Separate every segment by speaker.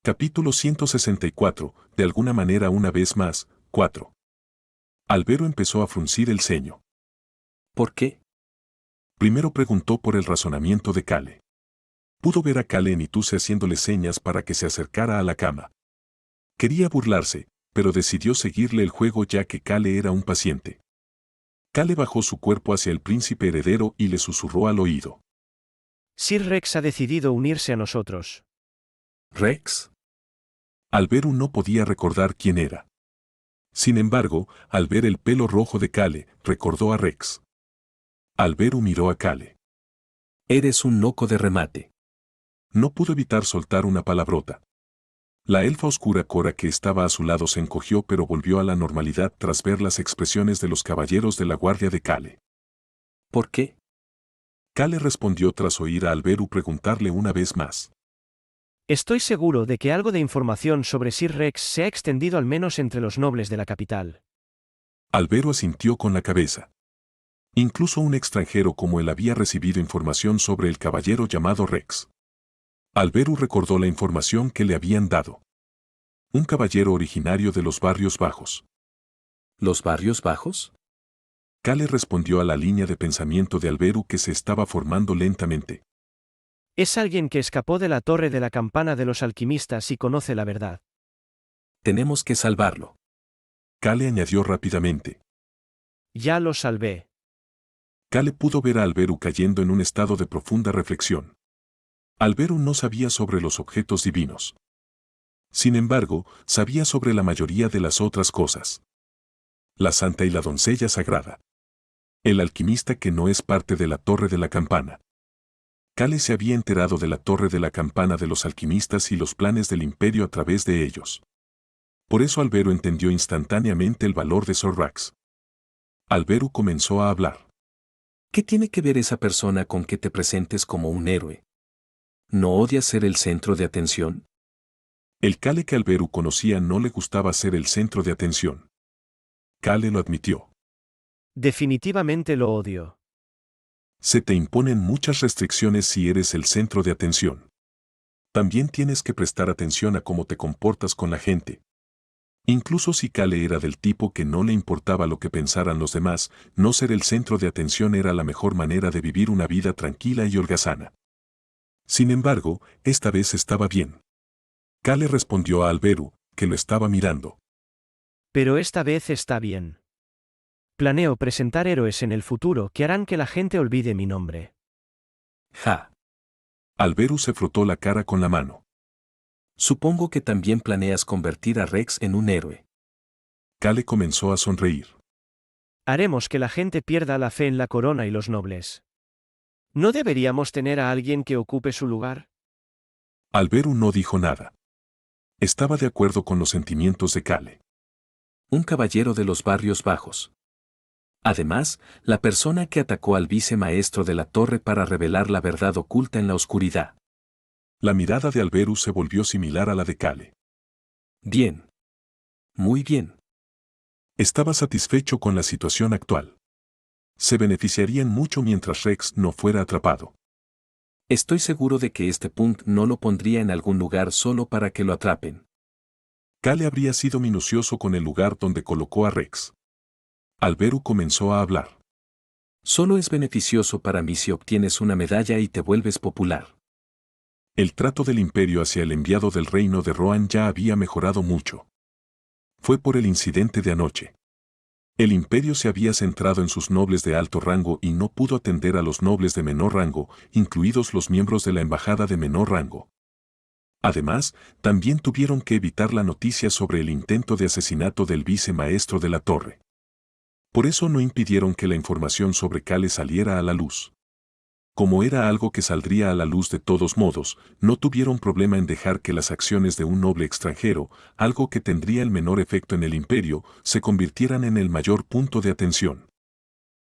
Speaker 1: Capítulo 164, de alguna manera una vez más, 4. Albero empezó a fruncir el ceño.
Speaker 2: ¿Por qué?
Speaker 1: Primero preguntó por el razonamiento de Kale. Pudo ver a Kale Nituse haciéndole señas para que se acercara a la cama. Quería burlarse, pero decidió seguirle el juego ya que Kale era un paciente. Kale bajó su cuerpo hacia el príncipe heredero y le susurró al oído.
Speaker 3: Sir Rex ha decidido unirse a nosotros.
Speaker 1: ¿Rex? Albero no podía recordar quién era. Sin embargo, al ver el pelo rojo de Kale, recordó a Rex. Albero miró a Kale.
Speaker 2: Eres un loco de remate.
Speaker 1: No pudo evitar soltar una palabrota. La elfa oscura Cora que estaba a su lado se encogió pero volvió a la normalidad tras ver las expresiones de los caballeros de la guardia de Kale.
Speaker 2: ¿Por qué?
Speaker 1: Kale respondió tras oír a Albero preguntarle una vez más.
Speaker 3: Estoy seguro de que algo de información sobre Sir Rex se ha extendido al menos entre los nobles de la capital.
Speaker 1: Albero asintió con la cabeza. Incluso un extranjero como él había recibido información sobre el caballero llamado Rex. Albero recordó la información que le habían dado. Un caballero originario de los barrios bajos.
Speaker 2: ¿Los barrios bajos?
Speaker 1: Kale respondió a la línea de pensamiento de Albero que se estaba formando lentamente.
Speaker 3: Es alguien que escapó de la torre de la campana de los alquimistas y conoce la verdad.
Speaker 2: Tenemos que salvarlo.
Speaker 1: Kale añadió rápidamente.
Speaker 3: Ya lo salvé.
Speaker 1: Kale pudo ver a Albero cayendo en un estado de profunda reflexión. Albero no sabía sobre los objetos divinos. Sin embargo, sabía sobre la mayoría de las otras cosas. La santa y la doncella sagrada. El alquimista que no es parte de la torre de la campana. Kale se había enterado de la torre de la campana de los alquimistas y los planes del imperio a través de ellos. Por eso Albero entendió instantáneamente el valor de Sir Rex. Albero comenzó a hablar.
Speaker 2: ¿Qué tiene que ver esa persona con que te presentes como un héroe? ¿No odias ser el centro de atención?
Speaker 1: El Kale que Albero conocía no le gustaba ser el centro de atención. Kale lo admitió.
Speaker 3: Definitivamente lo odio.
Speaker 1: Se te imponen muchas restricciones si eres el centro de atención. También tienes que prestar atención a cómo te comportas con la gente. Incluso si Kale era del tipo que no le importaba lo que pensaran los demás, no ser el centro de atención era la mejor manera de vivir una vida tranquila y holgazana. Sin embargo, esta vez estaba bien. Kale respondió a Albero, que lo estaba mirando.
Speaker 3: Pero esta vez está bien. Planeo presentar héroes en el futuro que harán que la gente olvide mi nombre.
Speaker 2: Ja.
Speaker 1: Albero se frotó la cara con la mano.
Speaker 2: Supongo que también planeas convertir a Rex en un héroe.
Speaker 1: Kale comenzó a sonreír.
Speaker 3: Haremos que la gente pierda la fe en la corona y los nobles. ¿No deberíamos tener a alguien que ocupe su lugar?
Speaker 1: Albero no dijo nada. Estaba de acuerdo con los sentimientos de Kale.
Speaker 2: Un caballero de los barrios bajos. Además, la persona que atacó al vicemaestro de la torre para revelar la verdad oculta en la oscuridad.
Speaker 1: La mirada de Albero se volvió similar a la de Kale.
Speaker 2: Bien. Muy bien.
Speaker 1: Estaba satisfecho con la situación actual. Se beneficiarían mucho mientras Rex no fuera atrapado.
Speaker 2: Estoy seguro de que este punk no lo pondría en algún lugar solo para que lo atrapen.
Speaker 1: Kale habría sido minucioso con el lugar donde colocó a Rex. Albero comenzó a hablar.
Speaker 2: Solo es beneficioso para mí si obtienes una medalla y te vuelves popular.
Speaker 1: El trato del imperio hacia el enviado del reino de Rohan ya había mejorado mucho. Fue por el incidente de anoche. El imperio se había centrado en sus nobles de alto rango y no pudo atender a los nobles de menor rango, incluidos los miembros de la embajada de menor rango. Además, también tuvieron que evitar la noticia sobre el intento de asesinato del vicemaestro de la torre. Por eso no impidieron que la información sobre Kale saliera a la luz. Como era algo que saldría a la luz de todos modos, no tuvieron problema en dejar que las acciones de un noble extranjero, algo que tendría el menor efecto en el imperio, se convirtieran en el mayor punto de atención.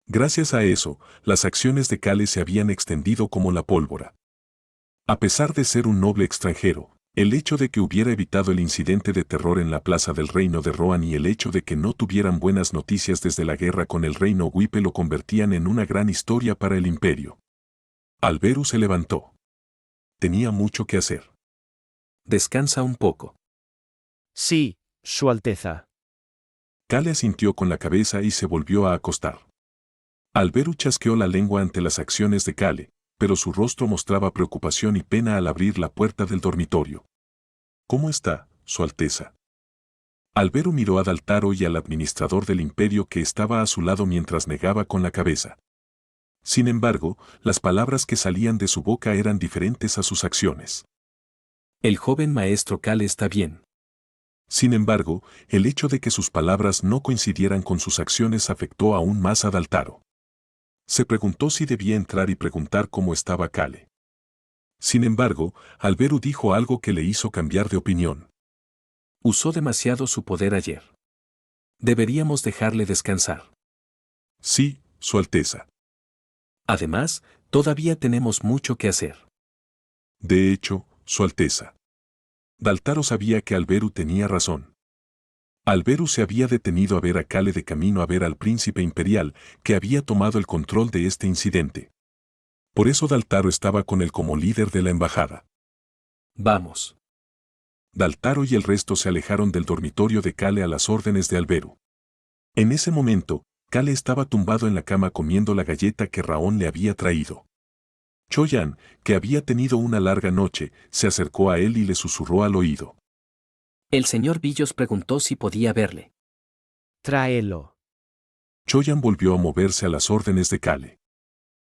Speaker 1: Gracias a eso, las acciones de Kale se habían extendido como la pólvora. A pesar de ser un noble extranjero, el hecho de que hubiera evitado el incidente de terror en la plaza del reino de Rohan y el hecho de que no tuvieran buenas noticias desde la guerra con el reino Wipe lo convertían en una gran historia para el imperio. Albero se levantó. Tenía mucho que hacer.
Speaker 2: Descansa un poco.
Speaker 3: Sí, Su Alteza.
Speaker 1: Kale asintió con la cabeza y se volvió a acostar. Alberu chasqueó la lengua ante las acciones de Kale, pero su rostro mostraba preocupación y pena al abrir la puerta del dormitorio. ¿Cómo está, Su Alteza? Alberu miró a Daltaro y al administrador del imperio que estaba a su lado mientras negaba con la cabeza. Sin embargo, las palabras que salían de su boca eran diferentes a sus acciones.
Speaker 2: El joven maestro Kale está bien.
Speaker 1: Sin embargo, el hecho de que sus palabras no coincidieran con sus acciones afectó aún más a Daltaro. Se preguntó si debía entrar y preguntar cómo estaba Kale. Sin embargo, Alberu dijo algo que le hizo cambiar de opinión.
Speaker 2: Usó demasiado su poder ayer. Deberíamos dejarle descansar.
Speaker 1: Sí, Su Alteza.
Speaker 2: Además, todavía tenemos mucho que hacer.
Speaker 1: De hecho, Su Alteza. Daltaro sabía que Alberu tenía razón. Alberu se había detenido a ver a Kale de camino a ver al príncipe imperial, que había tomado el control de este incidente. Por eso Daltaro estaba con él como líder de la embajada.
Speaker 2: Vamos.
Speaker 1: Daltaro y el resto se alejaron del dormitorio de Kale a las órdenes de Alberu. En ese momento, Kale estaba tumbado en la cama comiendo la galleta que Raón le había traído. Choyan, que había tenido una larga noche, se acercó a él y le susurró al oído.
Speaker 4: El señor Billos preguntó si podía verle.
Speaker 3: Tráelo.
Speaker 1: Choyan volvió a moverse a las órdenes de Kale.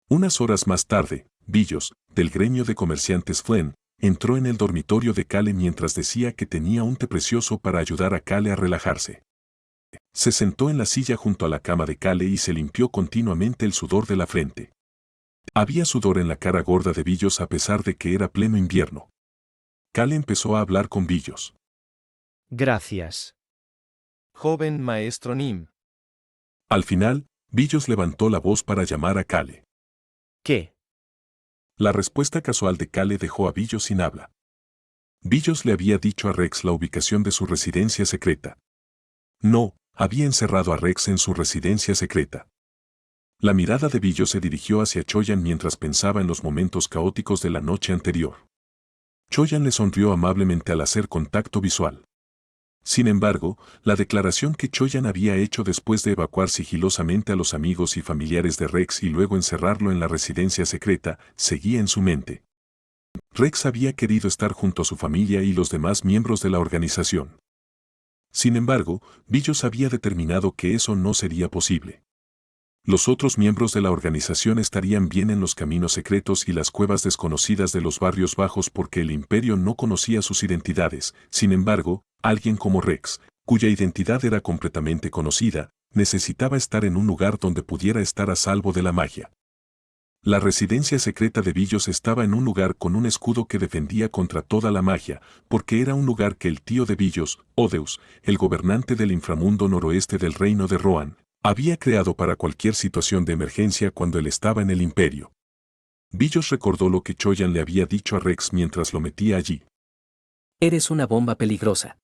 Speaker 1: Unas horas más tarde, Billos, del gremio de comerciantes Flynn, entró en el dormitorio de Kale mientras decía que tenía un té precioso para ayudar a Kale a relajarse. Se sentó en la silla junto a la cama de Kale y se limpió continuamente el sudor de la frente. Había sudor en la cara gorda de Billos a pesar de que era pleno invierno. Kale empezó a hablar con Billos.
Speaker 3: Gracias.
Speaker 5: Joven maestro Nim.
Speaker 1: Al final, Billos levantó la voz para llamar a Kale.
Speaker 3: ¿Qué?
Speaker 1: La respuesta casual de Kale dejó a Billos sin habla. Billos le había dicho a Rex la ubicación de su residencia secreta. No, había encerrado a Rex en su residencia secreta. La mirada de Billos se dirigió hacia Choyan mientras pensaba en los momentos caóticos de la noche anterior. Choyan le sonrió amablemente al hacer contacto visual. Sin embargo, la declaración que Choyan había hecho después de evacuar sigilosamente a los amigos y familiares de Rex y luego encerrarlo en la residencia secreta, seguía en su mente. Rex había querido estar junto a su familia y los demás miembros de la organización. Sin embargo, Billos había determinado que eso no sería posible. Los otros miembros de la organización estarían bien en los caminos secretos y las cuevas desconocidas de los barrios bajos porque el imperio no conocía sus identidades. Sin embargo, alguien como Rex, cuya identidad era completamente conocida, necesitaba estar en un lugar donde pudiera estar a salvo de la magia. La residencia secreta de Billos estaba en un lugar con un escudo que defendía contra toda la magia, porque era un lugar que el tío de Billos, Odeus, el gobernante del inframundo noroeste del reino de Rohan, había creado para cualquier situación de emergencia cuando él estaba en el imperio. Billos recordó lo que Choyan le había dicho a Rex mientras lo metía allí.
Speaker 4: Eres una bomba peligrosa.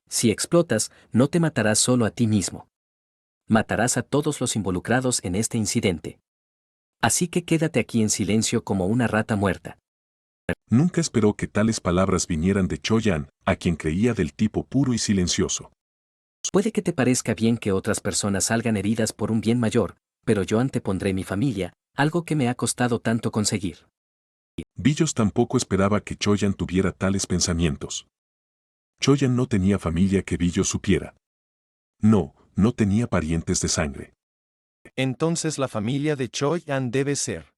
Speaker 4: Si explotas, no te matarás solo a ti mismo. Matarás a todos los involucrados en este incidente. Así que quédate aquí en silencio como una rata muerta.
Speaker 1: Nunca esperó que tales palabras vinieran de Choyan, a quien creía del tipo puro y silencioso.
Speaker 4: Puede que te parezca bien que otras personas salgan heridas por un bien mayor, pero yo antepondré mi familia, algo que me ha costado tanto conseguir.
Speaker 1: Billos tampoco esperaba que Choyan tuviera tales pensamientos. Choyan no tenía familia que Billos supiera. No, no tenía parientes de sangre.
Speaker 5: Entonces la familia de Choyan debe ser.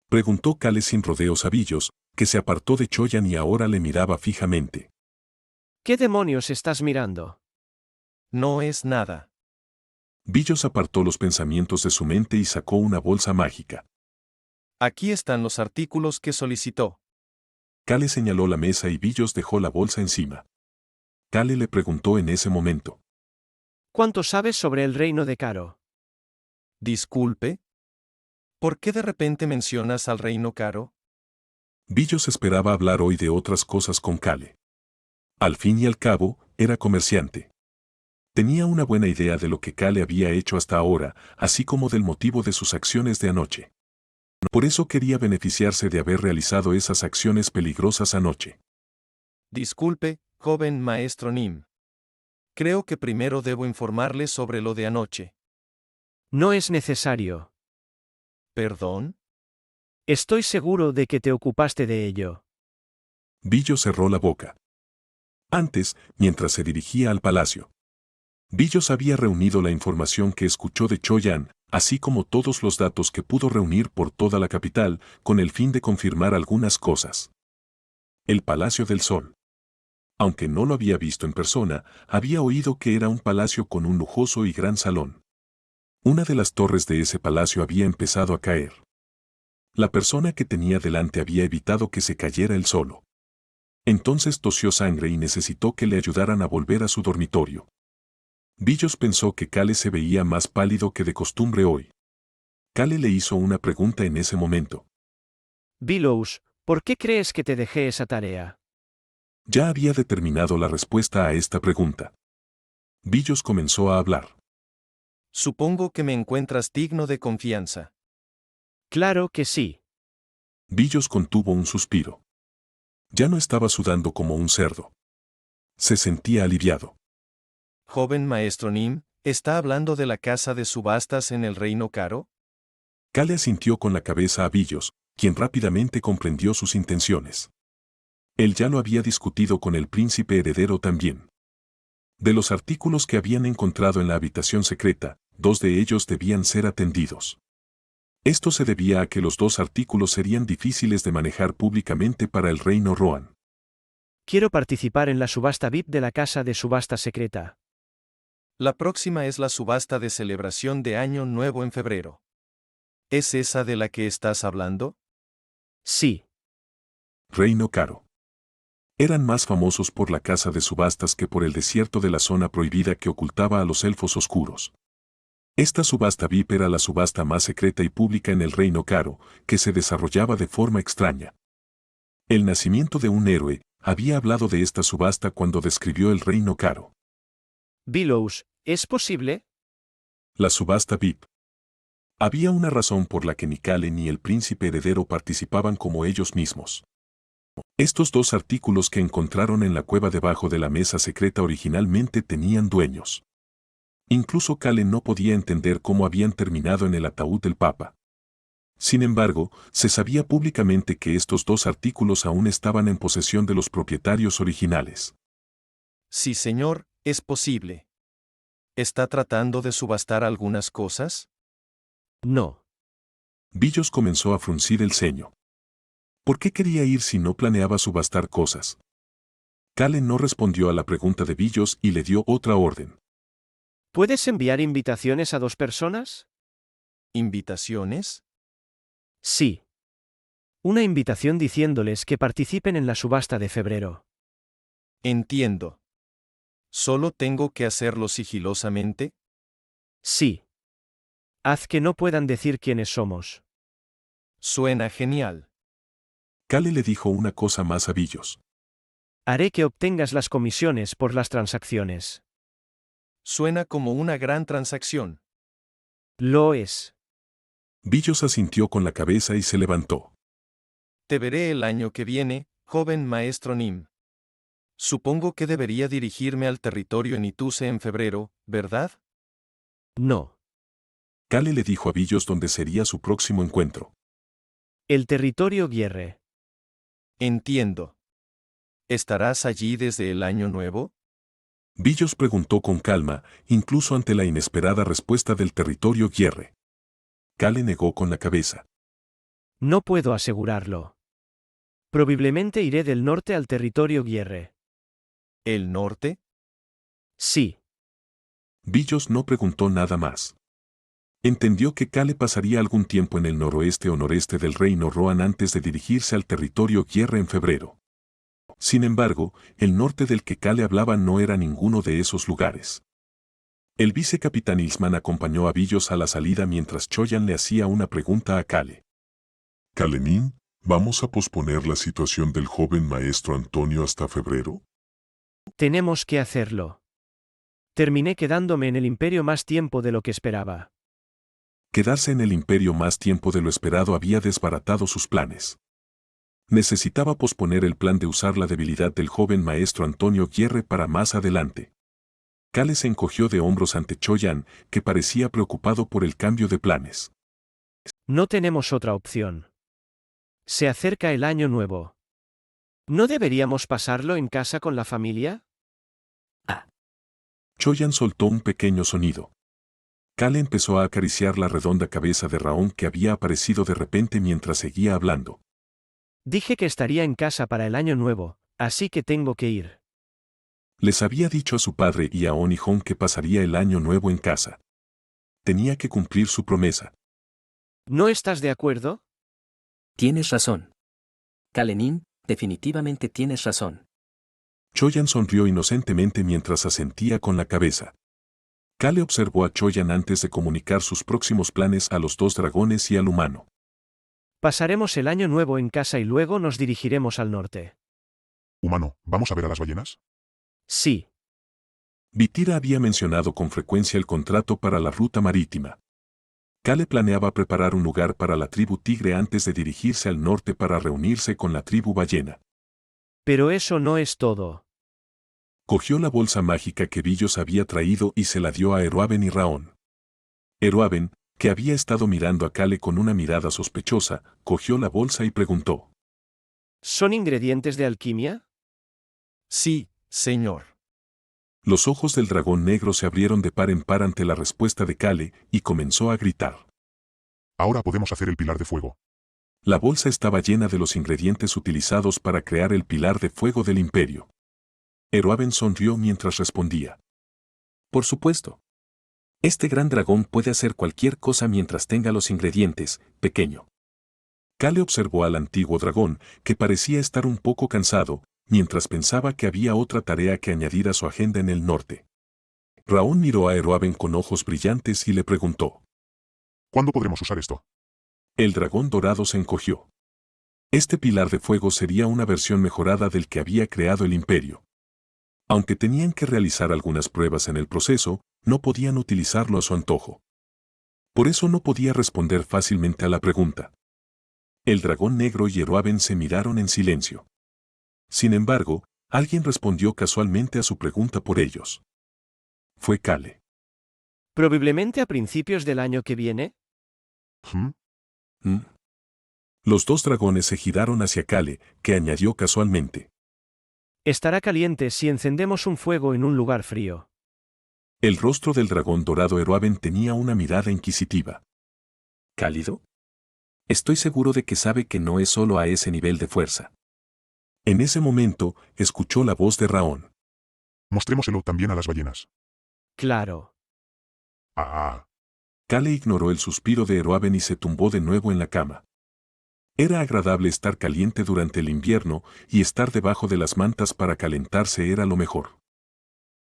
Speaker 1: Preguntó Kale sin rodeos a Billos, que se apartó de Choyan y ahora le miraba fijamente.
Speaker 3: ¿Qué demonios estás mirando?
Speaker 5: No es nada.
Speaker 1: Billos apartó los pensamientos de su mente y sacó una bolsa mágica.
Speaker 5: Aquí están los artículos que solicitó.
Speaker 1: Kale señaló la mesa y Billos dejó la bolsa encima. Kale le preguntó en ese momento.
Speaker 3: ¿Cuánto sabes sobre el reino de Caro?
Speaker 5: Disculpe. ¿Por qué de repente mencionas al reino Caro?
Speaker 1: Billos esperaba hablar hoy de otras cosas con Kale. Al fin y al cabo, era comerciante. Tenía una buena idea de lo que Kale había hecho hasta ahora, así como del motivo de sus acciones de anoche. Por eso quería beneficiarse de haber realizado esas acciones peligrosas anoche.
Speaker 5: Disculpe, joven maestro Nim. Creo que primero debo informarle sobre lo de anoche.
Speaker 3: No es necesario.
Speaker 5: ¿Perdón?
Speaker 3: Estoy seguro de que te ocupaste de ello.
Speaker 1: Billo cerró la boca. Antes, mientras se dirigía al palacio, Billos había reunido la información que escuchó de Choyan, así como todos los datos que pudo reunir por toda la capital, con el fin de confirmar algunas cosas. El Palacio del Sol. Aunque no lo había visto en persona, había oído que era un palacio con un lujoso y gran salón. Una de las torres de ese palacio había empezado a caer. La persona que tenía delante había evitado que se cayera él solo. Entonces tosió sangre y necesitó que le ayudaran a volver a su dormitorio. Billos pensó que Kale se veía más pálido que de costumbre hoy. Kale le hizo una pregunta en ese momento.
Speaker 3: Billows, ¿por qué crees que te dejé esa tarea?
Speaker 1: Ya había determinado la respuesta a esta pregunta. Billos comenzó a hablar.
Speaker 5: Supongo que me encuentras digno de confianza.
Speaker 3: Claro que sí.
Speaker 1: Billos contuvo un suspiro. Ya no estaba sudando como un cerdo. Se sentía aliviado.
Speaker 5: Joven maestro Nim, ¿está hablando de la casa de subastas en el Reino Caro?
Speaker 1: Kale asintió con la cabeza a Billos, quien rápidamente comprendió sus intenciones. Él ya lo había discutido con el príncipe heredero también. De los artículos que habían encontrado en la habitación secreta, 2 de ellos debían ser atendidos. Esto se debía a que los 2 artículos serían difíciles de manejar públicamente para el reino Rohan.
Speaker 3: Quiero participar en la subasta VIP de la casa de subasta secreta.
Speaker 5: La próxima es la subasta de celebración de Año Nuevo en febrero. ¿Es esa de la que estás hablando?
Speaker 3: Sí.
Speaker 1: Reino Caro. Eran más famosos por la casa de subastas que por el desierto de la zona prohibida que ocultaba a los elfos oscuros. Esta subasta VIP era la subasta más secreta y pública en el Reino Caro, que se desarrollaba de forma extraña. El nacimiento de un héroe había hablado de esta subasta cuando describió el Reino Caro.
Speaker 3: Billows, ¿es posible?
Speaker 1: La subasta VIP. Había una razón por la que ni Kale ni el príncipe heredero participaban como ellos mismos. Estos 2 artículos que encontraron en la cueva debajo de la mesa secreta originalmente tenían dueños. Incluso Kale no podía entender cómo habían terminado en el ataúd del Papa. Sin embargo, se sabía públicamente que estos 2 artículos aún estaban en posesión de los propietarios originales.
Speaker 5: Sí, señor, es posible. ¿Está tratando de subastar algunas cosas?
Speaker 3: No.
Speaker 1: Billos comenzó a fruncir el ceño. ¿Por qué quería ir si no planeaba subastar cosas? Kale no respondió a la pregunta de Billos y le dio otra orden.
Speaker 3: ¿Puedes enviar invitaciones a 2 personas?
Speaker 5: ¿Invitaciones?
Speaker 3: Sí. Una invitación diciéndoles que participen en la subasta de febrero.
Speaker 5: Entiendo. ¿Solo tengo que hacerlo sigilosamente?
Speaker 3: Sí. Haz que no puedan decir quiénes somos.
Speaker 5: Suena genial.
Speaker 1: Kale le dijo una cosa más a Billos.
Speaker 3: Haré que obtengas las comisiones por las transacciones.
Speaker 5: Suena como una gran transacción.
Speaker 3: Lo es.
Speaker 1: Billos asintió con la cabeza y se levantó.
Speaker 5: Te veré el año que viene, joven maestro Nim. Supongo que debería dirigirme al territorio Nituse en febrero, ¿verdad?
Speaker 3: No.
Speaker 1: Kale le dijo a Billos dónde sería su próximo encuentro.
Speaker 3: El territorio Guierre.
Speaker 5: Entiendo. ¿Estarás allí desde el año nuevo?
Speaker 1: Billos preguntó con calma, incluso ante la inesperada respuesta del territorio Guierre. Kale negó con la cabeza.
Speaker 3: No puedo asegurarlo. Probablemente iré del norte al territorio Guierre.
Speaker 5: ¿El norte?
Speaker 3: Sí.
Speaker 1: Billos no preguntó nada más. Entendió que Kale pasaría algún tiempo en el noroeste o noreste del reino Rohan antes de dirigirse al territorio Guierre en febrero. Sin embargo, el norte del que Kale hablaba no era ninguno de esos lugares. El vicecapitán Ilsman acompañó a Billos a la salida mientras Choyan le hacía una pregunta a Kale.
Speaker 6: Kalenin, ¿vamos a posponer la situación del joven maestro Antonio hasta febrero?
Speaker 3: Tenemos que hacerlo. Terminé quedándome en el imperio más tiempo de lo que esperaba.
Speaker 1: Quedarse en el imperio más tiempo de lo esperado había desbaratado sus planes. Necesitaba posponer el plan de usar la debilidad del joven maestro Antonio Guerre para más adelante. Kale se encogió de hombros ante Choyan, que parecía preocupado por el cambio de planes.
Speaker 3: No tenemos otra opción. Se acerca el año nuevo. ¿No deberíamos pasarlo en casa con la familia?
Speaker 1: Choyan soltó un pequeño sonido. Kale empezó a acariciar la redonda cabeza de Raón que había aparecido de repente mientras seguía hablando.
Speaker 3: Dije que estaría en casa para el año nuevo, así que tengo que ir.
Speaker 1: Les había dicho a su padre y a Onihon que pasaría el año nuevo en casa. Tenía que cumplir su promesa.
Speaker 3: ¿No estás de acuerdo?
Speaker 4: Tienes razón. Kale-nin, definitivamente tienes razón.
Speaker 1: Choyan sonrió inocentemente mientras asentía con la cabeza. Kale observó a Choyan antes de comunicar sus próximos planes a los dos dragones y al humano.
Speaker 3: Pasaremos el año nuevo en casa y luego nos dirigiremos al norte.
Speaker 6: Humano, ¿vamos a ver a las ballenas?
Speaker 3: Sí.
Speaker 1: Vitira había mencionado con frecuencia el contrato para la ruta marítima. Kale planeaba preparar un lugar para la tribu tigre antes de dirigirse al norte para reunirse con la tribu ballena.
Speaker 3: Pero eso no es todo.
Speaker 1: Cogió la bolsa mágica que Villos había traído y se la dio a Eruaben y Raón. Eruaben, que había estado mirando a Kale con una mirada sospechosa, cogió la bolsa y preguntó.
Speaker 3: ¿Son ingredientes de alquimia?
Speaker 5: Sí, señor.
Speaker 1: Los ojos del dragón negro se abrieron de par en par ante la respuesta de Kale y comenzó a gritar.
Speaker 6: Ahora podemos hacer el pilar de fuego.
Speaker 1: La bolsa estaba llena de los ingredientes utilizados para crear el pilar de fuego del imperio. Eruaben sonrió mientras respondía.
Speaker 2: Por supuesto. Este gran dragón puede hacer cualquier cosa mientras tenga los ingredientes, pequeño.
Speaker 1: Kale observó al antiguo dragón, que parecía estar un poco cansado, mientras pensaba que había otra tarea que añadir a su agenda en el norte. Raón miró a Eruaben con ojos brillantes y le preguntó.
Speaker 6: ¿Cuándo podremos usar esto?
Speaker 1: El dragón dorado se encogió. Este pilar de fuego sería una versión mejorada del que había creado el imperio. Aunque tenían que realizar algunas pruebas en el proceso, no podían utilizarlo a su antojo. Por eso no podía responder fácilmente a la pregunta. El dragón negro y Eruaben se miraron en silencio. Sin embargo, alguien respondió casualmente a su pregunta por ellos. Fue Kale.
Speaker 3: ¿Probablemente a principios del año que viene?
Speaker 1: ¿Mm? Los dos dragones se giraron hacia Kale, que añadió casualmente.
Speaker 3: Estará caliente si encendemos un fuego en un lugar frío.
Speaker 1: El rostro del dragón dorado Eruaben tenía una mirada inquisitiva.
Speaker 2: ¿Cálido? Estoy seguro de que sabe que no es solo a ese nivel de fuerza.
Speaker 1: En ese momento, escuchó la voz de Raón.
Speaker 6: Mostrémoselo también a las ballenas.
Speaker 3: Claro.
Speaker 6: Ah.
Speaker 1: Kale ignoró el suspiro de Eruaben y se tumbó de nuevo en la cama. Era agradable estar caliente durante el invierno y estar debajo de las mantas para calentarse era lo mejor.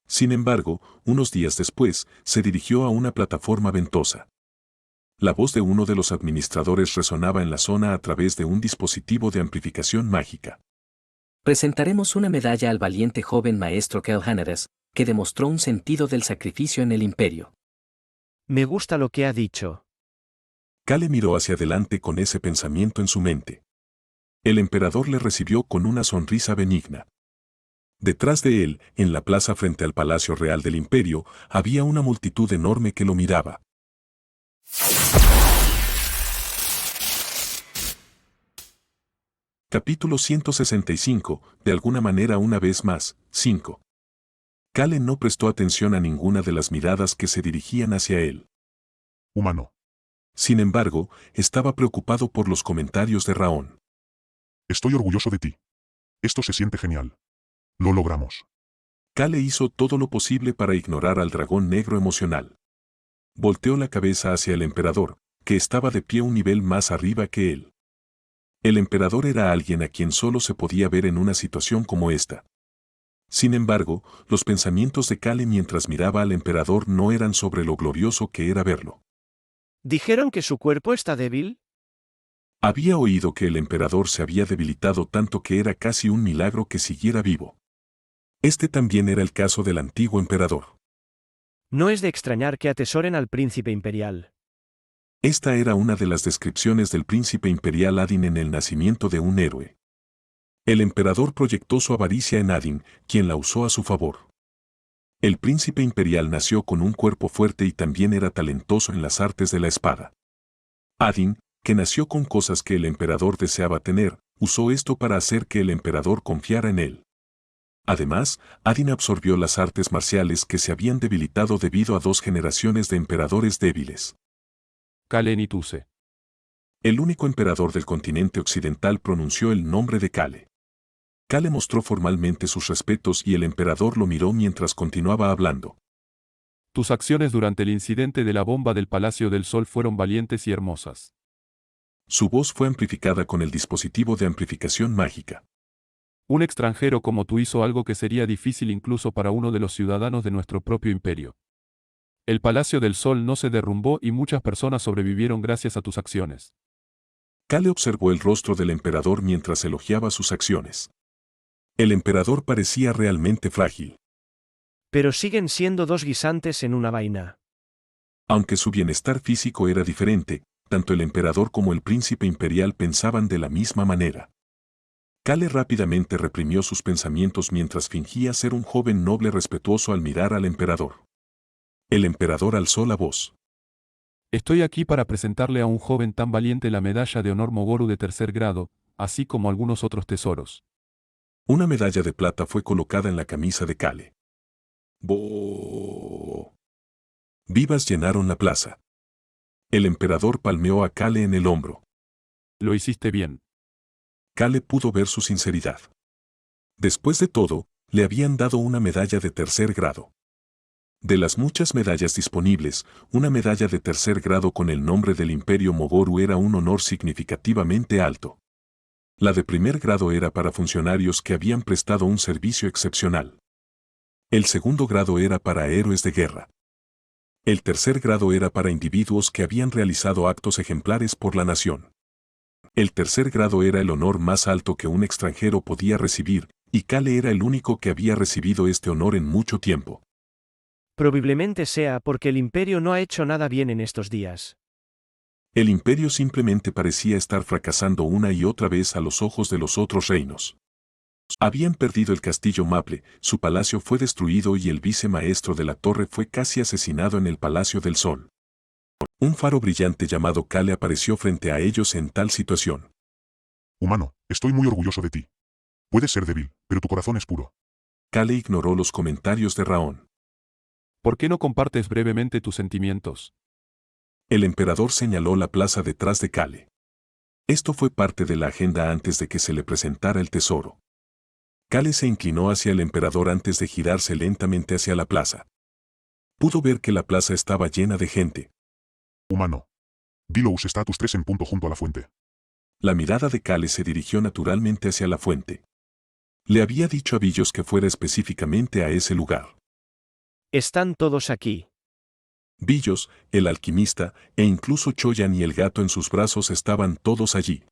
Speaker 1: Sin embargo, unos días después, se dirigió a una plataforma ventosa. La voz de uno de los administradores resonaba en la zona a través de un dispositivo de amplificación mágica.
Speaker 4: Presentaremos una medalla al valiente joven maestro Kelhaneres, que demostró un sentido del sacrificio en el imperio.
Speaker 3: Me gusta lo que ha dicho.
Speaker 1: Kale miró hacia adelante con ese pensamiento en su mente. El emperador le recibió con una sonrisa benigna. Detrás de él, en la plaza frente al Palacio Real del Imperio, había una multitud enorme que lo miraba. Capítulo 165, de alguna manera una vez más, 5. Kale no prestó atención a ninguna de las miradas que se dirigían hacia él.
Speaker 6: Humano.
Speaker 1: Sin embargo, estaba preocupado por los comentarios de Raón.
Speaker 6: Estoy orgulloso de ti. Esto se siente genial. Lo logramos.
Speaker 1: Kale hizo todo lo posible para ignorar al dragón negro emocional. Volteó la cabeza hacia el emperador, que estaba de pie un nivel más arriba que él. El emperador era alguien a quien solo se podía ver en una situación como esta. Sin embargo, los pensamientos de Kale mientras miraba al emperador no eran sobre lo glorioso que era verlo.
Speaker 3: ¿Dijeron que su cuerpo está débil?
Speaker 1: Había oído que el emperador se había debilitado tanto que era casi un milagro que siguiera vivo. Este también era el caso del antiguo emperador.
Speaker 3: No es de extrañar que atesoren al príncipe imperial.
Speaker 1: Esta era una de las descripciones del príncipe imperial Adin en El nacimiento de un héroe. El emperador proyectó su avaricia en Adin, quien la usó a su favor. El príncipe imperial nació con un cuerpo fuerte y también era talentoso en las artes de la espada. Adin, que nació con cosas que el emperador deseaba tener, usó esto para hacer que el emperador confiara en él. Además, Adin absorbió las artes marciales que se habían debilitado debido a 2 generaciones de emperadores débiles.
Speaker 7: Kale Nituse.
Speaker 1: El único emperador del continente occidental pronunció el nombre de Kale. Kale mostró formalmente sus respetos y el emperador lo miró mientras continuaba hablando.
Speaker 7: Tus acciones durante el incidente de la bomba del Palacio del Sol fueron valientes y hermosas.
Speaker 1: Su voz fue amplificada con el dispositivo de amplificación mágica.
Speaker 7: Un extranjero como tú hizo algo que sería difícil incluso para uno de los ciudadanos de nuestro propio imperio. El Palacio del Sol no se derrumbó y muchas personas sobrevivieron gracias a tus acciones.
Speaker 1: Kale observó el rostro del emperador mientras elogiaba sus acciones. El emperador parecía realmente frágil.
Speaker 3: Pero siguen siendo 2 guisantes en una vaina.
Speaker 1: Aunque su bienestar físico era diferente, tanto el emperador como el príncipe imperial pensaban de la misma manera. Kale rápidamente reprimió sus pensamientos mientras fingía ser un joven noble respetuoso al mirar al emperador. El emperador alzó la voz.
Speaker 7: Estoy aquí para presentarle a un joven tan valiente la medalla de honor Mogoru de 3er grado, así como algunos otros tesoros.
Speaker 1: Una medalla de plata fue colocada en la camisa de Kale. ¡Bo! Vivas llenaron la plaza. El emperador palmeó a Kale en el hombro.
Speaker 7: Lo hiciste bien.
Speaker 1: Kale pudo ver su sinceridad. Después de todo, le habían dado una medalla de 3er grado. De las muchas medallas disponibles, una medalla de 3er grado con el nombre del Imperio Mogoru era un honor significativamente alto. La de 1er grado era para funcionarios que habían prestado un servicio excepcional. El 2er grado era para héroes de guerra. El 3er grado era para individuos que habían realizado actos ejemplares por la nación. El 3er grado era el honor más alto que un extranjero podía recibir, y Kale era el único que había recibido este honor en mucho tiempo.
Speaker 3: Probablemente sea porque el imperio no ha hecho nada bien en estos días.
Speaker 1: El imperio simplemente parecía estar fracasando una y otra vez a los ojos de los otros reinos. Habían perdido el castillo Maple, su palacio fue destruido y el vicemaestro de la torre fue casi asesinado en el Palacio del Sol. Un faro brillante llamado Kale apareció frente a ellos en tal situación.
Speaker 6: Humano, estoy muy orgulloso de ti. Puedes ser débil, pero tu corazón es puro.
Speaker 1: Kale ignoró los comentarios de Raón.
Speaker 7: ¿Por qué no compartes brevemente tus sentimientos?
Speaker 1: El emperador señaló la plaza detrás de Kale. Esto fue parte de la agenda antes de que se le presentara el tesoro. Kale se inclinó hacia el emperador antes de girarse lentamente hacia la plaza. Pudo ver que la plaza estaba llena de gente.
Speaker 6: Humano. Bilous Status 3 en punto junto a la fuente.
Speaker 1: La mirada de Kale se dirigió naturalmente hacia la fuente. Le había dicho a Billos que fuera específicamente a ese lugar.
Speaker 3: Están todos aquí.
Speaker 1: Billos, el alquimista, e incluso Choyan y el gato en sus brazos estaban todos allí.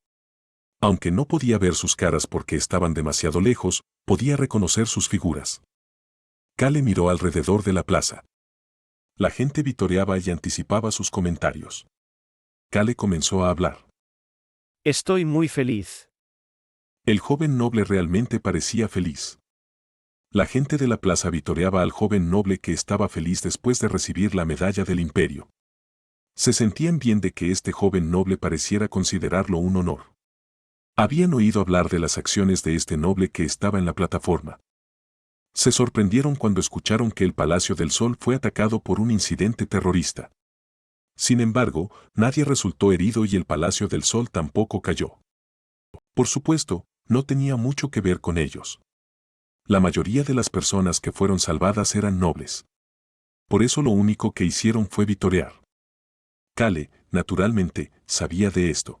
Speaker 1: Aunque no podía ver sus caras porque estaban demasiado lejos, podía reconocer sus figuras. Kale miró alrededor de la plaza. La gente vitoreaba y anticipaba sus comentarios. Kale comenzó a hablar.
Speaker 3: Estoy muy feliz.
Speaker 1: El joven noble realmente parecía feliz. La gente de la plaza vitoreaba al joven noble que estaba feliz después de recibir la medalla del imperio. Se sentían bien de que este joven noble pareciera considerarlo un honor. Habían oído hablar de las acciones de este noble que estaba en la plataforma. Se sorprendieron cuando escucharon que el Palacio del Sol fue atacado por un incidente terrorista. Sin embargo, nadie resultó herido y el Palacio del Sol tampoco cayó. Por supuesto, no tenía mucho que ver con ellos. La mayoría de las personas que fueron salvadas eran nobles. Por eso lo único que hicieron fue vitorear. Kale, naturalmente, sabía de esto.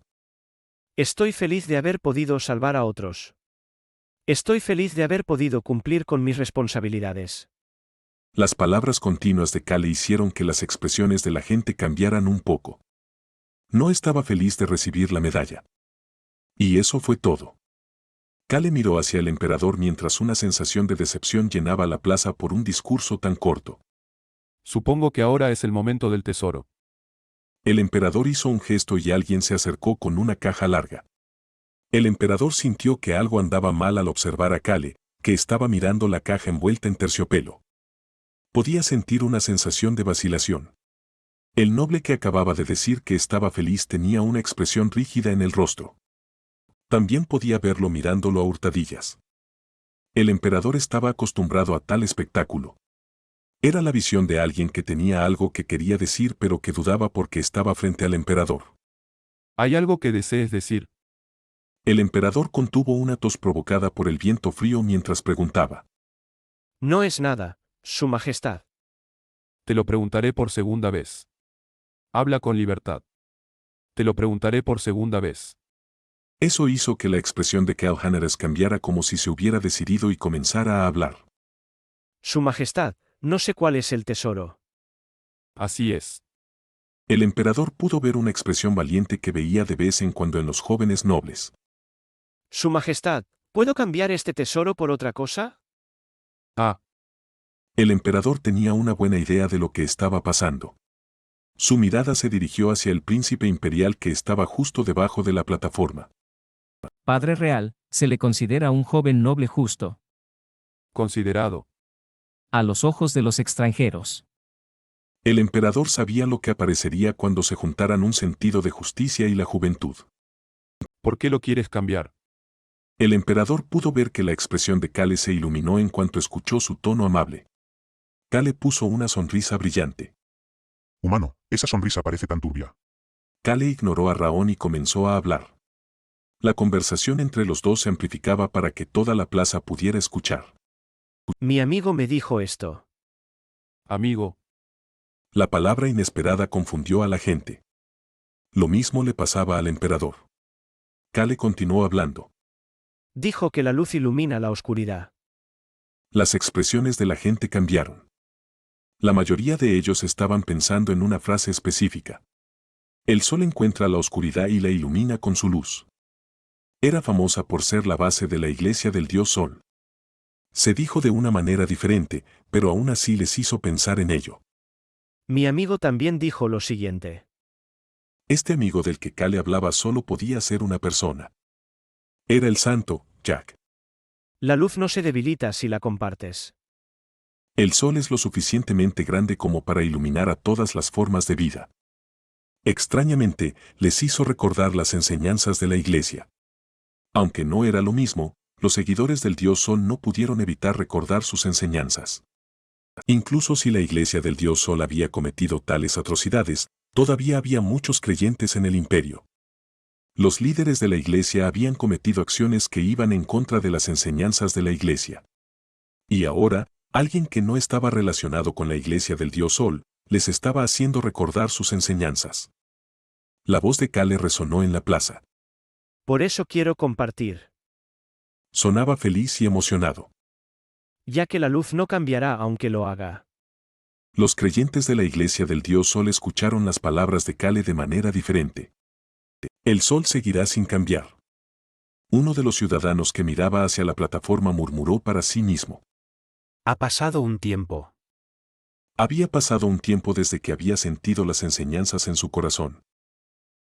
Speaker 3: Estoy feliz de haber podido salvar a otros. Estoy feliz de haber podido cumplir con mis responsabilidades.
Speaker 1: Las palabras continuas de Kale hicieron que las expresiones de la gente cambiaran un poco. No estaba feliz de recibir la medalla. Y eso fue todo. Kale miró hacia el emperador mientras una sensación de decepción llenaba la plaza por un discurso tan corto.
Speaker 7: Supongo que ahora es el momento del tesoro.
Speaker 1: El emperador hizo un gesto y alguien se acercó con una caja larga. El emperador sintió que algo andaba mal al observar a Kale, que estaba mirando la caja envuelta en terciopelo. Podía sentir una sensación de vacilación. El noble que acababa de decir que estaba feliz tenía una expresión rígida en el rostro. También podía verlo mirándolo a hurtadillas. El emperador estaba acostumbrado a tal espectáculo. Era la visión de alguien que tenía algo que quería decir pero que dudaba porque estaba frente al emperador.
Speaker 7: ¿Hay algo que desees decir?
Speaker 1: El emperador contuvo una tos provocada por el viento frío mientras preguntaba.
Speaker 3: No es nada, Su Majestad.
Speaker 7: Te lo preguntaré por segunda vez. Habla con libertad. Te lo preguntaré por segunda vez.
Speaker 1: Eso hizo que la expresión de Cal Hanneres cambiara como si se hubiera decidido y comenzara a hablar.
Speaker 3: Su Majestad, no sé cuál es el tesoro.
Speaker 7: Así es.
Speaker 1: El emperador pudo ver una expresión valiente que veía de vez en cuando en los jóvenes nobles.
Speaker 3: Su Majestad, ¿puedo cambiar este tesoro por otra cosa?
Speaker 7: Ah,
Speaker 1: El emperador tenía una buena idea de lo que estaba pasando. Su mirada se dirigió hacia el príncipe imperial que estaba justo debajo de la plataforma.
Speaker 8: Padre real, se le considera un joven noble justo,
Speaker 7: considerado.
Speaker 8: a los ojos de los extranjeros.
Speaker 1: El emperador sabía lo que aparecería cuando se juntaran un sentido de justicia y la juventud.
Speaker 7: ¿Por qué lo quieres cambiar?
Speaker 1: El emperador pudo ver que la expresión de Kale se iluminó en cuanto escuchó su tono amable. Kale puso una sonrisa brillante.
Speaker 6: Humano, esa sonrisa parece tan turbia.
Speaker 1: Kale ignoró a Raón y comenzó a hablar. La conversación entre los dos se amplificaba para que toda la plaza pudiera escuchar.
Speaker 3: Mi amigo me dijo esto.
Speaker 7: Amigo,
Speaker 1: La palabra inesperada confundió a la gente. Lo mismo le pasaba al emperador. Kale continuó hablando.
Speaker 3: Dijo que la luz ilumina la oscuridad.
Speaker 1: Las expresiones de la gente cambiaron. La mayoría de ellos estaban pensando en una frase específica. El sol encuentra la oscuridad y la ilumina con su luz. Era famosa por ser la base de la iglesia del dios Sol. Se dijo de una manera diferente, pero aún así les hizo pensar en ello.
Speaker 3: Mi amigo también dijo lo siguiente.
Speaker 1: Este amigo del que Kale hablaba solo podía ser una persona. Era el santo, Jack.
Speaker 3: La luz no se debilita si la compartes.
Speaker 1: El sol es lo suficientemente grande como para iluminar a todas las formas de vida. Extrañamente, les hizo recordar las enseñanzas de la iglesia. Aunque no era lo mismo, los seguidores del dios Sol no pudieron evitar recordar sus enseñanzas. Incluso si la iglesia del dios Sol había cometido tales atrocidades, todavía había muchos creyentes en el imperio. Los líderes de la iglesia habían cometido acciones que iban en contra de las enseñanzas de la iglesia. Y ahora, alguien que no estaba relacionado con la iglesia del dios Sol, les estaba haciendo recordar sus enseñanzas. La voz de Kale resonó en la plaza.
Speaker 3: Por eso quiero compartir.
Speaker 1: Sonaba feliz y emocionado.
Speaker 3: Ya que la luz no cambiará aunque lo haga.
Speaker 1: Los creyentes de la iglesia del dios Sol escucharon las palabras de Kale de manera diferente. El sol seguirá sin cambiar. Uno de los ciudadanos que miraba hacia la plataforma murmuró para sí mismo.
Speaker 3: Ha pasado un tiempo.
Speaker 1: Había pasado un tiempo desde que había sentido las enseñanzas en su corazón.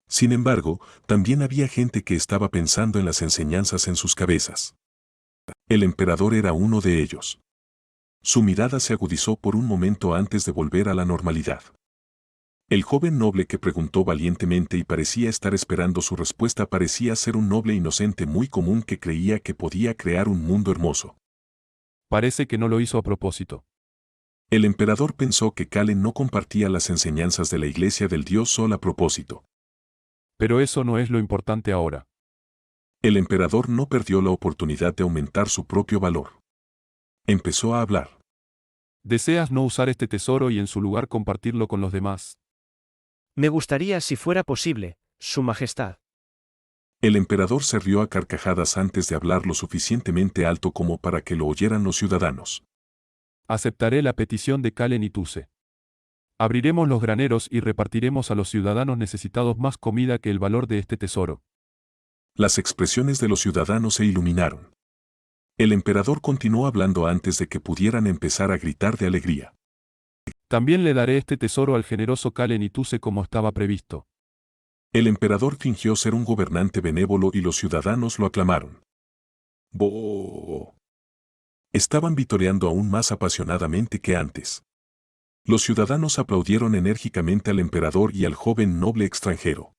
Speaker 1: Sin embargo, también había gente que estaba pensando en las enseñanzas en sus cabezas. El emperador era uno de ellos. Su mirada se agudizó por un momento antes de volver a la normalidad. El joven noble que preguntó valientemente y parecía estar esperando su respuesta parecía ser un noble inocente muy común que creía que podía crear un mundo hermoso.
Speaker 7: parece que no lo hizo a propósito.
Speaker 1: El emperador pensó que Kale no compartía las enseñanzas de la iglesia del dios Sol a propósito.
Speaker 7: Pero eso no es lo importante ahora.
Speaker 1: El emperador no perdió la oportunidad de aumentar su propio valor. Empezó a hablar.
Speaker 7: Deseas no usar este tesoro y en su lugar compartirlo con los demás.
Speaker 3: Me gustaría si fuera posible, Su Majestad.
Speaker 1: El emperador se rió a carcajadas antes de hablar lo suficientemente alto como para que lo oyeran los ciudadanos.
Speaker 7: Aceptaré la petición de Kale Nituse. Abriremos los graneros y repartiremos a los ciudadanos necesitados más comida que el valor de este tesoro.
Speaker 1: Las expresiones de los ciudadanos se iluminaron. El emperador continuó hablando antes de que pudieran empezar a gritar de alegría.
Speaker 7: También le daré este tesoro al generoso Kale Nituse como estaba previsto.
Speaker 1: El emperador fingió ser un gobernante benévolo y los ciudadanos lo aclamaron. ¡Bo! Estaban vitoreando aún más apasionadamente que antes. Los ciudadanos aplaudieron enérgicamente al emperador y al joven noble extranjero.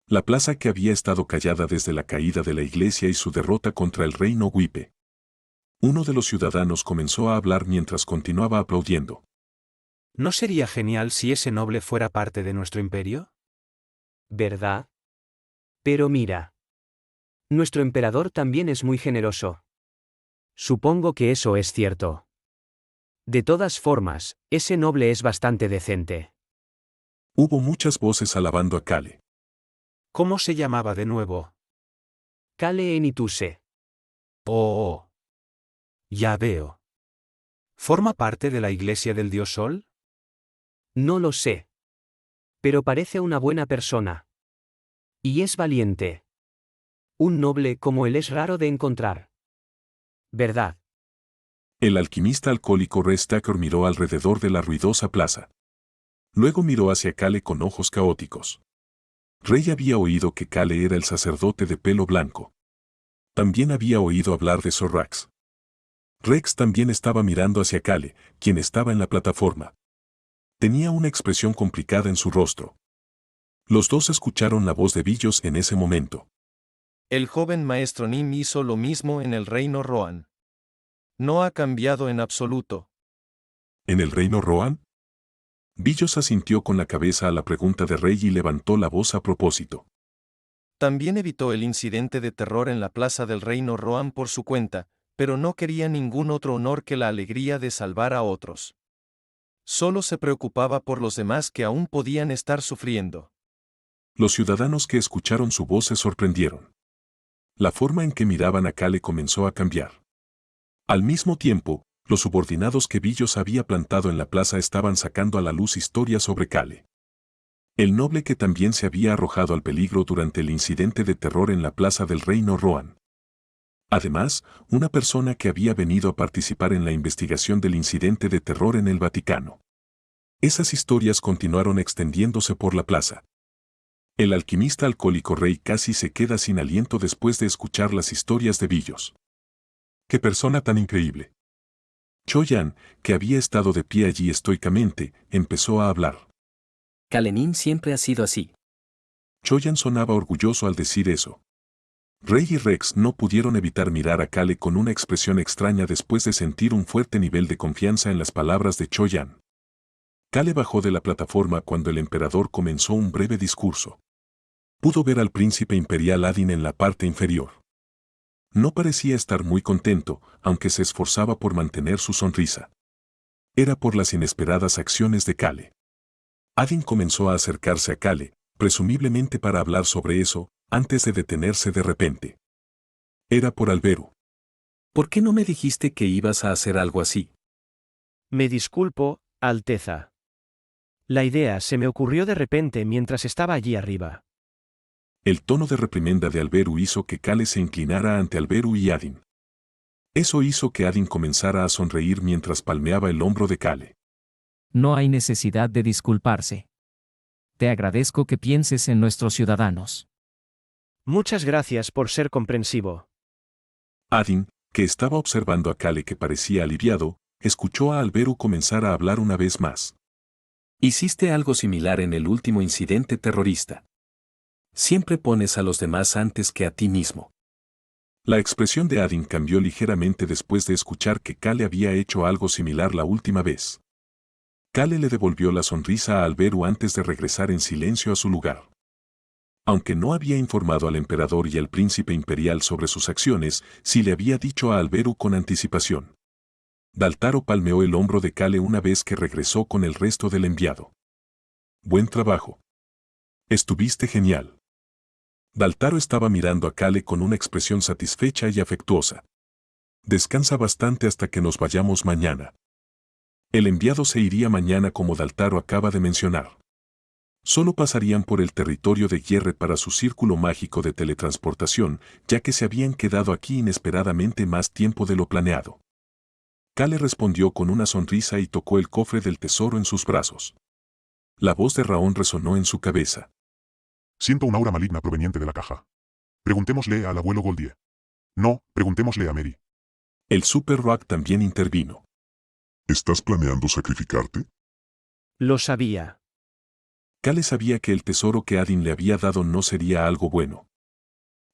Speaker 1: La plaza que había estado callada desde la caída de la iglesia y su derrota contra el reino Wipe. Uno de los ciudadanos comenzó a hablar mientras continuaba aplaudiendo.
Speaker 9: ¿No sería genial si ese noble fuera parte de nuestro imperio?
Speaker 10: ¿Verdad? Pero mira. Nuestro emperador también es muy generoso.
Speaker 3: Supongo que eso es cierto.
Speaker 10: De todas formas, ese noble es bastante decente.
Speaker 1: Hubo muchas voces alabando a Kale.
Speaker 9: ¿Cómo se llamaba de nuevo?
Speaker 10: Kale Enituse.
Speaker 9: Oh. Ya veo. ¿Forma parte de la iglesia del dios Sol?
Speaker 10: No lo sé. Pero parece una buena persona. Y es valiente. Un noble como él es raro de encontrar. ¿Verdad?
Speaker 1: El alquimista alcohólico Restacker miró alrededor de la ruidosa plaza. Luego miró hacia Kale con ojos caóticos. Rey había oído que Kale era el sacerdote de pelo blanco. También había oído hablar de Zorrax. Rex también estaba mirando hacia Kale, quien estaba en la plataforma. Tenía una expresión complicada en su rostro. Los dos escucharon la voz de Billos en ese momento.
Speaker 5: El joven maestro Nim hizo lo mismo en el reino Rohan. No ha cambiado en absoluto.
Speaker 1: ¿En el reino Rohan? Billos asintió con la cabeza a la pregunta de Rey y levantó la voz a propósito.
Speaker 5: También evitó el incidente de terror en la plaza del reino Rohan por su cuenta, pero no quería ningún otro honor que la alegría de salvar a otros. Solo se preocupaba por los demás que aún podían estar sufriendo.
Speaker 1: Los ciudadanos que escucharon su voz se sorprendieron. La forma en que miraban a Kale comenzó a cambiar. Al mismo tiempo, los subordinados que Billos había plantado en la plaza estaban sacando a la luz historias sobre Kale. El noble que también se había arrojado al peligro durante el incidente de terror en la plaza del reino Rohan. Además, una persona que había venido a participar en la investigación del incidente de terror en el Vaticano. Esas historias continuaron extendiéndose por la plaza. El alquimista alcohólico Rey casi se queda sin aliento después de escuchar las historias de Billos. ¡Qué persona tan increíble! Choyan, que había estado de pie allí estoicamente, empezó a hablar.
Speaker 4: Kalenin siempre ha sido así.
Speaker 1: Choyan sonaba orgulloso al decir eso. Rey y Rex no pudieron evitar mirar a Kale con una expresión extraña después de sentir un fuerte nivel de confianza en las palabras de Choyan. Kale bajó de la plataforma cuando el emperador comenzó un breve discurso. Pudo ver al príncipe imperial Adin en la parte inferior. No parecía estar muy contento, aunque se esforzaba por mantener su sonrisa. Era por las inesperadas acciones de Kale. Adin comenzó a acercarse a Kale, presumiblemente para hablar sobre eso, antes de detenerse de repente. Era por Alberu.
Speaker 2: ¿Por qué no me dijiste que ibas a hacer algo así?
Speaker 3: Me disculpo, Alteza. La idea se me ocurrió de repente mientras estaba allí arriba.
Speaker 1: El tono de reprimenda de Alberu hizo que Kale se inclinara ante Alberu y Adin. Eso hizo que Adin comenzara a sonreír mientras palmeaba el hombro de Kale.
Speaker 8: No hay necesidad de disculparse. Te agradezco que pienses en nuestros ciudadanos.
Speaker 3: Muchas gracias por ser comprensivo.
Speaker 1: Adin, que estaba observando a Kale que parecía aliviado, escuchó a Alberu comenzar a hablar una vez más.
Speaker 2: Hiciste algo similar en el último incidente terrorista. Siempre pones a los demás antes que a ti mismo.
Speaker 1: La expresión de Adin cambió ligeramente después de escuchar que Kale había hecho algo similar la última vez. Kale le devolvió la sonrisa a Alberu antes de regresar en silencio a su lugar. Aunque no había informado al emperador y al príncipe imperial sobre sus acciones, sí le había dicho a Alberu con anticipación. Daltaro palmeó el hombro de Kale una vez que regresó con el resto del enviado. Buen trabajo. Estuviste genial. Daltaro estaba mirando a Kale con una expresión satisfecha y afectuosa. Descansa bastante hasta que nos vayamos mañana. El enviado se iría mañana como Daltaro acaba de mencionar. Solo pasarían por el territorio de Guerre para su círculo mágico de teletransportación, ya que se habían quedado aquí inesperadamente más tiempo de lo planeado. Kale respondió con una sonrisa y tocó el cofre del tesoro en sus brazos. La voz de Raón resonó en su cabeza.
Speaker 11: Siento una aura maligna proveniente de la caja. Preguntémosle al abuelo Goldie. No, preguntémosle a Mary.
Speaker 1: El Super Rock también intervino.
Speaker 6: ¿Estás planeando sacrificarte?
Speaker 3: Lo sabía.
Speaker 1: Cale sabía que el tesoro que Adin le había dado no sería algo bueno.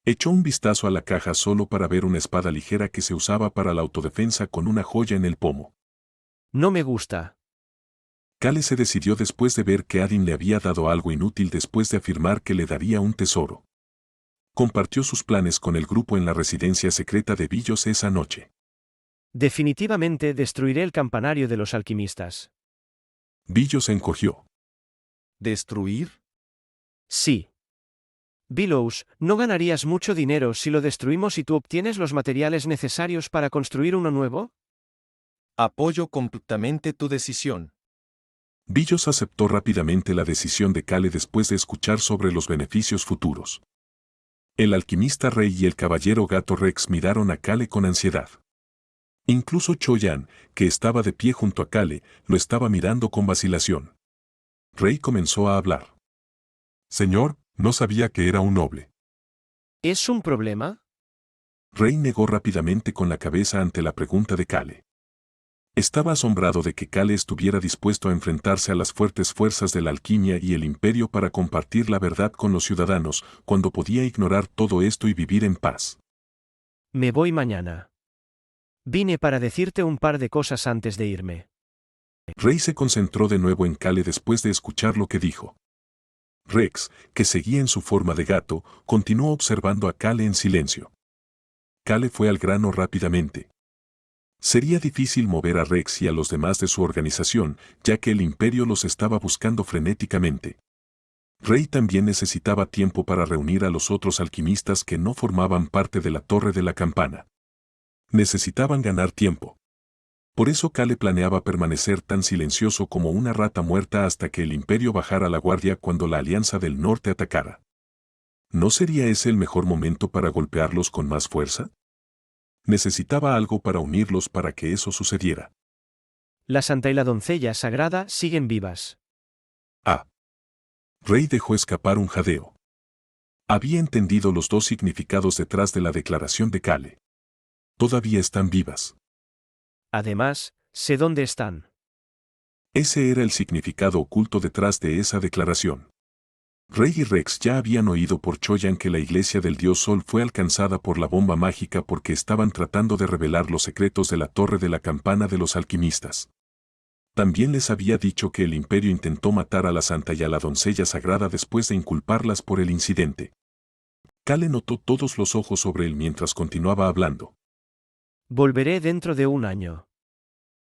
Speaker 1: Echó un vistazo a la caja solo para ver una espada ligera que se usaba para la autodefensa con una joya en el pomo.
Speaker 3: No me gusta.
Speaker 1: Cale se decidió después de ver que Adin le había dado algo inútil después de afirmar que le daría un tesoro. Compartió sus planes con el grupo en la residencia secreta de Billos esa noche.
Speaker 3: Definitivamente destruiré el campanario de los alquimistas.
Speaker 1: Billos se encogió.
Speaker 5: ¿Destruir?
Speaker 3: Sí. Billows, no ganarías mucho dinero si lo destruimos y tú obtienes los materiales necesarios para construir uno nuevo?
Speaker 5: Apoyo completamente tu decisión.
Speaker 1: Billos aceptó rápidamente la decisión de Cale después de escuchar sobre los beneficios futuros. El alquimista Rey y el caballero gato Rex miraron a Cale con ansiedad. Incluso Cho-Yan, que estaba de pie junto a Cale, lo estaba mirando con vacilación. Rey comenzó a hablar.
Speaker 6: Señor, no sabía que era un noble.
Speaker 3: ¿Es un problema?
Speaker 1: Rey negó rápidamente con la cabeza ante la pregunta de Cale. Estaba asombrado de que Cale estuviera dispuesto a enfrentarse a las fuertes fuerzas de la alquimia y el imperio para compartir la verdad con los ciudadanos, cuando podía ignorar todo esto y vivir en paz.
Speaker 3: Me voy mañana. Vine para decirte un par de cosas antes de irme.
Speaker 1: Rey se concentró de nuevo en Cale después de escuchar lo que dijo. Rex, que seguía en su forma de gato, continuó observando a Cale en silencio. Cale fue al grano rápidamente. Sería difícil mover a Rex y a los demás de su organización, ya que el imperio los estaba buscando frenéticamente. Rey también necesitaba tiempo para reunir a los otros alquimistas que no formaban parte de la Torre de la Campana. Necesitaban ganar tiempo. Por eso Cale planeaba permanecer tan silencioso como una rata muerta hasta que el imperio bajara la guardia cuando la Alianza del Norte atacara. ¿No sería ese el mejor momento para golpearlos con más fuerza? Necesitaba algo para unirlos para que eso sucediera.
Speaker 3: La santa y la doncella sagrada siguen vivas.
Speaker 1: Ah. Rey dejó escapar un jadeo. Había entendido los dos significados detrás de la declaración de Cale. Todavía están vivas.
Speaker 3: Además, sé dónde están.
Speaker 1: Ese era el significado oculto detrás de esa declaración. Rey y Rex ya habían oído por Cho-Yan que la iglesia del dios Sol fue alcanzada por la bomba mágica porque estaban tratando de revelar los secretos de la Torre de la Campana de los alquimistas. También les había dicho que el imperio intentó matar a la santa y a la doncella sagrada después de inculparlas por el incidente. Cale notó todos los ojos sobre él mientras continuaba hablando.
Speaker 3: Volveré dentro de un año.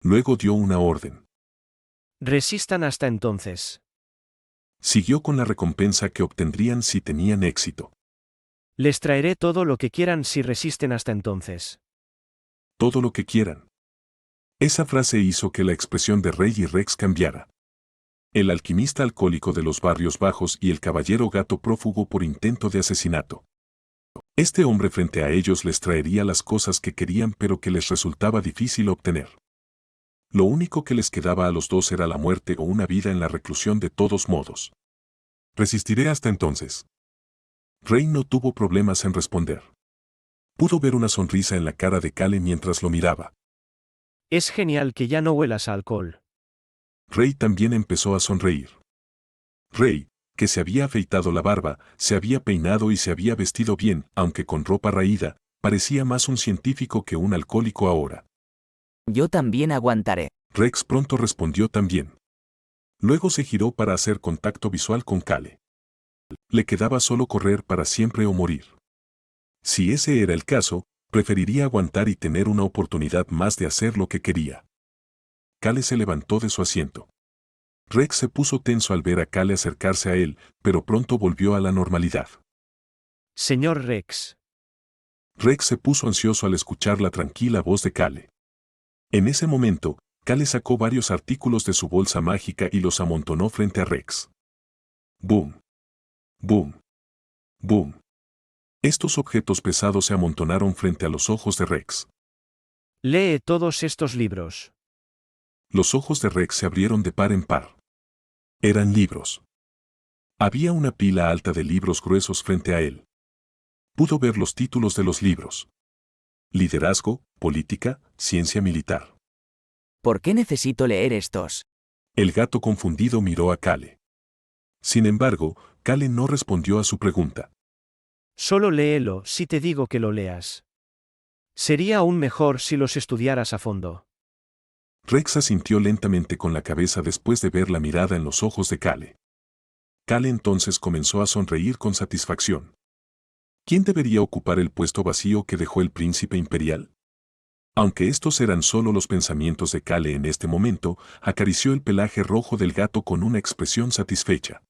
Speaker 1: Luego dio una orden.
Speaker 3: Resistan hasta entonces.
Speaker 1: Siguió con la recompensa que obtendrían si tenían éxito.
Speaker 3: Les traeré todo lo que quieran si resisten hasta entonces.
Speaker 1: Todo lo que quieran. Esa frase hizo que la expresión de Rey y Rex cambiara. El alquimista alcohólico de los barrios bajos y el caballero gato prófugo por intento de asesinato. Este hombre frente a ellos les traería las cosas que querían pero que les resultaba difícil obtener. Lo único que les quedaba a los dos era la muerte o una vida en la reclusión de todos modos.
Speaker 6: Resistiré hasta entonces.
Speaker 1: Rey no tuvo problemas en responder. Pudo ver una sonrisa en la cara de Cale mientras lo miraba.
Speaker 3: Es genial que ya no huelas a alcohol.
Speaker 1: Rey también empezó a sonreír. Rey, que se había afeitado la barba, se había peinado y se había vestido bien, aunque con ropa raída, parecía más un científico que un alcohólico ahora.
Speaker 12: Yo también aguantaré.
Speaker 1: Rex pronto respondió también. Luego se giró para hacer contacto visual con Cale. Le quedaba solo correr para siempre o morir. Si ese era el caso, preferiría aguantar y tener una oportunidad más de hacer lo que quería. Cale se levantó de su asiento. Rex se puso tenso al ver a Cale acercarse a él, pero pronto volvió a la normalidad.
Speaker 3: Señor Rex.
Speaker 1: Rex se puso ansioso al escuchar la tranquila voz de Cale. En ese momento, Cale sacó varios artículos de su bolsa mágica y los amontonó frente a Rex. ¡Boom! ¡Boom! ¡Boom! Estos objetos pesados se amontonaron frente a los ojos de Rex.
Speaker 3: Lee todos estos libros.
Speaker 1: Los ojos de Rex se abrieron de par en par. Eran libros. Había una pila alta de libros gruesos frente a él. Pudo ver los títulos de los libros. Liderazgo, política, ciencia militar.
Speaker 12: ¿Por qué necesito leer estos?
Speaker 1: El gato confundido miró a Kale. Sin embargo, Kale no respondió a su pregunta.
Speaker 3: Solo léelo si te digo que lo leas. Sería aún mejor si los estudiaras a fondo.
Speaker 1: Rex asintió lentamente con la cabeza después de ver la mirada en los ojos de Kale. Kale entonces comenzó a sonreír con satisfacción. ¿Quién debería ocupar el puesto vacío que dejó el príncipe imperial? Aunque estos eran solo los pensamientos de Kale en este momento, acarició el pelaje rojo del gato con una expresión satisfecha.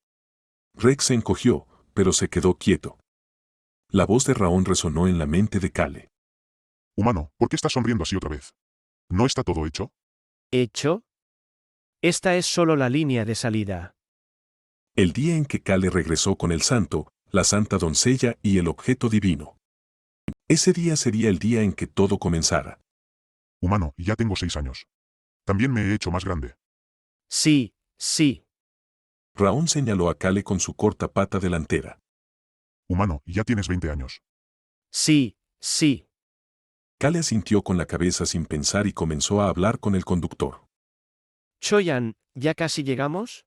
Speaker 1: Rex se encogió, pero se quedó quieto. La voz de Raón resonó en la mente de Kale.
Speaker 11: Humano, ¿por qué estás sonriendo así otra vez? ¿No está todo hecho?
Speaker 3: ¿Hecho? Esta es solo la línea de salida.
Speaker 1: El día en que Kale regresó con el santo, la santa doncella y el objeto divino. Ese día sería el día en que todo comenzara.
Speaker 11: Humano, ya tengo 6 años. También me he hecho más grande.
Speaker 3: Sí, sí.
Speaker 1: Raón señaló a Kale con su corta pata delantera.
Speaker 11: Humano, ya tienes 20 años.
Speaker 3: Sí, sí.
Speaker 1: Kale asintió con la cabeza sin pensar y comenzó a hablar con el conductor.
Speaker 3: Choyan, ¿ya casi llegamos?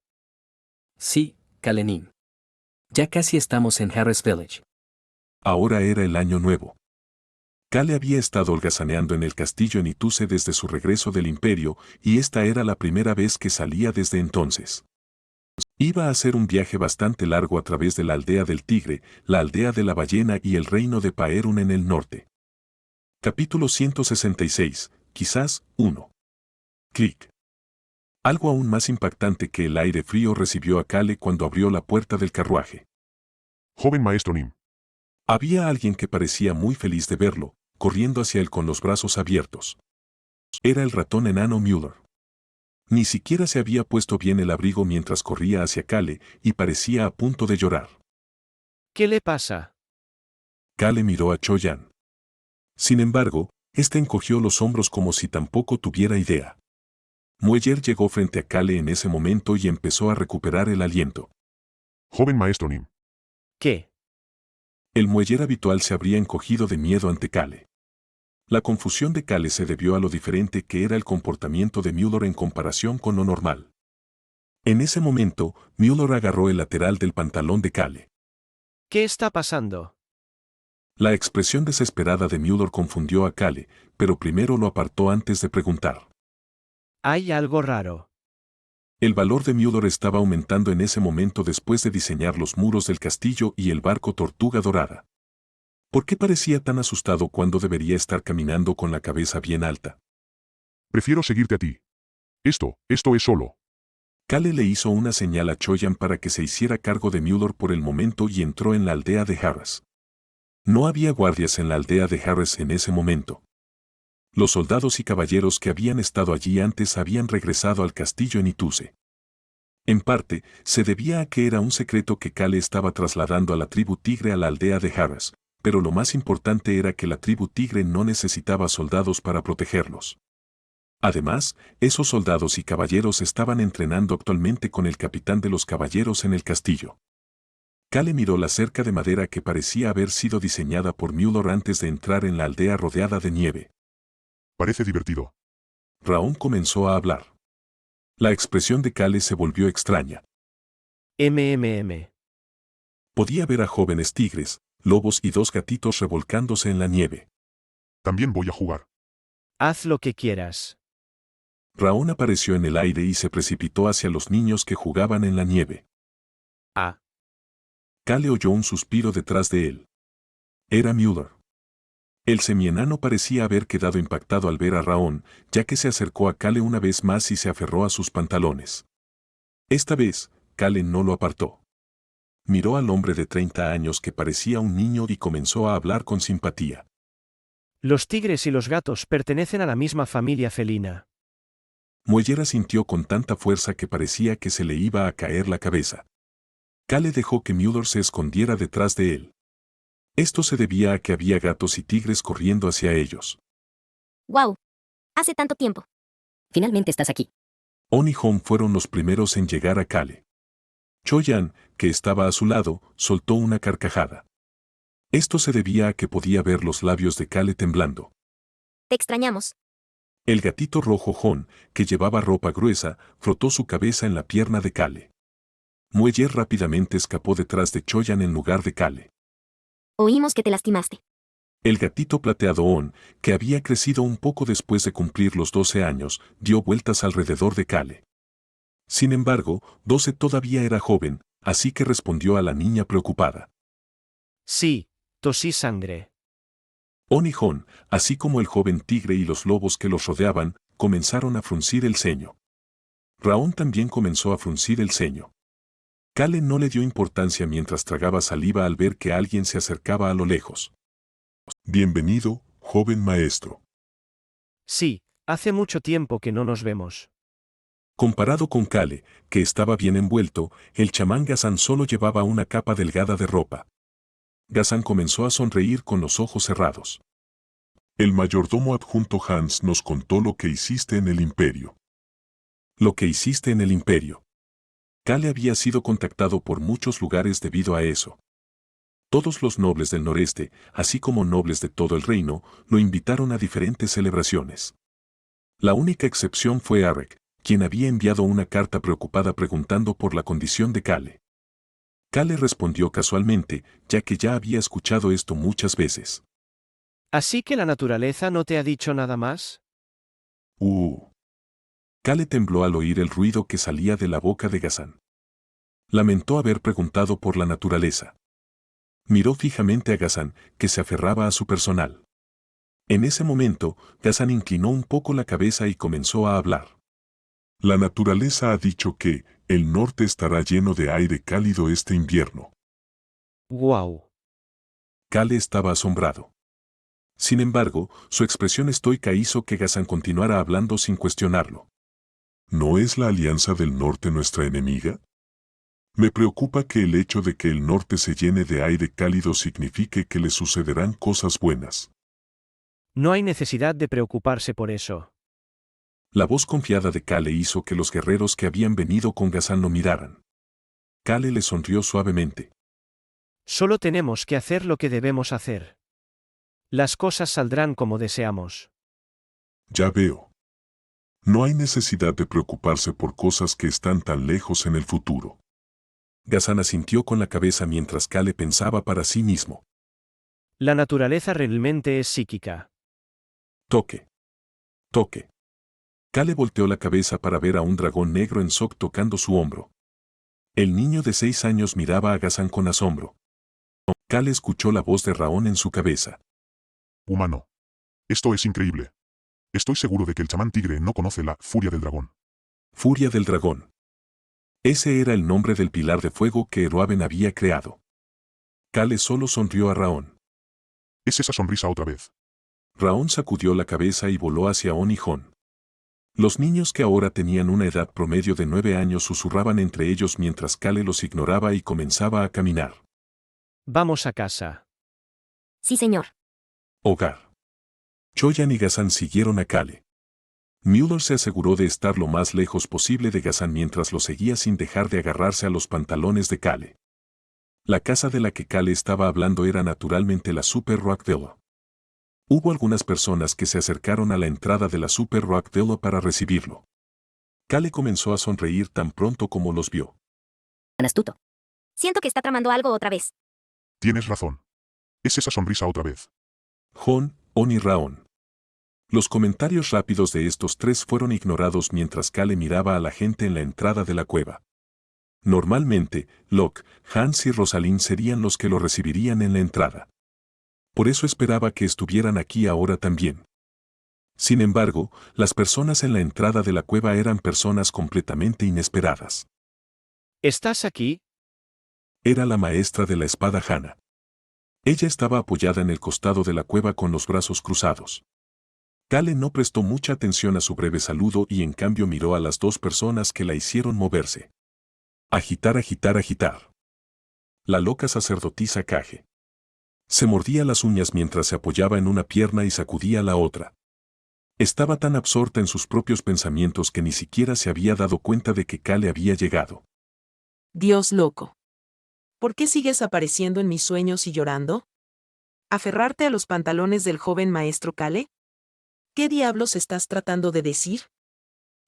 Speaker 4: Sí, Kalenim. Ya casi estamos en Harris Village.
Speaker 1: Ahora era el año nuevo. Kale había estado holgazaneando en el castillo en Ituse desde su regreso del imperio, y esta era la primera vez que salía desde entonces. Iba a hacer un viaje bastante largo a través de la aldea del tigre, la aldea de la ballena y el reino de Paerun en el norte. Capítulo 166, quizás, 1. Clic. Algo aún más impactante que el aire frío recibió a Kale cuando abrió la puerta del carruaje.
Speaker 11: Joven maestro Nim.
Speaker 1: Había alguien que parecía muy feliz de verlo, corriendo hacia él con los brazos abiertos. Era el ratón enano Mueller. Ni siquiera se había puesto bien el abrigo mientras corría hacia Kale y parecía a punto de llorar.
Speaker 3: ¿Qué le pasa?
Speaker 1: Kale miró a Choyan. Sin embargo, este encogió los hombros como si tampoco tuviera idea. Mueller llegó frente a Kale en ese momento y empezó a recuperar el aliento.
Speaker 11: Joven maestro Nim.
Speaker 3: ¿Qué?
Speaker 1: El Mueller habitual se habría encogido de miedo ante Kale. La confusión de Kale se debió a lo diferente que era el comportamiento de Mueller en comparación con lo normal. En ese momento, Mueller agarró el lateral del pantalón de Kale.
Speaker 3: ¿Qué está pasando?
Speaker 1: La expresión desesperada de Mueller confundió a Kale, pero primero lo apartó antes de preguntar.
Speaker 3: Hay algo raro.
Speaker 1: El valor de Mueller estaba aumentando en ese momento después de diseñar los muros del castillo y el barco Tortuga Dorada. ¿Por qué parecía tan asustado cuando debería estar caminando con la cabeza bien alta?
Speaker 11: Prefiero seguirte a ti. Esto es solo.
Speaker 1: Kale le hizo una señal a Choyan para que se hiciera cargo de Mueller por el momento y entró en la aldea de Harris. No había guardias en la aldea de Harris en ese momento. Los soldados y caballeros que habían estado allí antes habían regresado al castillo en Ituse. En parte, se debía a que era un secreto que Kale estaba trasladando a la tribu tigre a la aldea de Harris, pero lo más importante era que la tribu tigre no necesitaba soldados para protegerlos. Además, esos soldados y caballeros estaban entrenando actualmente con el capitán de los caballeros en el castillo. Kale miró la cerca de madera que parecía haber sido diseñada por Mueller antes de entrar en la aldea rodeada de nieve.
Speaker 11: Parece divertido.
Speaker 1: Raón comenzó a hablar. La expresión de Kale se volvió extraña. Podía ver a jóvenes tigres, lobos y 2 gatitos revolcándose en la nieve.
Speaker 11: También voy a jugar.
Speaker 3: Haz lo que quieras.
Speaker 1: Raón apareció en el aire y se precipitó hacia los niños que jugaban en la nieve.
Speaker 3: Ah.
Speaker 1: Kale oyó un suspiro detrás de él. Era Mueller. El semienano parecía haber quedado impactado al ver a Raón, ya que se acercó a Kale una vez más y se aferró a sus pantalones. Esta vez, Kale no lo apartó. Miró al hombre de 30 años que parecía un niño y comenzó a hablar con simpatía.
Speaker 3: Los tigres y los gatos pertenecen a la misma familia felina.
Speaker 1: Mueller asintió con tanta fuerza que parecía que se le iba a caer la cabeza. Kale dejó que Mueller se escondiera detrás de él. Esto se debía a que había gatos y tigres corriendo hacia ellos.
Speaker 13: ¡Wow! Hace tanto tiempo. Finalmente estás aquí.
Speaker 1: On y Hom fueron los primeros en llegar a Kale. Choyan, que estaba a su lado, soltó una carcajada. Esto se debía a que podía ver los labios de Kale temblando.
Speaker 13: Te extrañamos.
Speaker 1: El gatito rojo Jon, que llevaba ropa gruesa, frotó su cabeza en la pierna de Kale. Mueller rápidamente escapó detrás de Choyan en lugar de Kale.
Speaker 13: Oímos que te lastimaste.
Speaker 1: El gatito plateado On, que había crecido un poco después de cumplir los 12 años, dio vueltas alrededor de Kale. Sin embargo, 12 todavía era joven, así que respondió a la niña preocupada.
Speaker 3: Sí, tosí sangre.
Speaker 1: On y Jon, así como el joven tigre y los lobos que los rodeaban, comenzaron a fruncir el ceño. Raón también comenzó a fruncir el ceño. Kale no le dio importancia mientras tragaba saliva al ver que alguien se acercaba a lo lejos.
Speaker 6: Bienvenido, joven maestro.
Speaker 3: Sí, hace mucho tiempo que no nos vemos.
Speaker 1: Comparado con Kale, que estaba bien envuelto, el chamán Gazán solo llevaba una capa delgada de ropa. Gazán comenzó a sonreír con los ojos cerrados.
Speaker 6: El mayordomo adjunto Hans nos contó lo que hiciste en el Imperio.
Speaker 1: Lo que hiciste en el Imperio. Kale había sido contactado por muchos lugares debido a eso. Todos los nobles del noreste, así como nobles de todo el reino, lo invitaron a diferentes celebraciones. La única excepción fue Arek, quien había enviado una carta preocupada preguntando por la condición de Kale. Kale respondió casualmente, ya que ya había escuchado esto muchas veces.
Speaker 3: ¿Así que la naturaleza no te ha dicho nada más?
Speaker 1: Kale tembló al oír el ruido que salía de la boca de Gazán. Lamentó haber preguntado por la naturaleza. Miró fijamente a Gazán, que se aferraba a su personal. En ese momento, Gazán inclinó un poco la cabeza y comenzó a hablar.
Speaker 6: La naturaleza ha dicho que el norte estará lleno de aire cálido este invierno.
Speaker 3: ¡Guau!
Speaker 1: Kale estaba asombrado. Sin embargo, su expresión estoica hizo que Gazán continuara hablando sin cuestionarlo.
Speaker 6: ¿No es la alianza del norte nuestra enemiga? Me preocupa que el hecho de que el norte se llene de aire cálido signifique que le sucederán cosas buenas.
Speaker 3: No hay necesidad de preocuparse por eso.
Speaker 1: La voz confiada de Kale hizo que los guerreros que habían venido con Gazán lo miraran. Kale le sonrió suavemente.
Speaker 3: Solo tenemos que hacer lo que debemos hacer. Las cosas saldrán como deseamos.
Speaker 6: Ya veo. No hay necesidad de preocuparse por cosas que están tan lejos en el futuro.
Speaker 1: Gazán asintió con la cabeza mientras Kale pensaba para sí mismo.
Speaker 3: La naturaleza realmente es psíquica.
Speaker 1: Toque. Toque. Kale volteó la cabeza para ver a un dragón negro en Sok tocando su hombro. El niño de 6 años miraba a Gazán con asombro. Kale escuchó la voz de Raón en su cabeza.
Speaker 11: Humano. Esto es increíble. Estoy seguro de que el chamán tigre no conoce la furia del dragón.
Speaker 1: Furia del dragón. Ese era el nombre del pilar de fuego que Eruaben había creado. Kale solo sonrió a Raón.
Speaker 11: Es esa sonrisa otra vez.
Speaker 1: Raón sacudió la cabeza y voló hacia On y Jon. Los niños que ahora tenían una edad promedio de 9 años susurraban entre ellos mientras Kale los ignoraba y comenzaba a caminar.
Speaker 3: Vamos a casa.
Speaker 13: Sí, señor.
Speaker 1: Hogar. Choyan y Gazán siguieron a Kale. Müller se aseguró de estar lo más lejos posible de Gazán mientras lo seguía sin dejar de agarrarse a los pantalones de Kale. La casa de la que Kale estaba hablando era naturalmente la Super Rockdale. Hubo algunas personas que se acercaron a la entrada de la Super Rockdale para recibirlo. Kale comenzó a sonreír tan pronto como los vio.
Speaker 13: Tan astuto. Siento que está tramando algo otra vez.
Speaker 11: Tienes razón. Es esa sonrisa otra vez.
Speaker 1: Jon, On y Raón. Los comentarios rápidos de estos tres fueron ignorados mientras Kale miraba a la gente en la entrada de la cueva. Normalmente, Locke, Hans y Rosalind serían los que lo recibirían en la entrada. Por eso esperaba que estuvieran aquí ahora también. Sin embargo, las personas en la entrada de la cueva eran personas completamente inesperadas.
Speaker 3: ¿Estás aquí?
Speaker 1: Era la maestra de la espada Hannah. Ella estaba apoyada en el costado de la cueva con los brazos cruzados. Kale no prestó mucha atención a su breve saludo y en cambio miró a las dos personas que la hicieron moverse. Agitar, agitar, agitar. La loca sacerdotisa Kage. Se mordía las uñas mientras se apoyaba en una pierna y sacudía la otra. Estaba tan absorta en sus propios pensamientos que ni siquiera se había dado cuenta de que Kale había llegado.
Speaker 14: Dios loco. ¿Por qué sigues apareciendo en mis sueños y llorando? ¿Aferrarte a los pantalones del joven maestro Kale? ¿Qué diablos estás tratando de decir?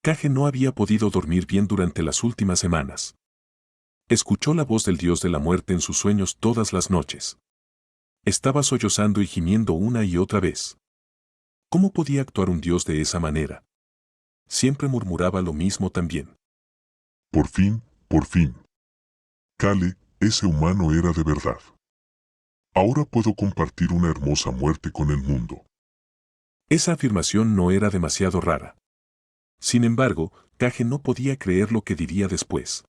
Speaker 1: Kage no había podido dormir bien durante las últimas semanas. Escuchó la voz del dios de la muerte en sus sueños todas las noches. Estaba sollozando y gimiendo una y otra vez. ¿Cómo podía actuar un dios de esa manera? Siempre murmuraba lo mismo también.
Speaker 6: Por fin, por fin. Kale, ese humano era de verdad. Ahora puedo compartir una hermosa muerte con el mundo.
Speaker 1: Esa afirmación no era demasiado rara. Sin embargo, Kage no podía creer lo que diría después.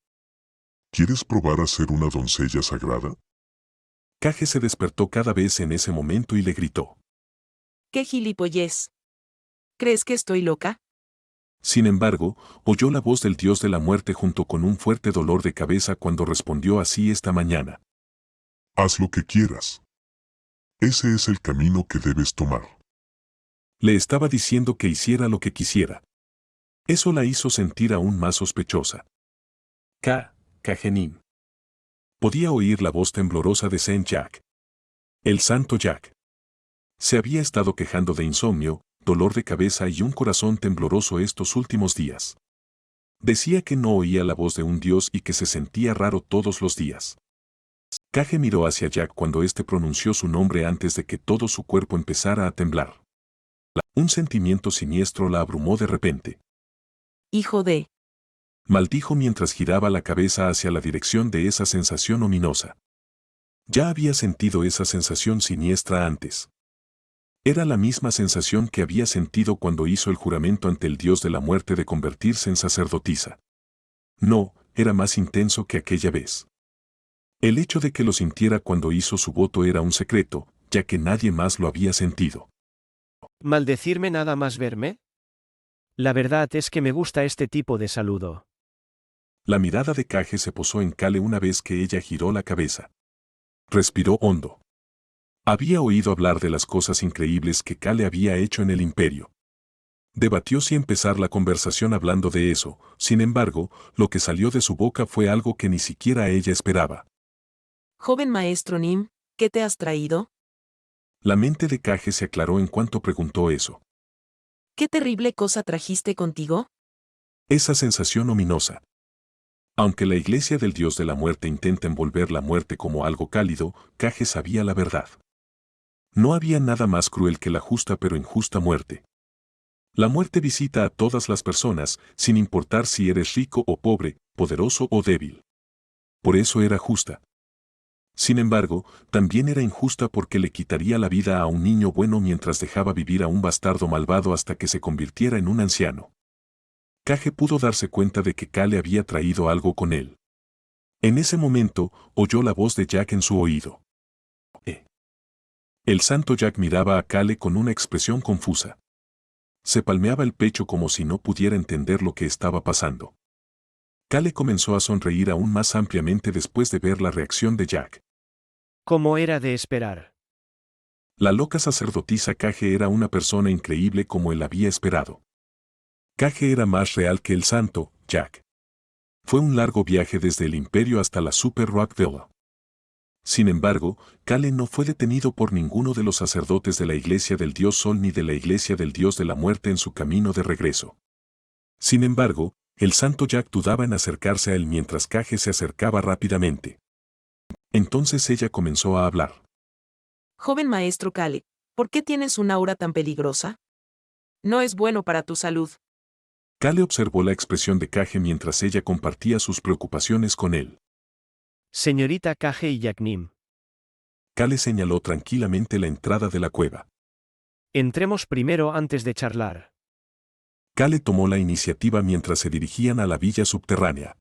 Speaker 6: ¿Quieres probar a ser una doncella sagrada?
Speaker 1: Kage se despertó cada vez en ese momento y le gritó.
Speaker 14: ¡Qué gilipollez! ¿Crees que estoy loca?
Speaker 1: Sin embargo, oyó la voz del dios de la muerte junto con un fuerte dolor de cabeza cuando respondió así esta mañana.
Speaker 6: Haz lo que quieras. Ese es el camino que debes tomar.
Speaker 1: Le estaba diciendo que hiciera lo que quisiera. Eso la hizo sentir aún más sospechosa. Kagenin. Podía oír la voz temblorosa de Saint Jack. El santo Jack. Se había estado quejando de insomnio, dolor de cabeza y un corazón tembloroso estos últimos días. Decía que no oía la voz de un dios y que se sentía raro todos los días. Kage miró hacia Jack cuando éste pronunció su nombre antes de que todo su cuerpo empezara a temblar. Un sentimiento siniestro la abrumó de repente.
Speaker 14: Hijo de...
Speaker 1: Maldijo mientras giraba la cabeza hacia la dirección de esa sensación ominosa. Ya había sentido esa sensación siniestra antes. Era la misma sensación que había sentido cuando hizo el juramento ante el dios de la muerte de convertirse en sacerdotisa. No, era más intenso que aquella vez. El hecho de que lo sintiera cuando hizo su voto era un secreto, ya que nadie más lo había sentido.
Speaker 3: ¿Maldecirme nada más verme? La verdad es que me gusta este tipo de saludo.
Speaker 1: La mirada de Kage se posó en Kale una vez que ella giró la cabeza. Respiró hondo. Había oído hablar de las cosas increíbles que Kale había hecho en el imperio. Debatió si empezar la conversación hablando de eso, sin embargo, lo que salió de su boca fue algo que ni siquiera ella esperaba.
Speaker 14: Joven maestro Nim, ¿qué te has traído?
Speaker 1: La mente de Kage se aclaró en cuanto preguntó eso.
Speaker 14: ¿Qué terrible cosa trajiste contigo?
Speaker 1: Esa sensación ominosa. Aunque la iglesia del dios de la muerte intenta envolver la muerte como algo cálido, Kage sabía la verdad. No había nada más cruel que la justa pero injusta muerte. La muerte visita a todas las personas, sin importar si eres rico o pobre, poderoso o débil. Por eso era justa. Sin embargo, también era injusta porque le quitaría la vida a un niño bueno mientras dejaba vivir a un bastardo malvado hasta que se convirtiera en un anciano. Kage pudo darse cuenta de que Kale había traído algo con él. En ese momento, oyó la voz de Jack en su oído. El santo Jack miraba a Kale con una expresión confusa. Se palmeaba el pecho como si no pudiera entender lo que estaba pasando. Kale comenzó a sonreír aún más ampliamente después de ver la reacción de Jack.
Speaker 3: Como era de esperar.
Speaker 1: La loca sacerdotisa Kage era una persona increíble como él había esperado. Kage era más real que el santo, Jack. Fue un largo viaje desde el imperio hasta la Super Rockville. Sin embargo, Kale no fue detenido por ninguno de los sacerdotes de la iglesia del dios Sol ni de la iglesia del dios de la muerte en su camino de regreso. Sin embargo, el santo Jack dudaba en acercarse a él mientras Kage se acercaba rápidamente. Entonces ella comenzó a hablar.
Speaker 14: Joven maestro Kale, ¿por qué tienes una aura tan peligrosa? No es bueno para tu salud.
Speaker 1: Kale observó la expresión de Kage mientras ella compartía sus preocupaciones con él.
Speaker 3: Señorita Kage y Jack Nim.
Speaker 1: Kale señaló tranquilamente la entrada de la cueva.
Speaker 3: Entremos primero antes de charlar.
Speaker 1: Kale tomó la iniciativa mientras se dirigían a la villa subterránea.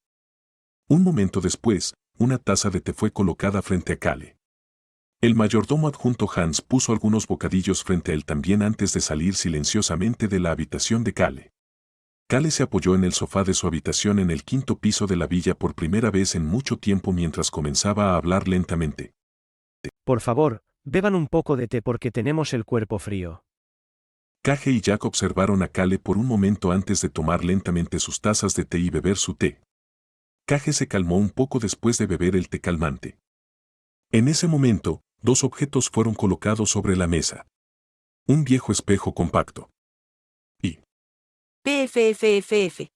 Speaker 1: Un momento después, una taza de té fue colocada frente a Kale. El mayordomo adjunto Hans puso algunos bocadillos frente a él también antes de salir silenciosamente de la habitación de Kale. Kale se apoyó en el sofá de su habitación en el quinto piso de la villa por primera vez en mucho tiempo mientras comenzaba a hablar lentamente.
Speaker 3: Por favor, beban un poco de té porque tenemos el cuerpo frío.
Speaker 1: Kage y Jack observaron a Kale por un momento antes de tomar lentamente sus tazas de té y beber su té. Kage se calmó un poco después de beber el té calmante. En ese momento, dos objetos fueron colocados sobre la mesa. Un viejo espejo compacto. Y
Speaker 14: PFFFF.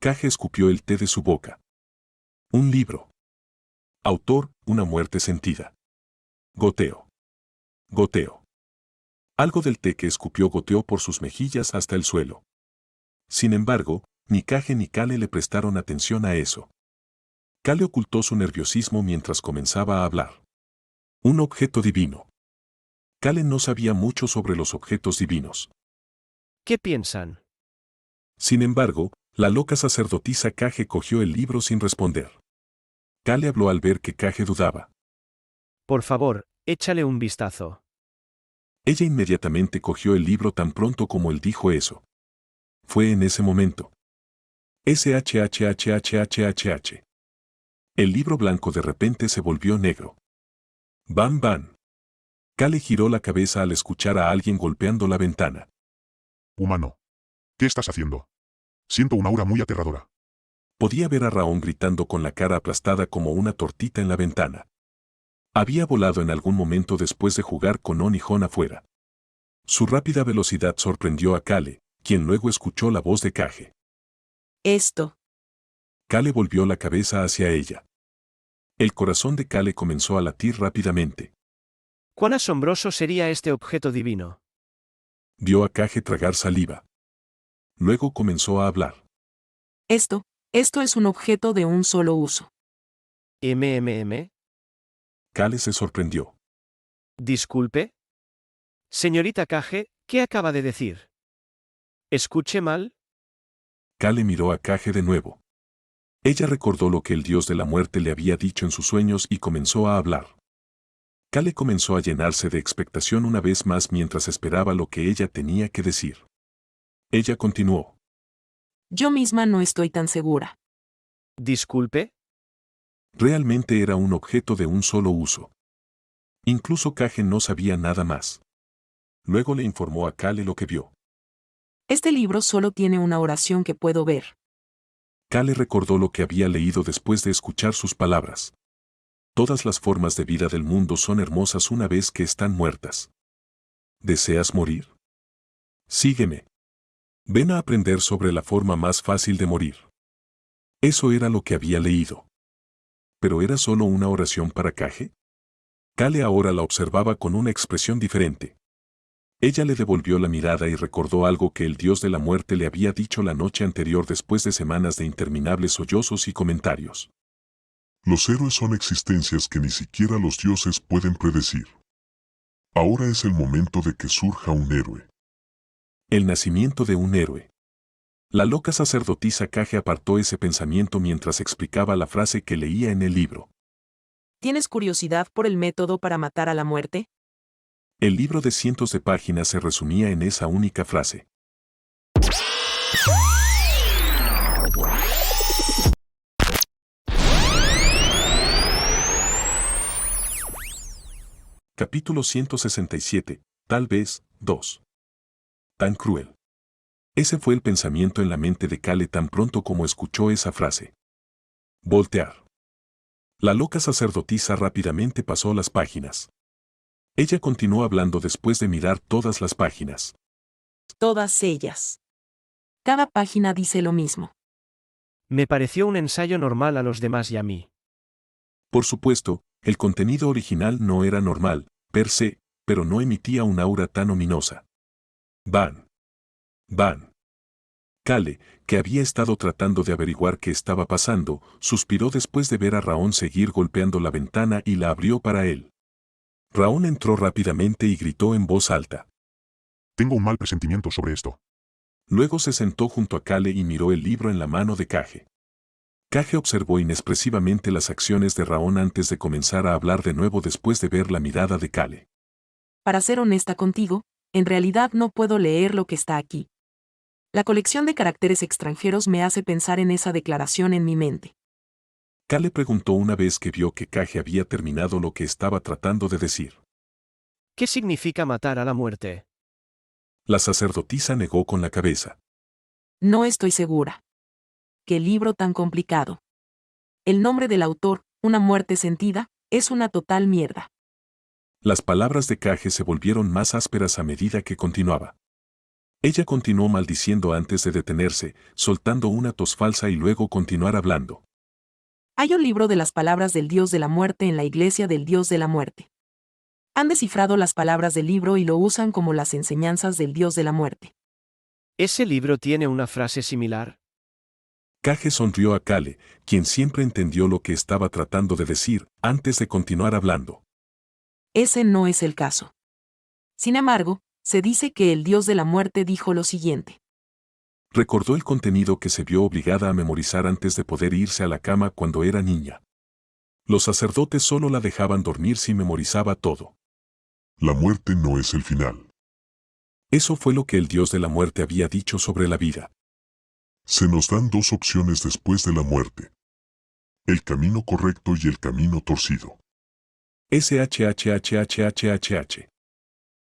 Speaker 1: Cage escupió el té de su boca. Un libro. Autor, una muerte sentida. Goteo. Goteo. Algo del té que escupió goteó por sus mejillas hasta el suelo. Sin embargo, ni Cage ni Cale le prestaron atención a eso. Cale ocultó su nerviosismo mientras comenzaba a hablar. Un objeto divino. Cale no sabía mucho sobre los objetos divinos.
Speaker 3: ¿Qué piensan?
Speaker 1: Sin embargo, la loca sacerdotisa Cage cogió el libro sin responder. Cale habló al ver que Cage dudaba.
Speaker 3: Por favor, échale un vistazo.
Speaker 1: Ella inmediatamente cogió el libro tan pronto como él dijo eso. Fue en ese momento. SHHHHHH. El libro blanco de repente se volvió negro. ¡Bam, bam! Cale giró la cabeza al escuchar a alguien golpeando la ventana.
Speaker 11: Humano. ¿Qué estás haciendo? Siento una aura muy aterradora.
Speaker 1: Podía ver a Raón gritando con la cara aplastada como una tortita en la ventana. Había volado en algún momento después de jugar con On y Jon afuera. Su rápida velocidad sorprendió a Cale, quien luego escuchó la voz de Cage.
Speaker 14: Esto.
Speaker 1: Cale volvió la cabeza hacia ella. El corazón de Cale comenzó a latir rápidamente.
Speaker 3: ¿Cuán asombroso sería este objeto divino?
Speaker 1: Vio a Cage tragar saliva. Luego comenzó a hablar.
Speaker 14: Esto es un objeto de un solo uso.
Speaker 3: ¿MMM?
Speaker 1: Cale se sorprendió.
Speaker 3: Disculpe. Señorita Cage, ¿qué acaba de decir? ¿Escuché mal?
Speaker 1: Cale miró a Cage de nuevo. Ella recordó lo que el dios de la muerte le había dicho en sus sueños y comenzó a hablar. Cale comenzó a llenarse de expectación una vez más mientras esperaba lo que ella tenía que decir. Ella continuó.
Speaker 14: Yo misma no estoy tan segura.
Speaker 3: ¿Disculpe?
Speaker 1: Realmente era un objeto de un solo uso. Incluso Cage no sabía nada más. Luego le informó a Cale lo que vio.
Speaker 14: Este libro solo tiene una oración que puedo ver.
Speaker 1: Cale recordó lo que había leído después de escuchar sus palabras. Todas las formas de vida del mundo son hermosas una vez que están muertas. ¿Deseas morir? Sígueme. Ven a aprender sobre la forma más fácil de morir. Eso era lo que había leído. ¿Pero era solo una oración para Cage? Cale ahora la observaba con una expresión diferente. Ella le devolvió la mirada y recordó algo que el dios de la muerte le había dicho la noche anterior después de semanas de interminables sollozos y comentarios.
Speaker 6: Los héroes son existencias que ni siquiera los dioses pueden predecir. Ahora es el momento de que surja un héroe.
Speaker 1: El nacimiento de un héroe. La loca sacerdotisa Cage apartó ese pensamiento mientras explicaba la frase que leía en el libro.
Speaker 14: ¿Tienes curiosidad por el método para matar a la muerte?
Speaker 1: El libro de cientos de páginas se resumía en esa única frase. Capítulo 167, tal vez, 2. Tan cruel. Ese fue el pensamiento en la mente de Cale tan pronto como escuchó esa frase. Voltear. La loca sacerdotisa rápidamente pasó las páginas. Ella continuó hablando después de mirar todas las páginas.
Speaker 14: Todas ellas. Cada página dice lo mismo.
Speaker 3: Me pareció un ensayo normal a los demás y a mí.
Speaker 1: Por supuesto, el contenido original no era normal, per se, pero no emitía un aura tan ominosa. Van. Van. Cale, que había estado tratando de averiguar qué estaba pasando, suspiró después de ver a Raón seguir golpeando la ventana y la abrió para él. Raón entró rápidamente y gritó en voz alta.
Speaker 11: Tengo un mal presentimiento sobre esto.
Speaker 1: Luego se sentó junto a Cale y miró el libro en la mano de Cage. Cage observó inexpresivamente las acciones de Raón antes de comenzar a hablar de nuevo después de ver la mirada de Cale.
Speaker 14: Para ser honesta contigo, en realidad no puedo leer lo que está aquí. La colección de caracteres extranjeros me hace pensar en esa declaración en mi mente.
Speaker 1: Cale preguntó una vez que vio que Cage había terminado lo que estaba tratando de decir.
Speaker 3: ¿Qué significa matar a la muerte?
Speaker 1: La sacerdotisa negó con la cabeza.
Speaker 14: No estoy segura. ¿Qué libro tan complicado? El nombre del autor, una muerte sentida, Es una total mierda.
Speaker 1: Las palabras de Kage se volvieron más ásperas a medida que continuaba. Ella continuó maldiciendo antes de detenerse, soltando una tos falsa y luego continuar hablando.
Speaker 14: Hay un libro de las palabras del Dios de la muerte en la iglesia del Dios de la muerte. Han descifrado las palabras del libro y lo usan como las enseñanzas del Dios de la muerte.
Speaker 3: ¿Ese libro tiene una frase similar?
Speaker 1: Kage sonrió a Kale, quien siempre entendió lo que estaba tratando de decir, antes de continuar hablando.
Speaker 14: Ese no es el caso. Sin embargo, se dice que el Dios de la muerte dijo lo siguiente.
Speaker 1: Recordó el contenido que se vio obligada a memorizar antes de poder irse a la cama cuando era niña. Los sacerdotes solo la dejaban dormir si memorizaba todo.
Speaker 6: La muerte no es el final.
Speaker 1: Eso fue lo que el Dios de la muerte había dicho sobre la vida.
Speaker 6: Se nos dan dos opciones después de la muerte. El camino correcto y el camino torcido.
Speaker 1: SHHHHHH.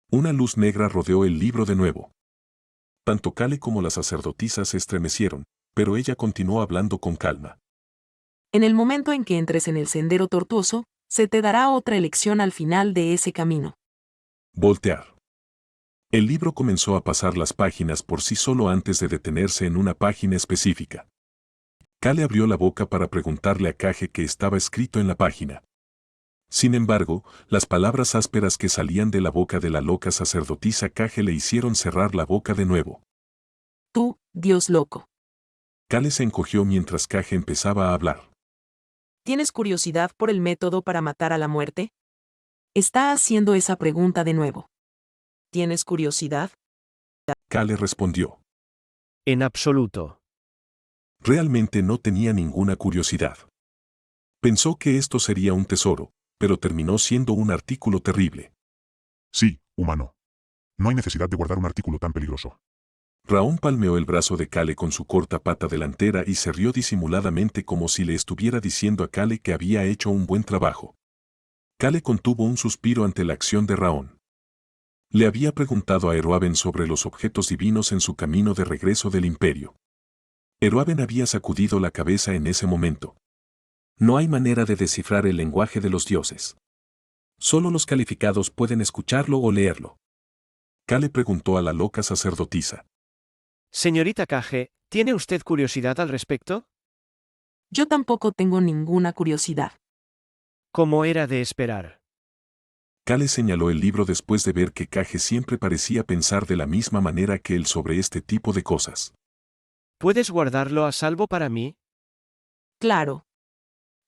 Speaker 1: Una luz negra rodeó el libro de nuevo. Tanto Kale como la sacerdotisa se estremecieron, pero ella continuó hablando con calma.
Speaker 14: En el momento en que entres en el sendero tortuoso, se te dará otra elección al final de ese camino.
Speaker 1: Voltear. El libro comenzó a pasar las páginas por sí solo antes de detenerse en una página específica. Kale abrió la boca para preguntarle a Kage qué estaba escrito en la página. Sin embargo, las palabras ásperas que salían de la boca de la loca sacerdotisa Kage le hicieron cerrar la boca de nuevo.
Speaker 14: Tú, Dios loco.
Speaker 1: Kale se encogió mientras Kage empezaba a hablar.
Speaker 14: ¿Tienes curiosidad por el método para matar a la muerte? Está haciendo esa pregunta de nuevo. ¿Tienes curiosidad?
Speaker 1: Kale respondió.
Speaker 3: En absoluto.
Speaker 1: Realmente no tenía ninguna curiosidad. Pensó que esto sería un tesoro, pero terminó siendo un artículo terrible.
Speaker 11: Sí, humano. No hay necesidad de guardar un artículo tan peligroso.
Speaker 1: Raón palmeó el brazo de Kale con su corta pata delantera y se rió disimuladamente como si le estuviera diciendo a Kale que había hecho un buen trabajo. Kale contuvo un suspiro ante la acción de Raón. Le había preguntado a Eroaben sobre los objetos divinos en su camino de regreso del imperio. Eroaben había sacudido la cabeza en ese momento. No hay manera de descifrar el lenguaje de los dioses. Solo los calificados pueden escucharlo o leerlo. Kale preguntó a la loca sacerdotisa.
Speaker 3: Señorita Kage, ¿tiene usted curiosidad al respecto?
Speaker 14: Yo tampoco tengo ninguna curiosidad.
Speaker 3: Como era de esperar.
Speaker 1: Kale señaló el libro después de ver que Kage siempre parecía pensar de la misma manera que él sobre este tipo de cosas.
Speaker 3: ¿Puedes guardarlo a salvo para mí?
Speaker 14: Claro.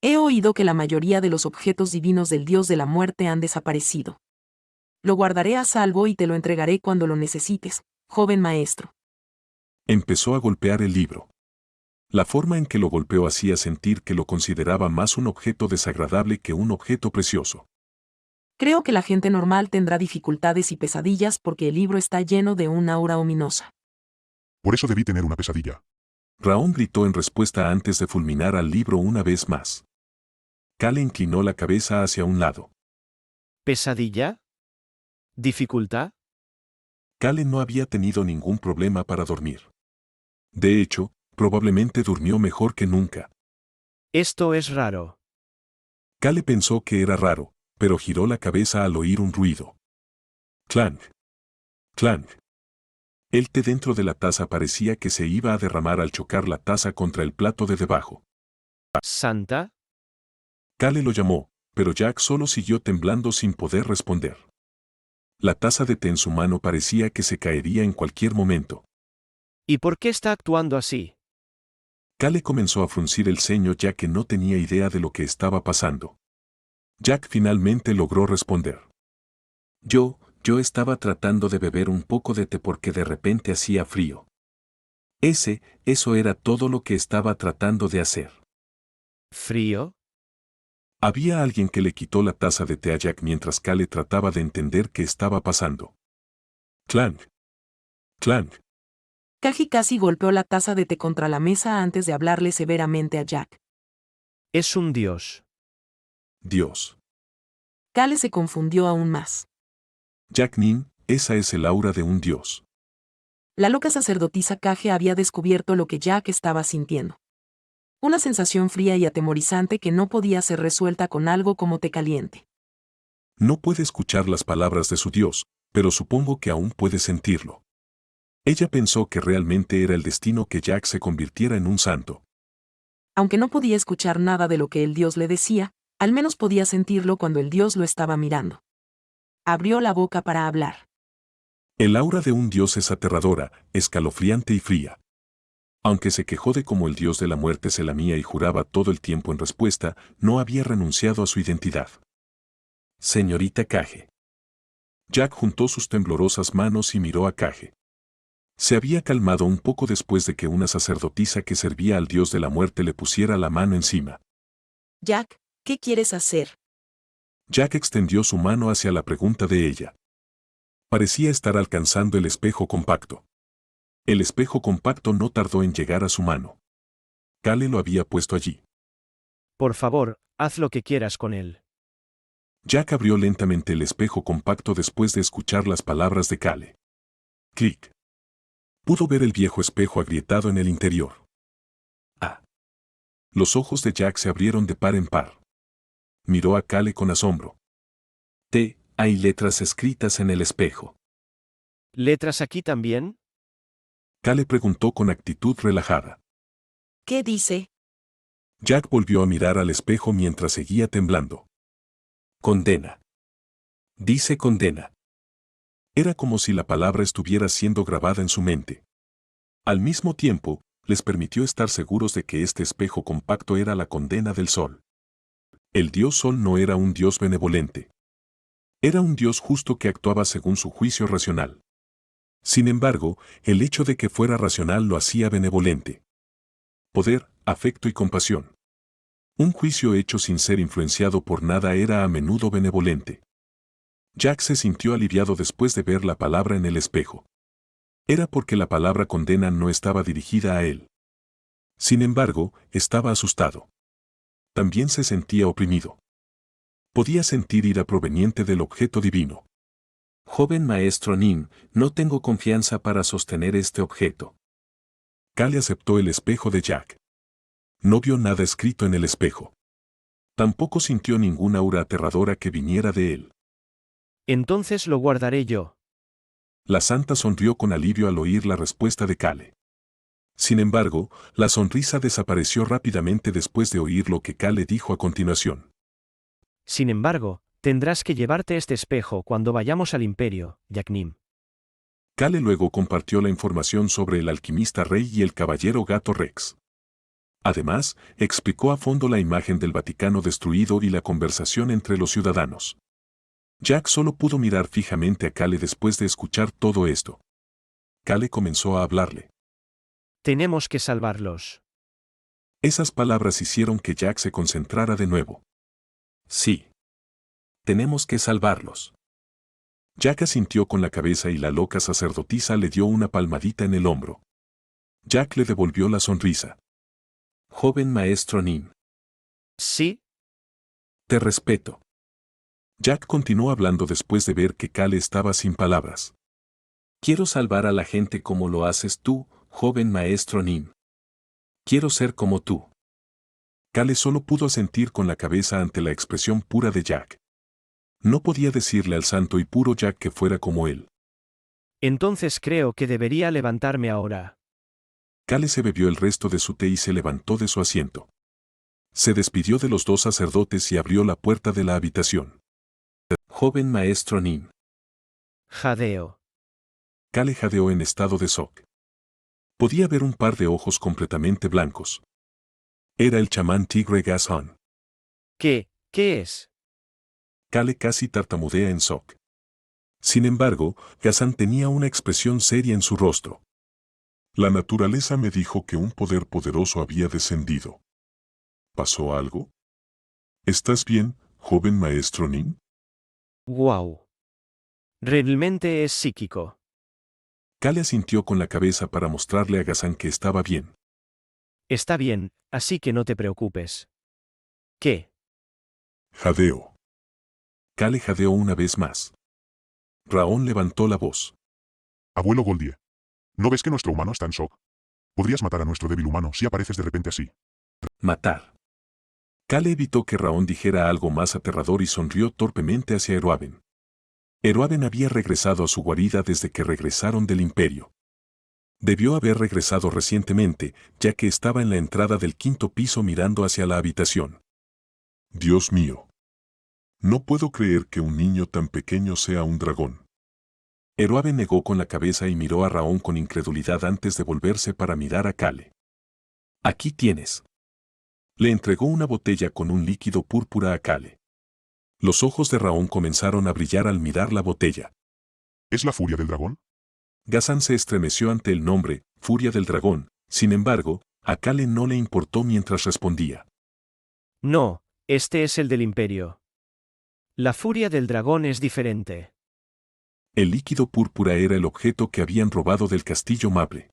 Speaker 14: He oído que la mayoría de los objetos divinos del Dios de la muerte han desaparecido. Lo guardaré a salvo y te lo entregaré cuando lo necesites, joven maestro.
Speaker 1: Empezó a golpear el libro. La forma en que lo golpeó hacía sentir que lo consideraba más un objeto desagradable que un objeto precioso.
Speaker 14: Creo que la gente normal tendrá dificultades y pesadillas porque el libro está lleno de un aura ominosa.
Speaker 11: Por eso debí tener una pesadilla.
Speaker 1: Raón gritó en respuesta antes de fulminar al libro una vez más. Kale inclinó la cabeza hacia un lado.
Speaker 3: ¿Pesadilla? ¿Dificultad?
Speaker 1: Kale no había tenido ningún problema para dormir. De hecho, probablemente durmió mejor que nunca.
Speaker 3: Esto es raro.
Speaker 1: Kale pensó que era raro, pero giró la cabeza al oír un ruido. Clang. Clang. El té dentro de la taza parecía que se iba a derramar al chocar la taza contra el plato de debajo.
Speaker 3: ¿Santa?
Speaker 1: Kale lo llamó, pero Jack solo siguió temblando sin poder responder. La taza de té en su mano parecía que se caería en cualquier momento.
Speaker 3: ¿Y por qué está actuando así?
Speaker 1: Kale comenzó a fruncir el ceño ya que no tenía idea de lo que estaba pasando. Jack finalmente logró responder. Yo estaba tratando de beber un poco de té porque de repente hacía frío. Eso era todo lo que estaba tratando de hacer.
Speaker 3: ¿Frío?
Speaker 1: Había alguien que le quitó la taza de té a Jack mientras Kale trataba de entender qué estaba pasando. Clang. Clang.
Speaker 14: Kage casi golpeó la taza de té contra la mesa antes de hablarle severamente a Jack.
Speaker 3: Es un dios.
Speaker 1: Dios.
Speaker 14: Kale se confundió aún más.
Speaker 1: Jack Nin, esa es el aura de un dios.
Speaker 14: La loca sacerdotisa Kage había descubierto lo que Jack estaba sintiendo. Una sensación fría y atemorizante que no podía ser resuelta con algo como té caliente.
Speaker 1: No puede escuchar las palabras de su Dios, pero supongo que aún puede sentirlo. Ella pensó que realmente era el destino que Jack se convirtiera en un santo.
Speaker 14: Aunque no podía escuchar nada de lo que el Dios le decía, al menos podía sentirlo cuando el Dios lo estaba mirando. Abrió la boca para hablar.
Speaker 1: El aura de un Dios es aterradora, escalofriante y fría. Aunque se quejó de cómo el Dios de la muerte se lamía y juraba todo el tiempo en respuesta, no había renunciado a su identidad. Señorita Cage. Jack juntó sus temblorosas manos y miró a Cage. Se había calmado un poco después de que una sacerdotisa que servía al Dios de la muerte le pusiera la mano encima.
Speaker 14: Jack, ¿qué quieres hacer?
Speaker 1: Jack extendió su mano hacia la pregunta de ella. Parecía estar alcanzando el espejo compacto. El espejo compacto no tardó en llegar a su mano. Cale lo había puesto allí.
Speaker 3: Por favor, haz lo que quieras con él.
Speaker 1: Jack abrió lentamente el espejo compacto después de escuchar las palabras de Cale. Clic. Pudo ver el viejo espejo agrietado en el interior. Ah. Los ojos de Jack se abrieron de par en par. Miró a Cale con asombro. Hay letras escritas en el espejo.
Speaker 3: ¿Letras aquí también?
Speaker 1: Cale preguntó con actitud relajada.
Speaker 14: ¿Qué dice?
Speaker 1: Jack volvió a mirar al espejo mientras seguía temblando. Condena. Dice condena. Era como si la palabra estuviera siendo grabada en su mente. Al mismo tiempo, les permitió estar seguros de que este espejo compacto era la condena del sol. El dios Sol no era un dios benevolente. Era un dios justo que actuaba según su juicio racional. Sin embargo, el hecho de que fuera racional lo hacía benevolente. Poder, afecto y compasión. Un juicio hecho sin ser influenciado por nada era a menudo benevolente. Jack se sintió aliviado después de ver la palabra en el espejo. Era porque la palabra condena no estaba dirigida a él. Sin embargo, estaba asustado. También se sentía oprimido. Podía sentir ira proveniente del objeto divino. Joven maestro Nin, no tengo confianza para sostener este objeto. Cale aceptó el espejo de Jack. No vio nada escrito en el espejo. Tampoco sintió ninguna aura aterradora que viniera de él.
Speaker 3: Entonces lo guardaré yo.
Speaker 1: La santa sonrió con alivio al oír la respuesta de Cale. Sin embargo, la sonrisa desapareció rápidamente después de oír lo que Cale dijo a continuación.
Speaker 3: Sin embargo, tendrás que llevarte este espejo cuando vayamos al imperio, Jack Nim.
Speaker 1: Cale luego compartió la información sobre el alquimista rey y el caballero gato Rex. Además, explicó a fondo la imagen del Vaticano destruido y la conversación entre los ciudadanos. Jack solo pudo mirar fijamente a Cale después de escuchar todo esto. Cale comenzó a hablarle.
Speaker 3: Tenemos que salvarlos.
Speaker 1: Esas palabras hicieron que Jack se concentrara de nuevo. Sí. Tenemos que salvarlos. Jack asintió con la cabeza y la loca sacerdotisa le dio una palmadita en el hombro. Jack le devolvió la sonrisa. Joven maestro Nin.
Speaker 3: ¿Sí?
Speaker 1: Te respeto. Jack continuó hablando después de ver que Cale estaba sin palabras. Quiero salvar a la gente como lo haces tú, joven maestro Nin. Quiero ser como tú. Cale solo pudo asentir con la cabeza ante la expresión pura de Jack. No podía decirle al santo y puro Jack que fuera como él.
Speaker 3: Entonces creo que debería levantarme ahora.
Speaker 1: Cale se bebió el resto de su té y se levantó de su asiento. Se despidió de los dos sacerdotes y abrió la puerta de la habitación. Joven maestro Nin.
Speaker 3: Jadeo.
Speaker 1: Cale jadeó en estado de shock. Podía ver un par de ojos completamente blancos. Era el chamán tigre Gazan.
Speaker 3: ¿Qué es?
Speaker 1: Cale casi tartamudea en shock. Sin embargo, Gazan tenía una expresión seria en su rostro.
Speaker 6: La naturaleza me dijo que un poder poderoso había descendido. ¿Pasó algo? ¿Estás bien, joven maestro Nin?
Speaker 3: Wow. Realmente es psíquico.
Speaker 1: Cale asintió con la cabeza para mostrarle a Gazan que estaba bien.
Speaker 3: Está bien, así que no te preocupes. ¿Qué?
Speaker 6: Jadeo.
Speaker 1: Cale jadeó una vez más. Raón levantó la voz.
Speaker 11: Abuelo Goldie. ¿No ves que nuestro humano está en shock? Podrías matar a nuestro débil humano si apareces de repente así.
Speaker 2: Matar.
Speaker 1: Kale evitó que Raón dijera algo más aterrador y sonrió torpemente hacia Eruaben. Eruaben había regresado a su guarida desde que regresaron del Imperio. Debió haber regresado recientemente, ya que estaba en la entrada del 5º piso mirando hacia la habitación.
Speaker 6: Dios mío. No puedo creer que un niño tan pequeño sea un dragón.
Speaker 1: Eruaben negó con la cabeza y miró a Raón con incredulidad antes de volverse para mirar a Kale.
Speaker 2: Aquí tienes.
Speaker 1: Le entregó una botella con un líquido púrpura a Kale. Los ojos de Raón comenzaron a brillar al mirar la botella.
Speaker 11: ¿Es la furia del dragón?
Speaker 1: Ghazan se estremeció ante el nombre, Furia del Dragón. Sin embargo, a Kale no le importó mientras respondía.
Speaker 3: No, este es el del Imperio. La furia del dragón es diferente.
Speaker 1: El líquido púrpura era el objeto que habían robado del castillo Maple.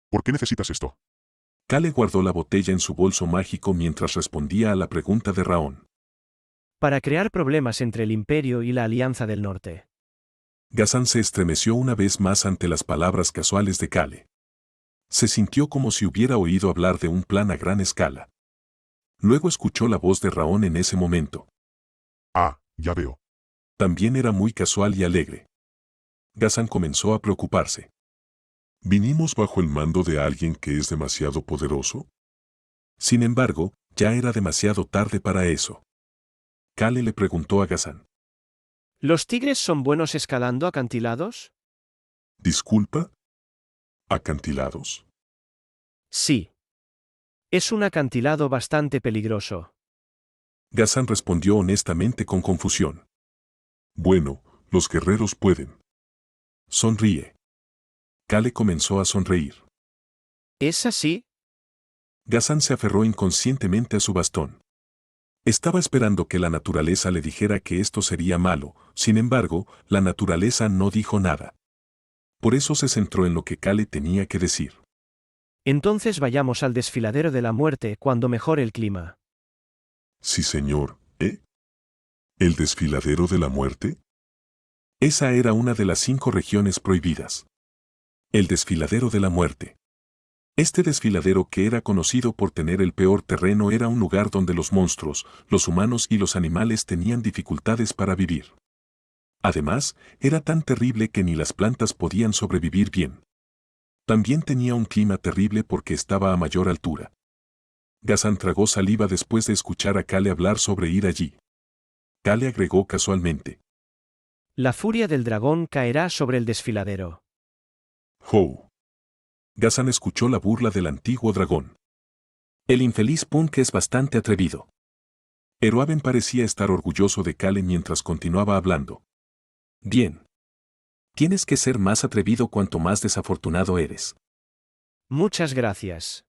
Speaker 11: ¿Por qué necesitas esto?
Speaker 1: Kale guardó la botella en su bolso mágico mientras respondía a la pregunta de Raón.
Speaker 3: Para crear problemas entre el Imperio y la Alianza del Norte.
Speaker 1: Ghazan se estremeció una vez más ante las palabras casuales de Kale. Se sintió como si hubiera oído hablar de un plan a gran escala. Luego escuchó la voz de Raón en ese momento.
Speaker 11: Ah, ya veo.
Speaker 1: También era muy casual y alegre. Ghazan comenzó a preocuparse.
Speaker 6: ¿Vinimos bajo el mando de alguien que es demasiado poderoso?
Speaker 1: Sin embargo, ya era demasiado tarde para eso. Kale le preguntó a Ghazan.
Speaker 3: ¿Los tigres son buenos escalando acantilados?
Speaker 6: ¿Disculpa? ¿Acantilados?
Speaker 3: Sí. Es un acantilado bastante peligroso.
Speaker 1: Ghazan respondió honestamente con confusión.
Speaker 6: Bueno, los guerreros pueden.
Speaker 1: Sonríe. Kale comenzó a sonreír.
Speaker 3: ¿Es así?
Speaker 1: Ghazan se aferró inconscientemente a su bastón. Estaba esperando que la naturaleza le dijera que esto sería malo, sin embargo, la naturaleza no dijo nada. Por eso se centró en lo que Kale tenía que decir.
Speaker 3: Entonces vayamos al desfiladero de la muerte cuando mejore el clima.
Speaker 6: Sí, señor, ¿eh? ¿El desfiladero de la muerte?
Speaker 1: Esa era una de las 5 regiones prohibidas. El desfiladero de la muerte. Este desfiladero, que era conocido por tener el peor terreno, era un lugar donde los monstruos, los humanos y los animales tenían dificultades para vivir. Además, era tan terrible que ni las plantas podían sobrevivir bien. También tenía un clima terrible porque estaba a mayor altura. Ghazan tragó saliva después de escuchar a Kale hablar sobre ir allí. Kale agregó casualmente.
Speaker 3: La furia del dragón caerá sobre el desfiladero.
Speaker 6: ¡Ho!
Speaker 1: Ghazan escuchó la burla del antiguo dragón. El infeliz Punk es bastante atrevido. Eruaben parecía estar orgulloso de Kale mientras continuaba hablando. Bien. Tienes que ser más atrevido cuanto más desafortunado eres.
Speaker 3: Muchas gracias.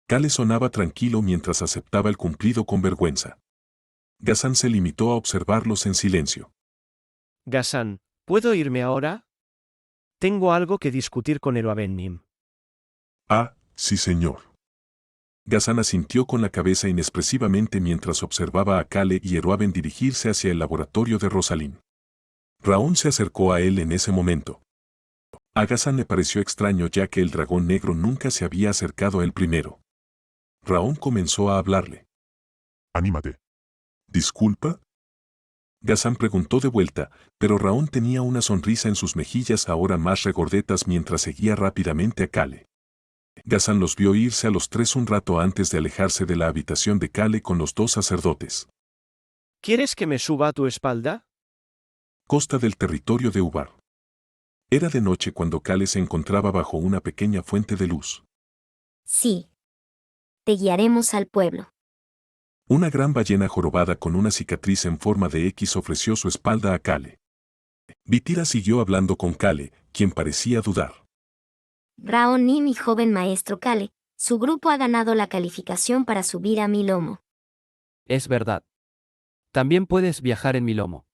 Speaker 1: Kale sonaba tranquilo mientras aceptaba el cumplido con vergüenza. Ghazan se limitó a observarlos en silencio.
Speaker 3: Ghazan, ¿puedo irme ahora? Tengo algo que discutir con Eruaben.
Speaker 6: Ah, sí, señor.
Speaker 1: Ghazan asintió con la cabeza inexpresivamente mientras observaba a Kale y Eruaben dirigirse hacia el laboratorio de Rosalín. Raón se acercó a él en ese momento. A Ghazan le pareció extraño ya que el dragón negro nunca se había acercado a él primero. Raón comenzó a hablarle.
Speaker 11: Anímate.
Speaker 6: ¿Disculpa?
Speaker 1: Ghazan preguntó de vuelta, pero Raón tenía una sonrisa en sus mejillas ahora más regordetas mientras seguía rápidamente a Kale. Ghazan los vio irse a los 3 un rato antes de alejarse de la habitación de Kale con los 2 sacerdotes.
Speaker 3: ¿Quieres que me suba a tu espalda?
Speaker 1: Costa del territorio de Ubar. Era de noche cuando Kale se encontraba bajo una pequeña fuente de luz.
Speaker 13: Sí. Te guiaremos al pueblo.
Speaker 1: Una gran ballena jorobada con una cicatriz en forma de X ofreció su espalda a Kale. Vitira siguió hablando con Kale, quien parecía dudar.
Speaker 13: Raón y mi joven maestro Kale, su grupo ha ganado la calificación para subir a mi lomo.
Speaker 15: Es verdad. También puedes viajar en mi lomo.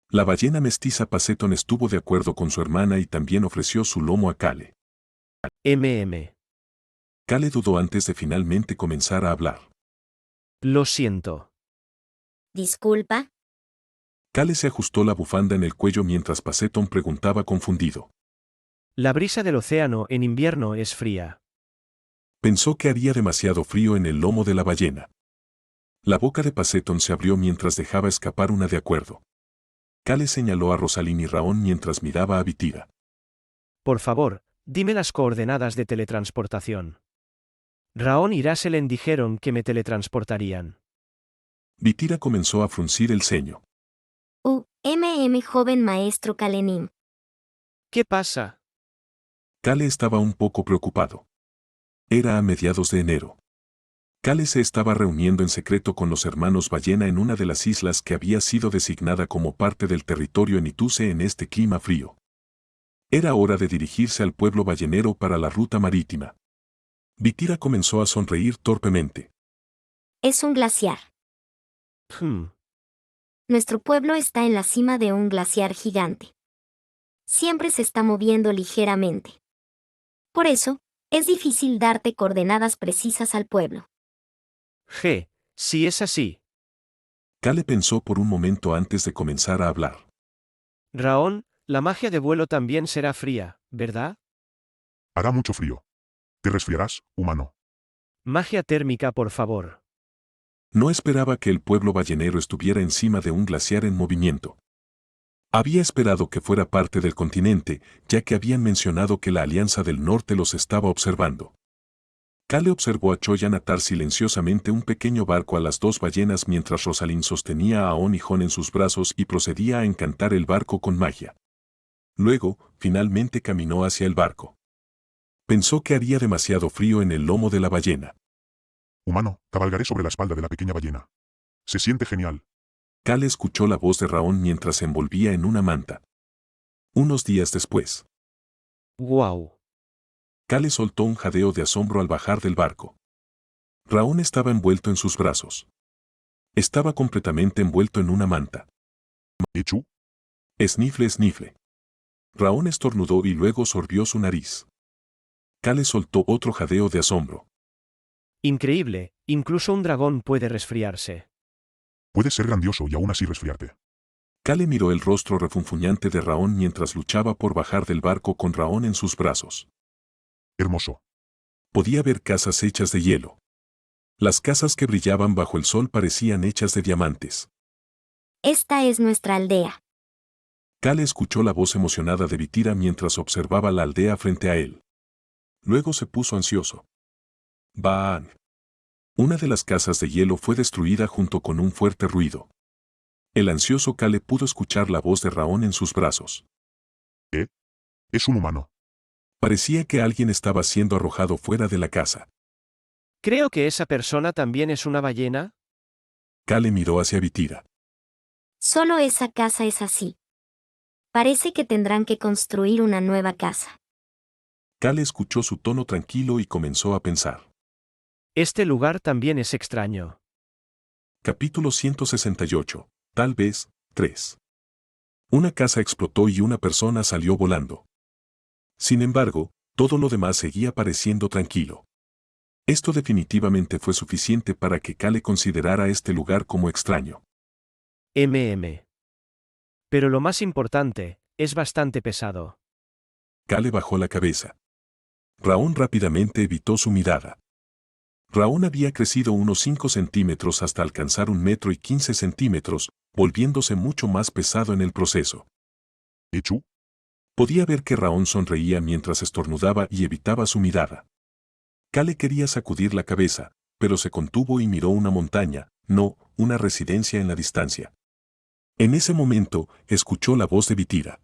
Speaker 1: La ballena mestiza Paceton estuvo de acuerdo con su hermana y también ofreció su lomo a Kale. Kale dudó antes de finalmente comenzar a hablar.
Speaker 3: Lo siento.
Speaker 13: ¿Disculpa?
Speaker 1: Kale se ajustó la bufanda en el cuello mientras Paceton preguntaba confundido.
Speaker 3: La brisa del océano en invierno es fría.
Speaker 1: Pensó que haría demasiado frío en el lomo de la ballena. La boca de Paseton se abrió mientras dejaba escapar una de acuerdo. Kale señaló a Rosalind y Raón mientras miraba a Vitira.
Speaker 3: Por favor, dime las coordenadas de teletransportación. Raón y Raselen dijeron que me teletransportarían.
Speaker 1: Vitira comenzó a fruncir el ceño.
Speaker 13: Joven maestro Kalenim.
Speaker 3: ¿Qué pasa?
Speaker 1: Kale estaba un poco preocupado. Era a mediados de enero. Kale se estaba reuniendo en secreto con los hermanos ballena en una de las islas que había sido designada como parte del territorio Enituse en este clima frío. Era hora de dirigirse al pueblo ballenero para la ruta marítima. Vitira comenzó a sonreír torpemente.
Speaker 13: Es un glaciar. Nuestro pueblo está en la cima de un glaciar gigante. Siempre se está moviendo ligeramente. Por eso, es difícil darte coordenadas precisas al pueblo.
Speaker 3: Si es así.
Speaker 1: Kale pensó por un momento antes de comenzar a hablar.
Speaker 3: Raón, la magia de vuelo también será fría, ¿verdad?
Speaker 11: Hará mucho frío. Te resfriarás, humano.
Speaker 3: Magia térmica, por favor.
Speaker 1: No esperaba que el pueblo ballenero estuviera encima de un glaciar en movimiento. Había esperado que fuera parte del continente, ya que habían mencionado que la Alianza del Norte los estaba observando. Kale observó a Choyan atar silenciosamente un pequeño barco a las dos ballenas mientras Rosalind sostenía a On y Jon en sus brazos y procedía a encantar el barco con magia. Luego, finalmente caminó hacia el barco. Pensó que haría demasiado frío en el lomo de la ballena.
Speaker 11: Humano, cabalgaré sobre la espalda de la pequeña ballena. Se siente genial.
Speaker 1: Kale escuchó la voz de Raón mientras se envolvía en una manta. Unos días después.
Speaker 3: ¡Guau!
Speaker 1: Kale soltó un jadeo de asombro al bajar del barco. Raón estaba envuelto en sus brazos. Estaba completamente envuelto en una manta.
Speaker 11: ¿Echu?
Speaker 1: Esnifle, esnifle. Raón estornudó y luego sorbió su nariz. Kale soltó otro jadeo de asombro.
Speaker 3: Increíble, incluso un dragón puede resfriarse.
Speaker 11: Puedes ser grandioso y aún así resfriarte.
Speaker 1: Kale miró el rostro refunfuñante de Raón mientras luchaba por bajar del barco con Raón en sus brazos.
Speaker 11: Hermoso.
Speaker 1: Podía ver casas hechas de hielo. Las casas que brillaban bajo el sol parecían hechas de diamantes.
Speaker 13: Esta es nuestra aldea.
Speaker 1: Kale escuchó la voz emocionada de Vitira mientras observaba la aldea frente a él. Luego se puso ansioso. ¡Baan! Una de las casas de hielo fue destruida junto con un fuerte ruido. El ansioso Kale pudo escuchar la voz de Raón en sus brazos.
Speaker 11: Es un humano.
Speaker 1: Parecía que alguien estaba siendo arrojado fuera de la casa.
Speaker 3: Creo que esa persona también es una ballena.
Speaker 1: Kale miró hacia Vitira.
Speaker 13: Solo esa casa es así. Parece que tendrán que construir una nueva casa.
Speaker 1: Kale escuchó su tono tranquilo y comenzó a pensar.
Speaker 3: Este lugar también es extraño.
Speaker 1: Capítulo 168. Tal vez, 3. Una casa explotó y una persona salió volando. Sin embargo, todo lo demás seguía pareciendo tranquilo. Esto definitivamente fue suficiente para que Kale considerara este lugar como extraño.
Speaker 3: Pero lo más importante, es bastante pesado.
Speaker 1: Kale bajó la cabeza. Raón rápidamente evitó su mirada. Raón había crecido unos 5 centímetros hasta alcanzar 1,15 metros, volviéndose mucho más pesado en el proceso.
Speaker 11: ¿Echu?
Speaker 1: Podía ver que Raón sonreía mientras estornudaba y evitaba su mirada. Kale quería sacudir la cabeza, pero se contuvo y miró una montaña, no, una residencia en la distancia. En ese momento, escuchó la voz de Vitira.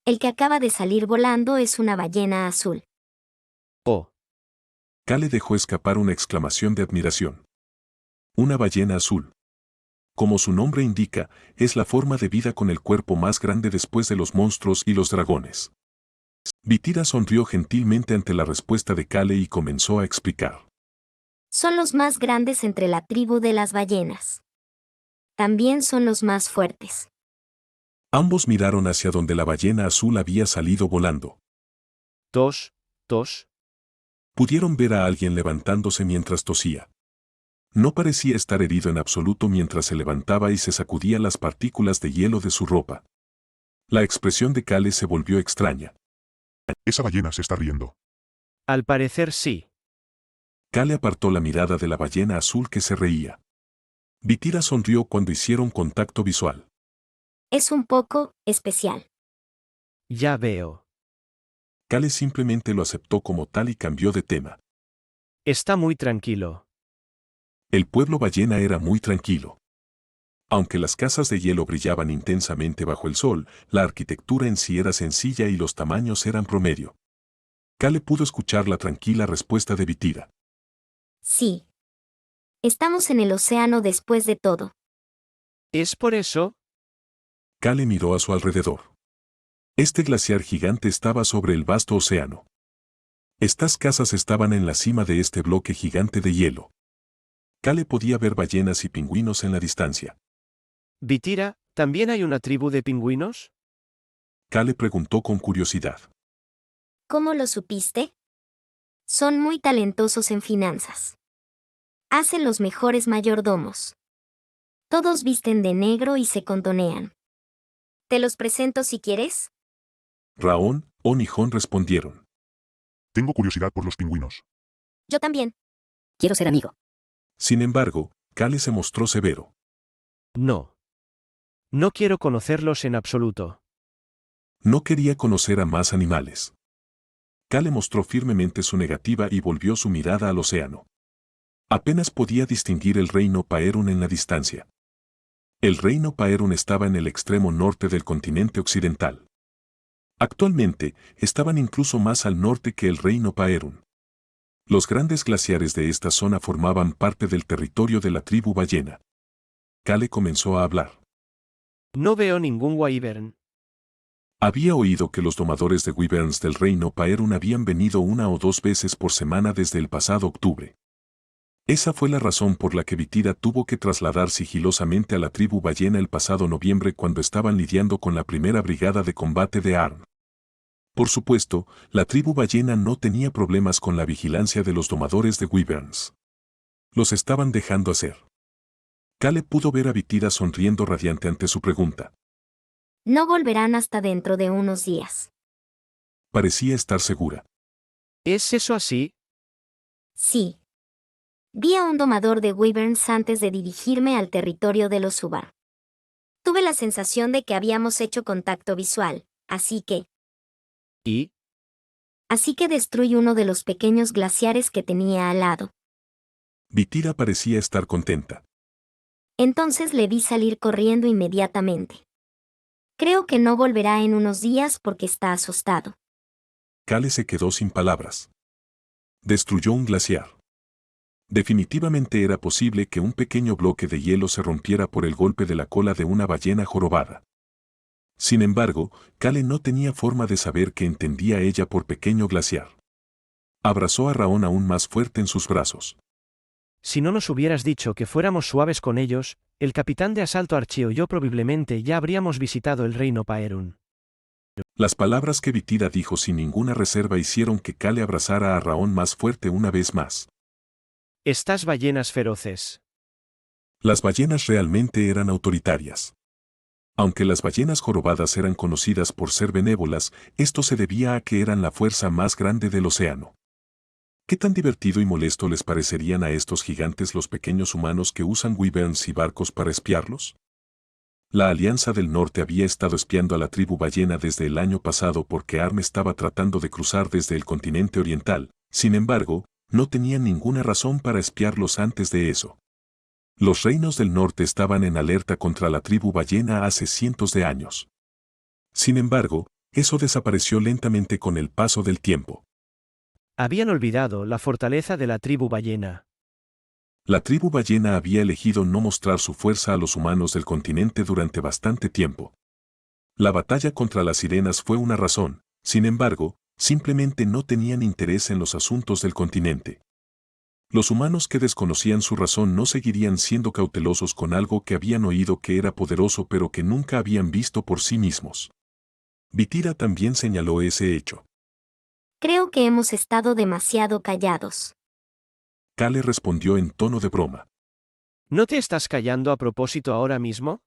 Speaker 13: El que acaba de salir volando es una ballena azul.
Speaker 3: Oh.
Speaker 1: Kale dejó escapar una exclamación de admiración. Una ballena azul. Como su nombre indica, es la forma de vida con el cuerpo más grande después de los monstruos y los dragones. Vitira sonrió gentilmente ante la respuesta de Kale y comenzó a explicar.
Speaker 13: Son los más grandes entre la tribu de las ballenas. También son los más fuertes.
Speaker 1: Ambos miraron hacia donde la ballena azul había salido volando.
Speaker 3: Tos.
Speaker 1: Pudieron ver a alguien levantándose mientras tosía. No parecía estar herido en absoluto mientras se levantaba y se sacudía las partículas de hielo de su ropa. La expresión de Kale se volvió extraña.
Speaker 11: Esa ballena se está riendo.
Speaker 3: Al parecer sí.
Speaker 1: Kale apartó la mirada de la ballena azul que se reía. Vitira sonrió cuando hicieron contacto visual.
Speaker 13: Es un poco especial.
Speaker 3: Ya veo.
Speaker 1: Kale simplemente lo aceptó como tal y cambió de tema.
Speaker 3: Está muy tranquilo.
Speaker 1: El pueblo ballena era muy tranquilo. Aunque las casas de hielo brillaban intensamente bajo el sol, la arquitectura en sí era sencilla y los tamaños eran promedio. Kale pudo escuchar la tranquila respuesta de Vitira.
Speaker 13: Sí. Estamos en el océano después de todo.
Speaker 3: ¿Es por eso?
Speaker 1: Kale miró a su alrededor. Este glaciar gigante estaba sobre el vasto océano. Estas casas estaban en la cima de este bloque gigante de hielo. Kale podía ver ballenas y pingüinos en la distancia.
Speaker 3: Vitira, ¿también hay una tribu de pingüinos?
Speaker 1: Kale preguntó con curiosidad.
Speaker 13: ¿Cómo lo supiste? Son muy talentosos en finanzas. Hacen los mejores mayordomos. Todos visten de negro y se contonean. ¿Te los presento si quieres?
Speaker 1: Raón, On y Jon respondieron.
Speaker 11: Tengo curiosidad por los pingüinos.
Speaker 13: Yo también.
Speaker 12: Quiero ser amigo.
Speaker 1: Sin embargo, Kale se mostró severo.
Speaker 3: No. No quiero conocerlos en absoluto.
Speaker 1: No quería conocer a más animales. Kale mostró firmemente su negativa y volvió su mirada al océano. Apenas podía distinguir el reino Paerun en la distancia. El reino Paerun estaba en el extremo norte del continente occidental. Actualmente, estaban incluso más al norte que el reino Paerun. Los grandes glaciares de esta zona formaban parte del territorio de la tribu ballena. Kale comenzó a hablar.
Speaker 3: No veo ningún wyvern.
Speaker 1: Había oído que los domadores de wyverns del reino Paerun habían venido 1 o 2 veces por semana desde el pasado octubre. Esa fue la razón por la que Vitira tuvo que trasladar sigilosamente a la tribu ballena el pasado noviembre cuando estaban lidiando con la primera brigada de combate de Arn. Por supuesto, la tribu ballena no tenía problemas con la vigilancia de los domadores de wyverns. Los estaban dejando hacer. Kale pudo ver a Vitira sonriendo radiante ante su pregunta.
Speaker 13: No volverán hasta dentro de unos días.
Speaker 1: Parecía estar segura.
Speaker 3: ¿Es eso así?
Speaker 13: Sí. Vi a un domador de wyverns antes de dirigirme al territorio de los Subar. Tuve la sensación de que habíamos hecho contacto visual, así que...
Speaker 3: ¿Y?
Speaker 13: Así que destruí uno de los pequeños glaciares que tenía al lado.
Speaker 1: Vitira parecía estar contenta.
Speaker 13: Entonces le vi salir corriendo inmediatamente. Creo que no volverá en unos días porque está asustado.
Speaker 1: Kale se quedó sin palabras. Destruyó un glaciar. Definitivamente era posible que un pequeño bloque de hielo se rompiera por el golpe de la cola de una ballena jorobada. Sin embargo, Kale no tenía forma de saber qué entendía ella por pequeño glaciar. Abrazó a Raón aún más fuerte en sus brazos.
Speaker 3: Si no nos hubieras dicho que fuéramos suaves con ellos, el capitán de asalto Archie y yo probablemente ya habríamos visitado el reino Paerun.
Speaker 1: Las palabras que Vitira dijo sin ninguna reserva hicieron que Kale abrazara a Raón más fuerte una vez más.
Speaker 3: Estas ballenas feroces.
Speaker 1: Las ballenas realmente eran autoritarias. Aunque las ballenas jorobadas eran conocidas por ser benévolas, esto se debía a que eran la fuerza más grande del océano. ¿Qué tan divertido y molesto les parecerían a estos gigantes los pequeños humanos que usan wyverns y barcos para espiarlos? La Alianza del Norte había estado espiando a la tribu ballena desde el año pasado porque Arm estaba tratando de cruzar desde el continente oriental. Sin embargo, no tenían ninguna razón para espiarlos antes de eso. Los reinos del norte estaban en alerta contra la tribu ballena hace cientos de años. Sin embargo, eso desapareció lentamente con el paso del tiempo.
Speaker 3: Habían olvidado la fortaleza de la tribu ballena.
Speaker 1: La tribu ballena había elegido no mostrar su fuerza a los humanos del continente durante bastante tiempo. La batalla contra las sirenas fue una razón, sin embargo, simplemente no tenían interés en los asuntos del continente. Los humanos que desconocían su razón no seguirían siendo cautelosos con algo que habían oído que era poderoso pero que nunca habían visto por sí mismos. Vitira también señaló ese hecho.
Speaker 13: Creo que hemos estado demasiado callados.
Speaker 1: Kale respondió en tono de broma.
Speaker 3: ¿No te estás callando a propósito ahora mismo?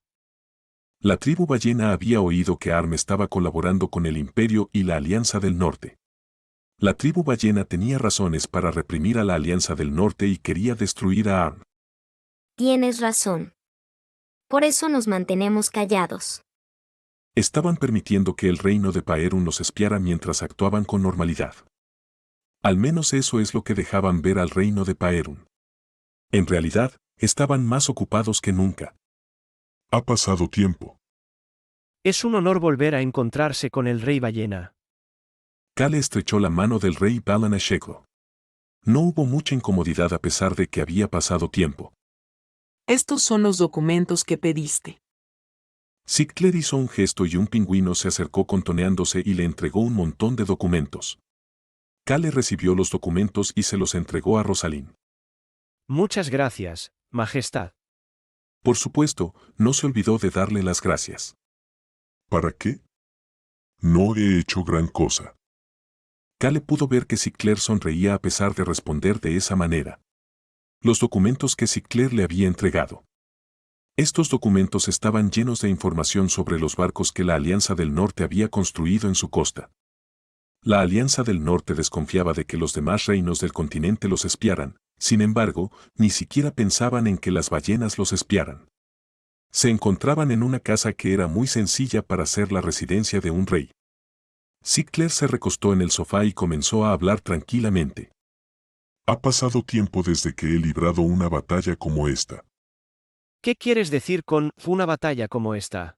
Speaker 1: La tribu ballena había oído que Arm estaba colaborando con el Imperio y la Alianza del Norte. La tribu ballena tenía razones para reprimir a la Alianza del Norte y quería destruir a Arn.
Speaker 13: Tienes razón. Por eso nos mantenemos callados.
Speaker 1: Estaban permitiendo que el reino de Paerun los espiara mientras actuaban con normalidad. Al menos eso es lo que dejaban ver al reino de Paerun. En realidad, estaban más ocupados que nunca.
Speaker 6: Ha pasado tiempo.
Speaker 3: Es un honor volver a encontrarse con el rey ballena.
Speaker 1: Kale estrechó la mano del rey Balanashego. No hubo mucha incomodidad a pesar de que había pasado tiempo.
Speaker 14: Estos son los documentos que pediste.
Speaker 1: Sinclair hizo un gesto y un pingüino se acercó contoneándose y le entregó un montón de documentos. Kale recibió los documentos y se los entregó a Rosalind.
Speaker 3: Muchas gracias, Majestad.
Speaker 1: Por supuesto, no se olvidó de darle las gracias.
Speaker 6: ¿Para qué? No he hecho gran cosa.
Speaker 1: Kale pudo ver que Sinclair sonreía a pesar de responder de esa manera. Los documentos que Sinclair le había entregado. Estos documentos estaban llenos de información sobre los barcos que la Alianza del Norte había construido en su costa. La Alianza del Norte desconfiaba de que los demás reinos del continente los espiaran, sin embargo, ni siquiera pensaban en que las ballenas los espiaran. Se encontraban en una casa que era muy sencilla para ser la residencia de un rey. Sinclair se recostó en el sofá y comenzó a hablar tranquilamente.
Speaker 6: Ha pasado tiempo desde que he librado una batalla como esta.
Speaker 3: ¿Qué quieres decir con una batalla como esta?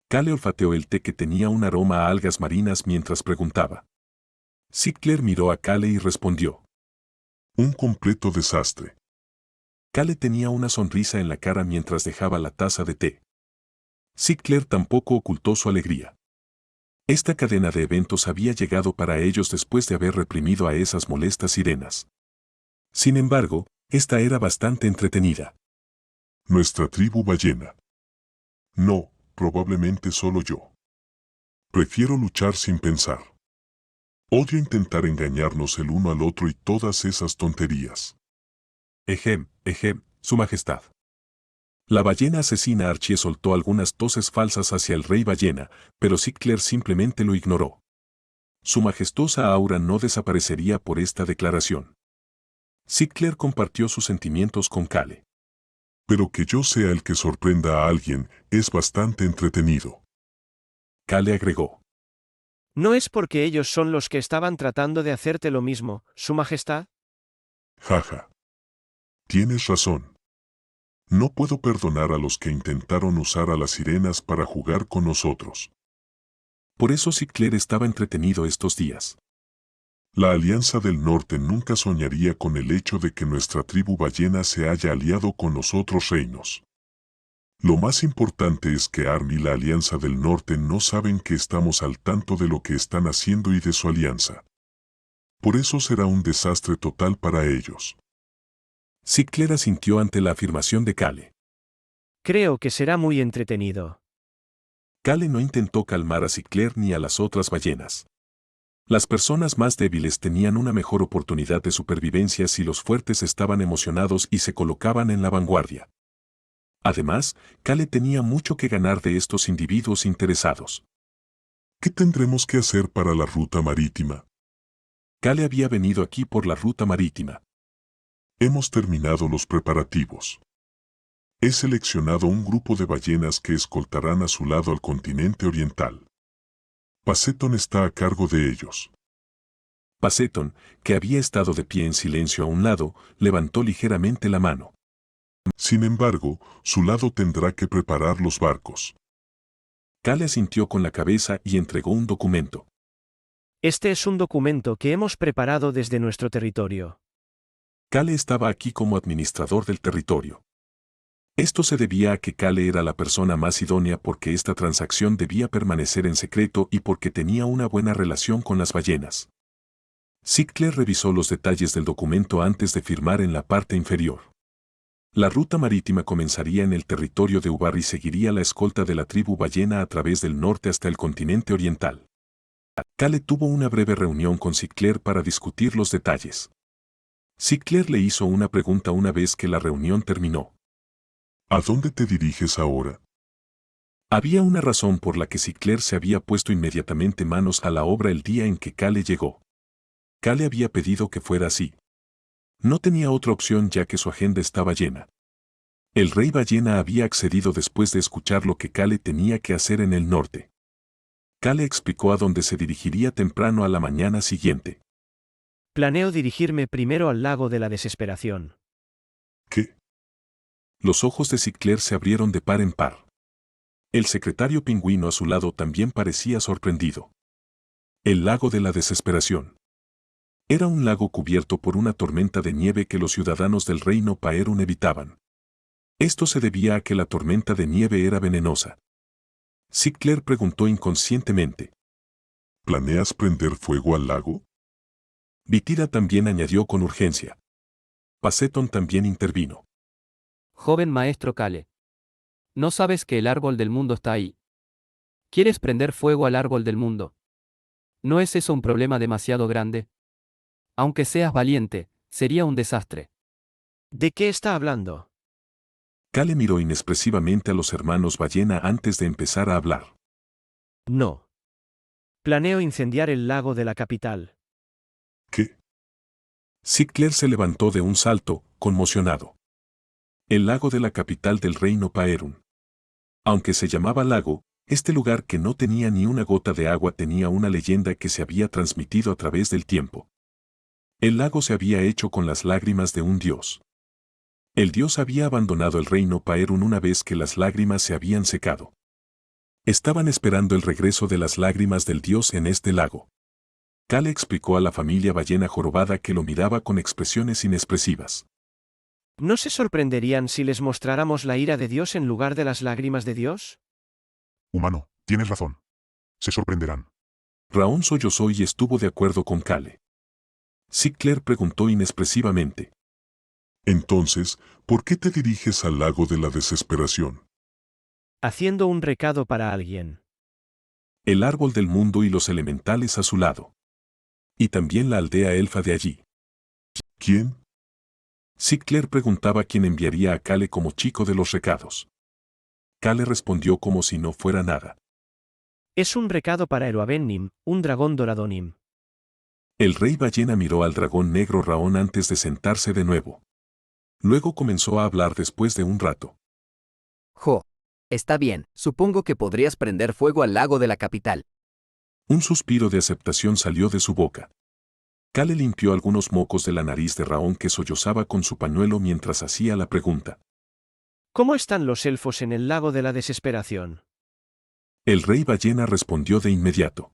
Speaker 1: Kale olfateó el té que tenía un aroma a algas marinas mientras preguntaba. Sinclair miró a Kale y respondió.
Speaker 6: Un completo desastre.
Speaker 1: Kale tenía una sonrisa en la cara mientras dejaba la taza de té. Sinclair tampoco ocultó su alegría. Esta cadena de eventos había llegado para ellos después de haber reprimido a esas molestas sirenas. Sin embargo, esta era bastante entretenida.
Speaker 6: Nuestra tribu ballena. No, probablemente solo yo. Prefiero luchar sin pensar. Odio intentar engañarnos el uno al otro y todas esas tonterías.
Speaker 1: Su Majestad. La ballena asesina Archie soltó algunas toses falsas hacia el rey ballena, pero Sinclair simplemente lo ignoró. Su majestuosa aura no desaparecería por esta declaración. Sinclair compartió sus sentimientos con Kale.
Speaker 6: Pero que yo sea el que sorprenda a alguien es bastante entretenido.
Speaker 1: Kale agregó.
Speaker 3: ¿No es porque ellos son los que estaban tratando de hacerte lo mismo, Su Majestad?
Speaker 6: Jaja. Tienes razón. No puedo perdonar a los que intentaron usar a las sirenas para jugar con nosotros.
Speaker 1: Por eso Sinclair estaba entretenido estos días.
Speaker 6: La Alianza del Norte nunca soñaría con el hecho de que nuestra tribu ballena se haya aliado con los otros reinos. Lo más importante es que Arn y la Alianza del Norte no saben que estamos al tanto de lo que están haciendo y de su alianza. Por eso será un desastre total para ellos.
Speaker 1: Sinclair asintió ante la afirmación de Kale.
Speaker 3: Creo que será muy entretenido.
Speaker 1: Kale no intentó calmar a Sinclair ni a las otras ballenas. Las personas más débiles tenían una mejor oportunidad de supervivencia si los fuertes estaban emocionados y se colocaban en la vanguardia. Además, Kale tenía mucho que ganar de estos individuos interesados.
Speaker 6: ¿Qué tendremos que hacer para la ruta marítima?
Speaker 1: Kale había venido aquí por la ruta marítima.
Speaker 6: Hemos terminado los preparativos. He seleccionado un grupo de ballenas que escoltarán a su lado al continente oriental. Paseton está a cargo de ellos.
Speaker 1: Paseton, que había estado de pie en silencio a un lado, levantó ligeramente la mano.
Speaker 6: Sin embargo, su lado tendrá que preparar los barcos.
Speaker 1: Kale asintió con la cabeza y entregó un documento.
Speaker 3: Este es un documento que hemos preparado desde nuestro territorio.
Speaker 1: Kale estaba aquí como administrador del territorio. Esto se debía a que Kale era la persona más idónea porque esta transacción debía permanecer en secreto y porque tenía una buena relación con las ballenas. Sinclair revisó los detalles del documento antes de firmar en la parte inferior. La ruta marítima comenzaría en el territorio de Ubar y seguiría la escolta de la tribu ballena a través del norte hasta el continente oriental. Kale tuvo una breve reunión con Sinclair para discutir los detalles. Sinclair le hizo una pregunta una vez que la reunión terminó.
Speaker 6: ¿A dónde te diriges ahora?
Speaker 1: Había una razón por la que Sinclair se había puesto inmediatamente manos a la obra el día en que Kale llegó. Kale había pedido que fuera así. No tenía otra opción ya que su agenda estaba llena. El rey ballena había accedido después de escuchar lo que Kale tenía que hacer en el norte. Kale explicó a dónde se dirigiría temprano a la mañana siguiente.
Speaker 3: Planeo dirigirme primero al lago de la desesperación.
Speaker 6: ¿Qué?
Speaker 1: Los ojos de Sinclair se abrieron de par en par. El secretario pingüino a su lado también parecía sorprendido. El lago de la desesperación. Era un lago cubierto por una tormenta de nieve que los ciudadanos del reino Paerun evitaban. Esto se debía a que la tormenta de nieve era venenosa. Sinclair preguntó inconscientemente.
Speaker 6: ¿Planeas prender fuego al lago?
Speaker 1: Vitira también añadió con urgencia. Paseton también intervino.
Speaker 15: Joven maestro Kale. ¿No sabes que el árbol del mundo está ahí? ¿Quieres prender fuego al árbol del mundo? ¿No es eso un problema demasiado grande? Aunque seas valiente, sería un desastre.
Speaker 3: ¿De qué está hablando?
Speaker 1: Kale miró inexpresivamente a los hermanos ballena antes de empezar a hablar.
Speaker 3: No. Planeo incendiar el lago de la capital.
Speaker 6: ¿Qué?
Speaker 1: Sinclair se levantó de un salto, conmocionado. El lago de la capital del reino Paerun. Aunque se llamaba lago, este lugar que no tenía ni una gota de agua tenía una leyenda que se había transmitido a través del tiempo. El lago se había hecho con las lágrimas de un dios. El dios había abandonado el reino Paerun una vez que las lágrimas se habían secado. Estaban esperando el regreso de las lágrimas del dios en este lago. Kale explicó a la familia ballena jorobada que lo miraba con expresiones inexpresivas.
Speaker 3: ¿No se sorprenderían si les mostráramos la ira de Dios en lugar de las lágrimas de Dios?
Speaker 11: Humano, tienes razón. Se sorprenderán.
Speaker 1: Raón sollozó y estuvo de acuerdo con Kale. Sinclair preguntó inexpresivamente.
Speaker 6: Entonces, ¿por qué te diriges al lago de la desesperación?
Speaker 3: Haciendo un recado para alguien.
Speaker 1: El árbol del mundo y los elementales a su lado. Y también la aldea elfa de allí.
Speaker 6: ¿Quién?
Speaker 1: Sinclair preguntaba quién enviaría a Kale como chico de los recados. Kale respondió como si no fuera nada.
Speaker 3: Es un recado para Eroabennim, un dragón doradonim.
Speaker 1: El rey ballena miró al dragón negro Raón antes de sentarse de nuevo. Luego comenzó a hablar después de un rato.
Speaker 12: Está bien, supongo que podrías prender fuego al lago de la capital.
Speaker 1: Un suspiro de aceptación salió de su boca. Kale limpió algunos mocos de la nariz de Raón que sollozaba con su pañuelo mientras hacía la pregunta.
Speaker 3: ¿Cómo están los elfos en el lago de la desesperación?
Speaker 1: El rey ballena respondió de inmediato.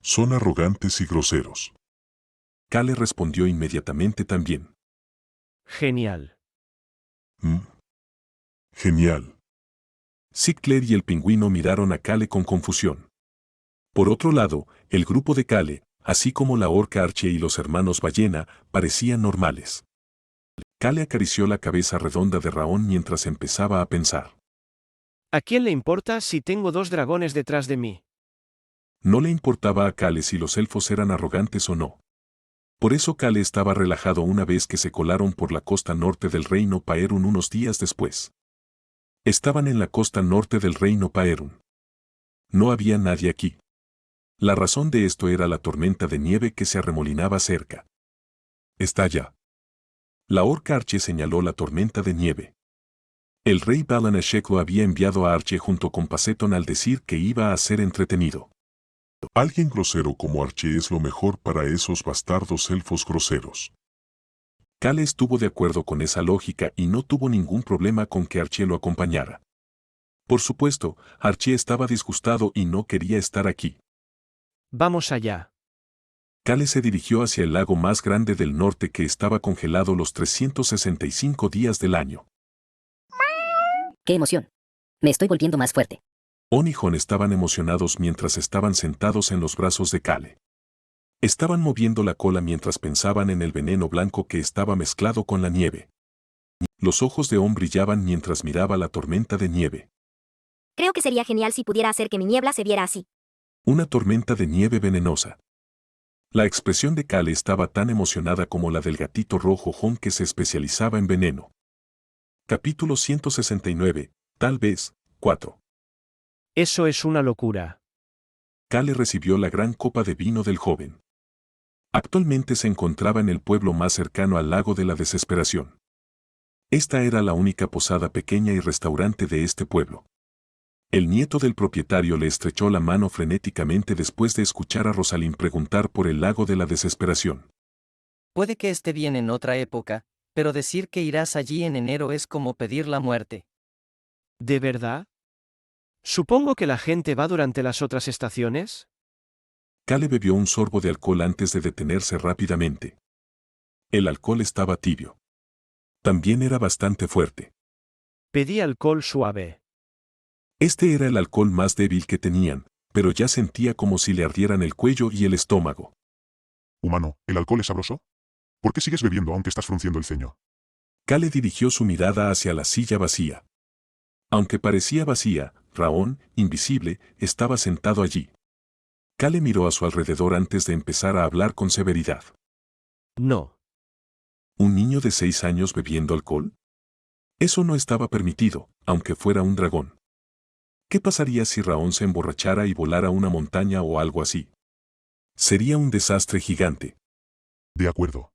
Speaker 6: Son arrogantes y groseros.
Speaker 1: Kale respondió inmediatamente también.
Speaker 3: Genial.
Speaker 6: Genial.
Speaker 1: Sinclair y el pingüino miraron a Kale con confusión. Por otro lado, el grupo de Kale, así como la orca Archie y los hermanos ballena, parecían normales. Kale acarició la cabeza redonda de Raón mientras empezaba a pensar.
Speaker 3: ¿A quién le importa si tengo 2 dragones detrás de mí?
Speaker 1: No le importaba a Kale si los elfos eran arrogantes o no. Por eso Kale estaba relajado una vez que se colaron por la costa norte del reino Paerun unos días después. Estaban en la costa norte del reino Paerun. No había nadie aquí. La razón de esto era la tormenta de nieve que se arremolinaba cerca. Está allá. La orca Archie señaló la tormenta de nieve. El rey Balanashek lo había enviado a Archie junto con Paseton al decir que iba a ser entretenido.
Speaker 6: Alguien grosero como Archie es lo mejor para esos bastardos elfos groseros.
Speaker 1: Kale estuvo de acuerdo con esa lógica y no tuvo ningún problema con que Archie lo acompañara. Por supuesto, Archie estaba disgustado y no quería estar aquí.
Speaker 3: Vamos allá.
Speaker 1: Kale se dirigió hacia el lago más grande del norte que estaba congelado los 365 días del año.
Speaker 16: ¡Qué emoción! Me estoy volviendo más fuerte.
Speaker 1: On y Jon estaban emocionados mientras estaban sentados en los brazos de Kale. Estaban moviendo la cola mientras pensaban en el veneno blanco que estaba mezclado con la nieve. Los ojos de On brillaban mientras miraba la tormenta de nieve.
Speaker 13: Creo que sería genial si pudiera hacer que mi niebla se viera así.
Speaker 1: Una tormenta de nieve venenosa. La expresión de Kale estaba tan emocionada como la del gatito rojo Jon que se especializaba en veneno. Capítulo 169, tal vez, 4.
Speaker 3: Eso es una locura.
Speaker 1: Kale recibió la gran copa de vino del joven. Actualmente se encontraba en el pueblo más cercano al lago de la desesperación. Esta era la única posada pequeña y restaurante de este pueblo. El nieto del propietario le estrechó la mano frenéticamente después de escuchar a Rosalind preguntar por el lago de la desesperación.
Speaker 17: Puede que esté bien en otra época, pero decir que irás allí en enero es como pedir la muerte.
Speaker 3: ¿De verdad? Supongo que la gente va durante las otras estaciones.
Speaker 1: Cale bebió un sorbo de alcohol antes de detenerse rápidamente. El alcohol estaba tibio. También era bastante fuerte.
Speaker 3: Pedí alcohol suave.
Speaker 1: Este era el alcohol más débil que tenían, pero ya sentía como si le ardieran el cuello y el estómago.
Speaker 11: Humano, ¿el alcohol es sabroso? ¿Por qué sigues bebiendo aunque estás frunciendo el ceño?
Speaker 1: Cale dirigió su mirada hacia la silla vacía. Aunque parecía vacía, Raón, invisible, estaba sentado allí. Cale miró a su alrededor antes de empezar a hablar con severidad.
Speaker 3: No.
Speaker 1: ¿Un niño de 6 años bebiendo alcohol? Eso no estaba permitido, aunque fuera un dragón. ¿Qué pasaría si Raón se emborrachara y volara una montaña o algo así? Sería un desastre gigante.
Speaker 11: De acuerdo.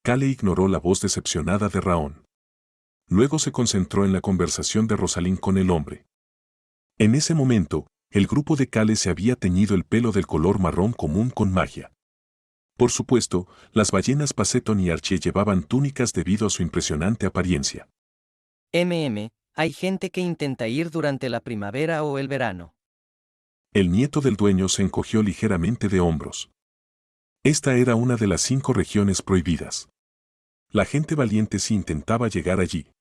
Speaker 1: Cale ignoró la voz decepcionada de Raón. Luego se concentró en la conversación de Rosalind con el hombre. En ese momento, el grupo de Cale se había teñido el pelo del color marrón común con magia. Por supuesto, las ballenas Paceton y Archie llevaban túnicas debido a su impresionante apariencia.
Speaker 17: Hay gente que intenta ir durante la primavera o el verano.
Speaker 1: El nieto del dueño se encogió ligeramente de hombros. Esta era una de las 5 regiones prohibidas. La gente valiente sí intentaba llegar allí.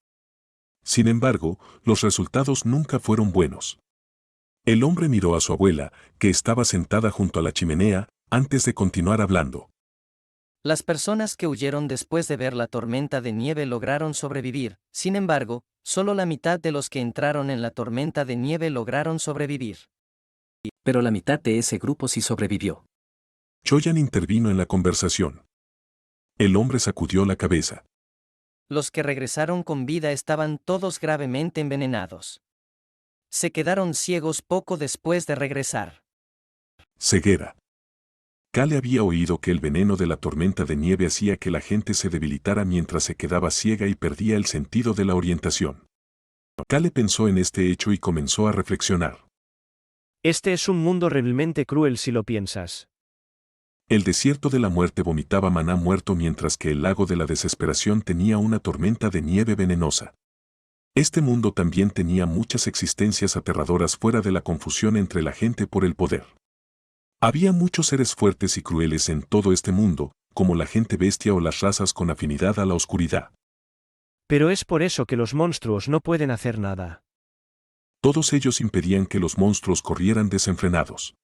Speaker 1: Sin embargo, los resultados nunca fueron buenos. El hombre miró a su abuela, que estaba sentada junto a la chimenea, antes de continuar hablando.
Speaker 17: Las personas que huyeron después de ver la tormenta de nieve lograron sobrevivir, sin embargo, solo la mitad de los que entraron en la tormenta de nieve lograron sobrevivir.
Speaker 4: Pero la mitad de ese grupo sí sobrevivió.
Speaker 1: Choyan intervino en la conversación. El hombre sacudió la cabeza.
Speaker 17: Los que regresaron con vida estaban todos gravemente envenenados. Se quedaron ciegos poco después de regresar.
Speaker 1: Ceguera. Cale había oído que el veneno de la tormenta de nieve hacía que la gente se debilitara mientras se quedaba ciega y perdía el sentido de la orientación. Cale pensó en este hecho y comenzó a reflexionar.
Speaker 3: Este es un mundo realmente cruel si lo piensas.
Speaker 1: El desierto de la muerte vomitaba maná muerto mientras que el lago de la desesperación tenía una tormenta de nieve venenosa. Este mundo también tenía muchas existencias aterradoras fuera de la confusión entre la gente por el poder. Había muchos seres fuertes y crueles en todo este mundo, como la gente bestia o las razas con afinidad a la oscuridad.
Speaker 3: Pero es por eso que los monstruos no pueden hacer nada.
Speaker 1: Todos ellos impedían que los monstruos corrieran desenfrenados.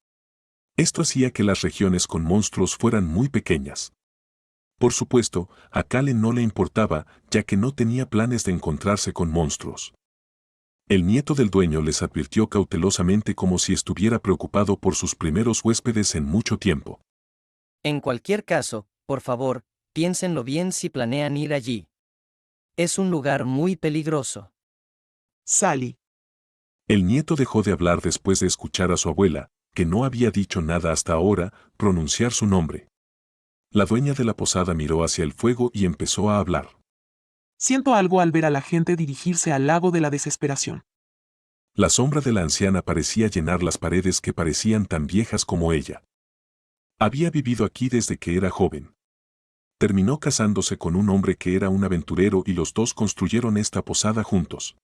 Speaker 1: Esto hacía que las regiones con monstruos fueran muy pequeñas. Por supuesto, a Cale no le importaba, ya que no tenía planes de encontrarse con monstruos. El nieto del dueño les advirtió cautelosamente como si estuviera preocupado por sus primeros huéspedes en mucho tiempo.
Speaker 17: En cualquier caso, por favor, piénsenlo bien si planean ir allí. Es un lugar muy peligroso.
Speaker 14: Sally.
Speaker 1: El nieto dejó de hablar después de escuchar a su abuela, que no había dicho nada hasta ahora, pronunciar su nombre. La dueña de la posada miró hacia el fuego y empezó a hablar.
Speaker 18: Siento algo al ver a la gente dirigirse al lago de la desesperación.
Speaker 1: La sombra de la anciana parecía llenar las paredes que parecían tan viejas como ella. Había vivido aquí desde que era joven. Terminó casándose con un hombre que era un aventurero y los dos construyeron esta posada juntos.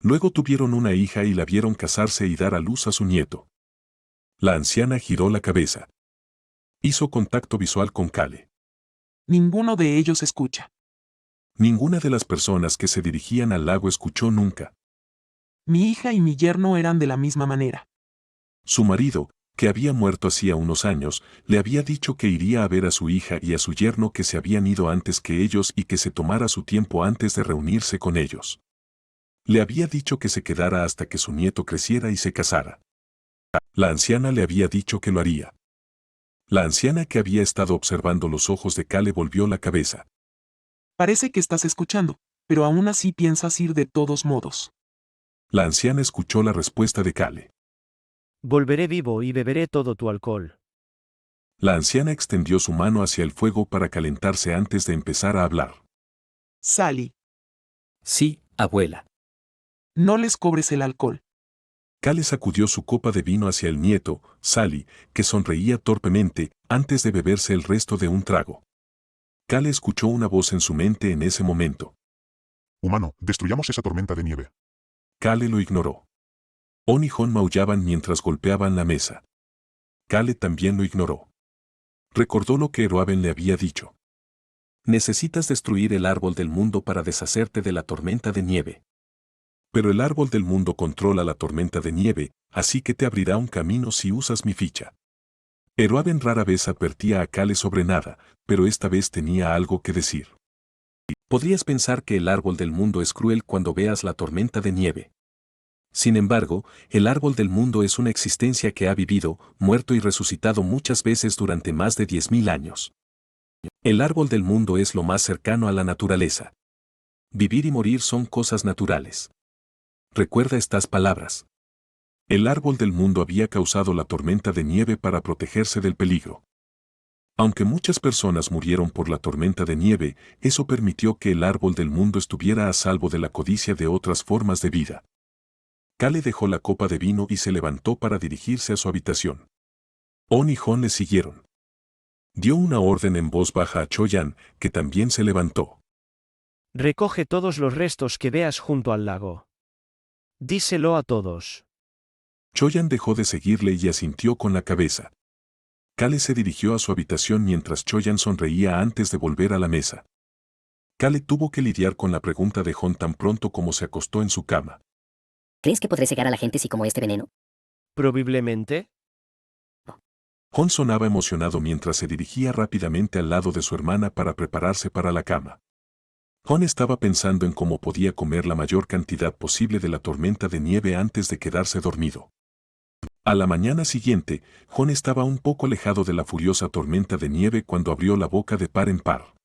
Speaker 1: Luego tuvieron una hija y la vieron casarse y dar a luz a su nieto. La anciana giró la cabeza. Hizo contacto visual con Cale.
Speaker 18: Ninguno de ellos escucha.
Speaker 1: Ninguna de las personas que se dirigían al lago escuchó nunca.
Speaker 18: Mi hija y mi yerno eran de la misma manera.
Speaker 1: Su marido, que había muerto hacía unos años, le había dicho que iría a ver a su hija y a su yerno que se habían ido antes que ellos y que se tomara su tiempo antes de reunirse con ellos. Le había dicho que se quedara hasta que su nieto creciera y se casara. La anciana le había dicho que lo haría. La anciana que había estado observando los ojos de Cale volvió la cabeza.
Speaker 18: Parece que estás escuchando, pero aún así piensas ir de todos modos.
Speaker 1: La anciana escuchó la respuesta de Cale.
Speaker 3: Volveré vivo y beberé todo tu alcohol.
Speaker 1: La anciana extendió su mano hacia el fuego para calentarse antes de empezar a hablar.
Speaker 18: Sally,
Speaker 4: Sí, abuela.
Speaker 18: no les cobres el alcohol.
Speaker 1: Cale sacudió su copa de vino hacia el nieto, Sally, que sonreía torpemente, antes de beberse el resto de un trago. Cale escuchó una voz en su mente en ese momento.
Speaker 11: Humano, destruyamos esa tormenta de nieve.
Speaker 1: Cale lo ignoró. On y Jon maullaban mientras golpeaban la mesa. Cale también lo ignoró. Recordó lo que Eroaben le había dicho.
Speaker 2: Necesitas destruir el árbol del mundo para deshacerte de la tormenta de nieve.
Speaker 1: Pero el árbol del mundo controla la tormenta de nieve, así que te abrirá un camino si usas mi ficha. Eroaben rara vez advertía a Cale sobre nada, pero esta vez tenía algo que decir.
Speaker 2: Podrías pensar que el árbol del mundo es cruel cuando veas la tormenta de nieve. Sin embargo, el árbol del mundo es una existencia que ha vivido, muerto y resucitado muchas veces durante más de 10.000 años. El árbol del mundo es lo más cercano a la naturaleza. Vivir y morir son cosas naturales. Recuerda estas palabras. El árbol del mundo había causado la tormenta de nieve para protegerse del peligro. Aunque muchas personas murieron por la tormenta de nieve, eso permitió que el árbol del mundo estuviera a salvo de la codicia de otras formas de vida. Cale dejó la copa de vino y se levantó para dirigirse a su habitación. On y Jon le siguieron. Dio una orden en voz baja a Choyan, que también se levantó.
Speaker 3: Recoge todos los restos que veas junto al lago. Díselo a todos.
Speaker 1: Choyan dejó de seguirle y asintió con la cabeza. Cale se dirigió a su habitación mientras Choyan sonreía antes de volver a la mesa. Cale tuvo que lidiar con la pregunta de Jon tan pronto como se acostó en su cama.
Speaker 16: ¿Crees que podré cegar a la gente si como este veneno?
Speaker 3: Probablemente.
Speaker 1: Jon sonaba emocionado mientras se dirigía rápidamente al lado de su hermana para prepararse para la cama. Jon estaba pensando en cómo podía comer la mayor cantidad posible de la tormenta de nieve antes de quedarse dormido. A la mañana siguiente, Jon estaba un poco alejado de la furiosa tormenta de nieve cuando abrió la boca de par en par.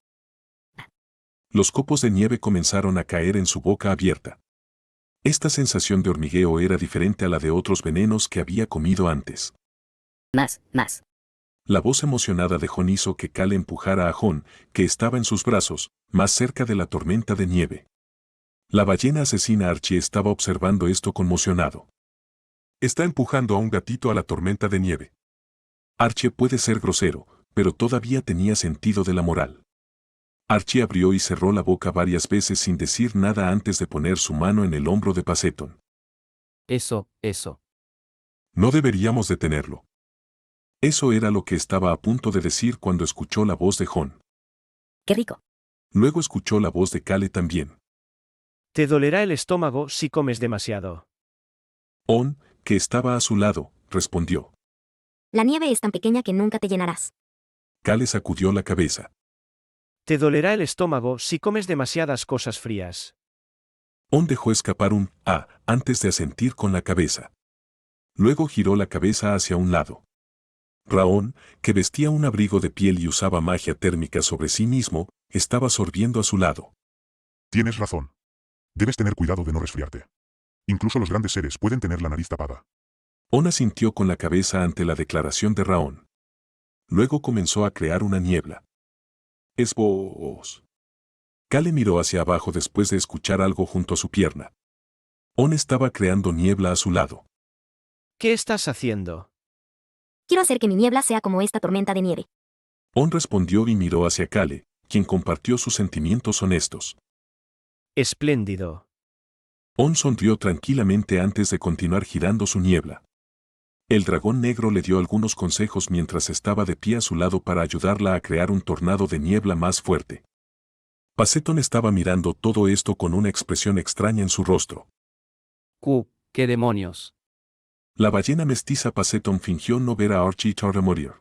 Speaker 1: Los copos de nieve comenzaron a caer en su boca abierta. Esta sensación de hormigueo era diferente a la de otros venenos que había comido antes.
Speaker 16: Más.
Speaker 1: La voz emocionada de Jon hizo que Cale empujara a Jon, que estaba en sus brazos, más cerca de la tormenta de nieve. La ballena asesina Archie estaba observando esto conmocionado. Está empujando a un gatito a la tormenta de nieve. Archie puede ser grosero, pero todavía tenía sentido de la moral. Archie abrió y cerró la boca varias veces sin decir nada antes de poner su mano en el hombro de Paseton.
Speaker 15: Eso.
Speaker 1: No deberíamos detenerlo. Eso era lo que estaba a punto de decir cuando escuchó la voz de Jon.
Speaker 16: ¡Qué rico!
Speaker 1: Luego escuchó la voz de Cale también.
Speaker 3: Te dolerá el estómago si comes demasiado.
Speaker 1: On, que estaba a su lado, respondió.
Speaker 13: La nieve es tan pequeña que nunca te llenarás.
Speaker 1: Cale sacudió la cabeza.
Speaker 3: Te dolerá el estómago si comes demasiadas cosas frías.
Speaker 1: On dejó escapar un «ah» antes de asentir con la cabeza. Luego giró la cabeza hacia un lado. Raón, que vestía un abrigo de piel y usaba magia térmica sobre sí mismo, estaba sorbiendo a su lado.
Speaker 11: Tienes razón. Debes tener cuidado de no resfriarte. Incluso los grandes seres pueden tener la nariz tapada.
Speaker 1: On asintió con la cabeza ante la declaración de Raón. Luego comenzó a crear una niebla. Es vos. Cale miró hacia abajo después de escuchar algo junto a su pierna. On estaba creando niebla a su lado.
Speaker 3: ¿Qué estás haciendo?
Speaker 13: Quiero hacer que mi niebla sea como esta tormenta de nieve.
Speaker 1: On respondió y miró hacia Cale, quien compartió sus sentimientos honestos.
Speaker 3: Espléndido.
Speaker 1: On sonrió tranquilamente antes de continuar girando su niebla. El dragón negro le dio algunos consejos mientras estaba de pie a su lado para ayudarla a crear un tornado de niebla más fuerte. Paseton estaba mirando todo esto con una expresión extraña en su rostro.
Speaker 15: ¿Qué demonios?
Speaker 1: La ballena mestiza Paseton fingió no ver a Archie Torre morir.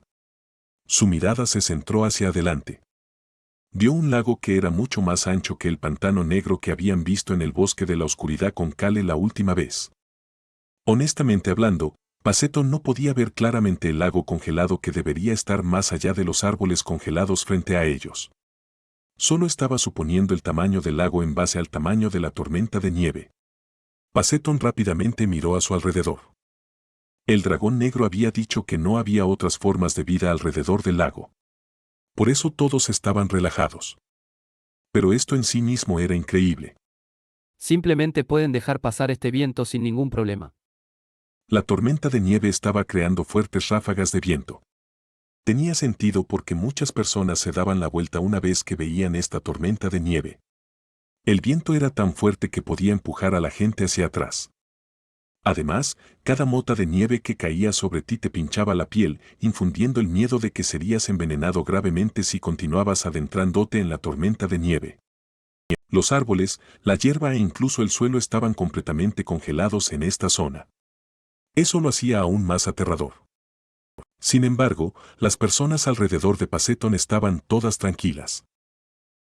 Speaker 1: Su mirada se centró hacia adelante. Vio un lago que era mucho más ancho que el pantano negro que habían visto en el bosque de la oscuridad con Cale la última vez. Honestamente hablando, Paseton no podía ver claramente el lago congelado que debería estar más allá de los árboles congelados frente a ellos. Solo estaba suponiendo el tamaño del lago en base al tamaño de la tormenta de nieve. Paseton rápidamente miró a su alrededor. El dragón negro había dicho que no había otras formas de vida alrededor del lago. Por eso todos estaban relajados. Pero esto en sí mismo era increíble.
Speaker 15: Simplemente pueden dejar pasar este viento sin ningún problema.
Speaker 1: La tormenta de nieve estaba creando fuertes ráfagas de viento. Tenía sentido porque muchas personas se daban la vuelta una vez que veían esta tormenta de nieve. El viento era tan fuerte que podía empujar a la gente hacia atrás. Además, cada mota de nieve que caía sobre ti te pinchaba la piel, infundiendo el miedo de que serías envenenado gravemente si continuabas adentrándote en la tormenta de nieve. Los árboles, la hierba e incluso el suelo estaban completamente congelados en esta zona. Eso lo hacía aún más aterrador. Sin embargo, las personas alrededor de Paseton estaban todas tranquilas.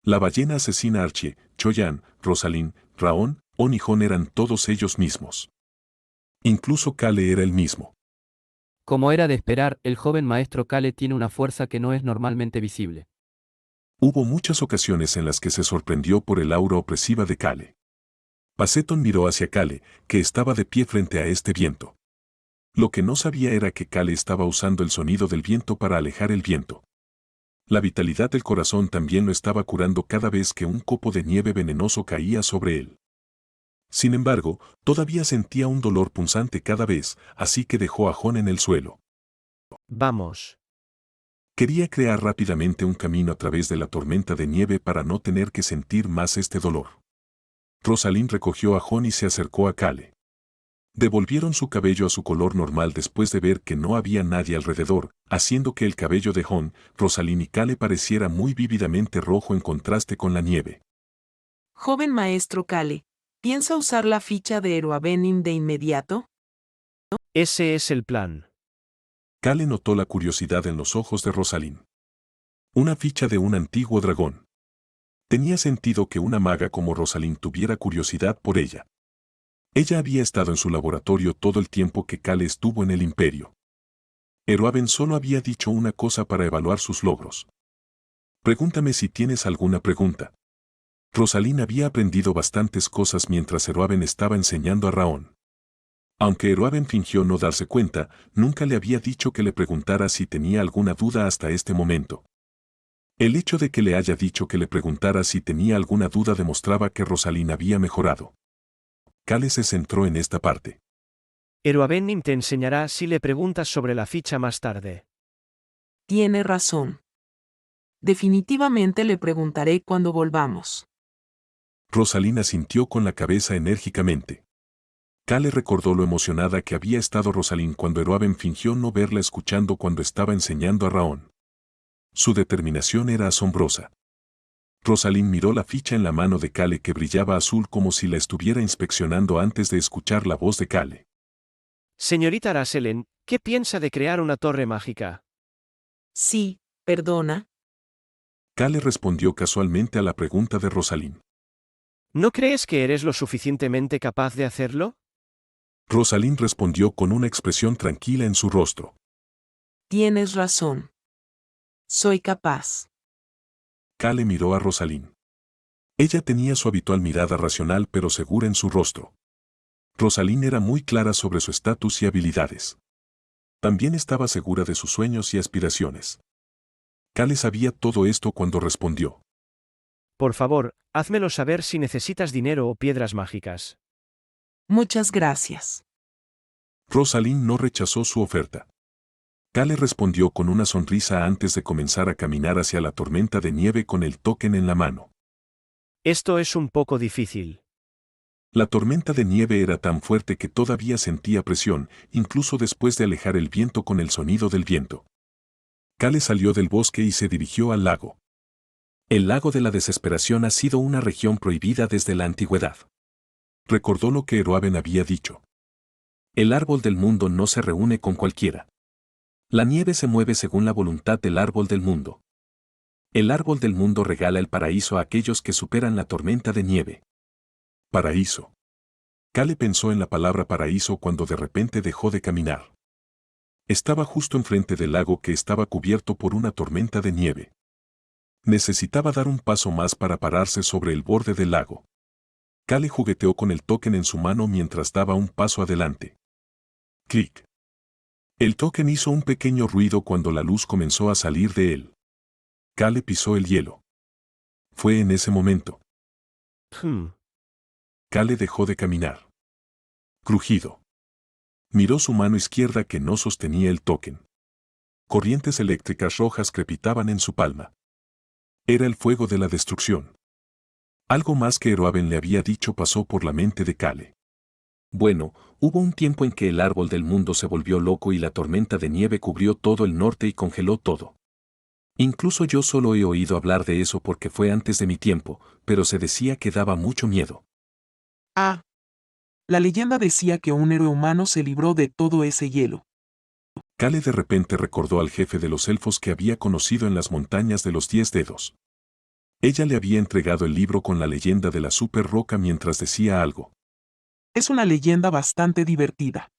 Speaker 1: La ballena asesina Archie, Choyan, Rosalind, Raon, On y Jon eran todos ellos mismos. Incluso Kale era el mismo.
Speaker 15: Como era de esperar, el joven maestro Kale tiene una fuerza que no es normalmente visible.
Speaker 1: Hubo muchas ocasiones en las que se sorprendió por el aura opresiva de Kale. Paseton miró hacia Kale, que estaba de pie frente a este viento. Lo que no sabía era que Kale estaba usando el sonido del viento para alejar el viento. La vitalidad del corazón también lo estaba curando cada vez que un copo de nieve venenoso caía sobre él. Sin embargo, todavía sentía un dolor punzante cada vez, así que dejó a Jon en el suelo.
Speaker 3: Vamos.
Speaker 1: Quería crear rápidamente un camino a través de la tormenta de nieve para no tener que sentir más este dolor. Rosalind recogió a Jon y se acercó a Kale. Devolvieron su cabello a su color normal después de ver que no había nadie alrededor, haciendo que el cabello de Jon, Rosalind y Kale pareciera muy vívidamente rojo en contraste con la nieve.
Speaker 14: Joven maestro Kale, ¿piensa usar la ficha de Eroabenin de inmediato?
Speaker 3: Ese es el plan.
Speaker 1: Kale notó la curiosidad en los ojos de Rosalind. Una ficha de un antiguo dragón. Tenía sentido que una maga como Rosalind tuviera curiosidad por ella. Ella había estado en su laboratorio todo el tiempo que Kale estuvo en el Imperio. Eroaben solo había dicho una cosa para evaluar sus logros. Pregúntame si tienes alguna pregunta. Rosalind había aprendido bastantes cosas mientras Eroaben estaba enseñando a Raon. Aunque Eroaben fingió no darse cuenta, nunca le había dicho que le preguntara si tenía alguna duda hasta este momento. El hecho de que le haya dicho que le preguntara si tenía alguna duda demostraba que Rosalind había mejorado. Kale se centró en esta parte.
Speaker 3: Eroabenim te enseñará si le preguntas sobre la ficha más tarde.
Speaker 14: Tiene razón. Definitivamente le preguntaré cuando volvamos.
Speaker 1: Rosalind asintió con la cabeza enérgicamente. Kale recordó lo emocionada que había estado Rosalind cuando Eroaben fingió no verla escuchando cuando estaba enseñando a Raon. Su determinación era asombrosa. Rosalind miró la ficha en la mano de Kale que brillaba azul como si la estuviera inspeccionando antes de escuchar la voz de Kale.
Speaker 3: Señorita Raselen, ¿qué piensa de crear una torre mágica?
Speaker 14: Sí, perdona.
Speaker 1: Kale respondió casualmente a la pregunta de Rosalind.
Speaker 3: ¿No crees que eres lo suficientemente capaz de hacerlo?
Speaker 1: Rosalind respondió con una expresión tranquila en su rostro.
Speaker 14: Tienes razón. Soy capaz.
Speaker 1: Kale miró a Rosalind. Ella tenía su habitual mirada racional pero segura en su rostro. Rosalind era muy clara sobre su estatus y habilidades. También estaba segura de sus sueños y aspiraciones. Kale sabía todo esto cuando respondió.
Speaker 3: Por favor, házmelo saber si necesitas dinero o piedras mágicas.
Speaker 14: Muchas gracias.
Speaker 1: Rosalind no rechazó su oferta. Kale respondió con una sonrisa antes de comenzar a caminar hacia la tormenta de nieve con el token en la mano.
Speaker 3: Esto es un poco difícil.
Speaker 1: La tormenta de nieve era tan fuerte que todavía sentía presión, incluso después de alejar el viento con el sonido del viento. Kale salió del bosque y se dirigió al lago.
Speaker 2: El lago de la desesperación ha sido una región prohibida desde la antigüedad.
Speaker 1: Recordó lo que Eroaben había dicho.
Speaker 2: El árbol del mundo no se reúne con cualquiera. La nieve se mueve según la voluntad del árbol del mundo. El árbol del mundo regala el paraíso a aquellos que superan la tormenta de nieve.
Speaker 1: Paraíso. Kale pensó en la palabra paraíso cuando de repente dejó de caminar. Estaba justo enfrente del lago que estaba cubierto por una tormenta de nieve. Necesitaba dar un paso más para pararse sobre el borde del lago. Kale jugueteó con el token en su mano mientras daba un paso adelante. Clic. El token hizo un pequeño ruido cuando la luz comenzó a salir de él. Kale pisó el hielo. Fue en ese momento. Kale dejó de caminar. Crujido. Miró su mano izquierda que no sostenía el token. Corrientes eléctricas rojas crepitaban en su palma. Era el fuego de la destrucción. Algo más que Eroaben le había dicho pasó por la mente de Kale. Bueno, hubo un tiempo en que el árbol del mundo se volvió loco y la tormenta de nieve cubrió todo el norte y congeló todo. Incluso yo solo he oído hablar de eso porque fue antes de mi tiempo, pero se decía que daba mucho miedo.
Speaker 18: Ah. La leyenda decía que un héroe humano se libró de todo ese hielo.
Speaker 1: Kale de repente recordó al jefe de los elfos que había conocido en las montañas de los 10 dedos. Ella le había entregado el libro con la leyenda de la super roca mientras decía algo.
Speaker 18: Es una leyenda bastante divertida.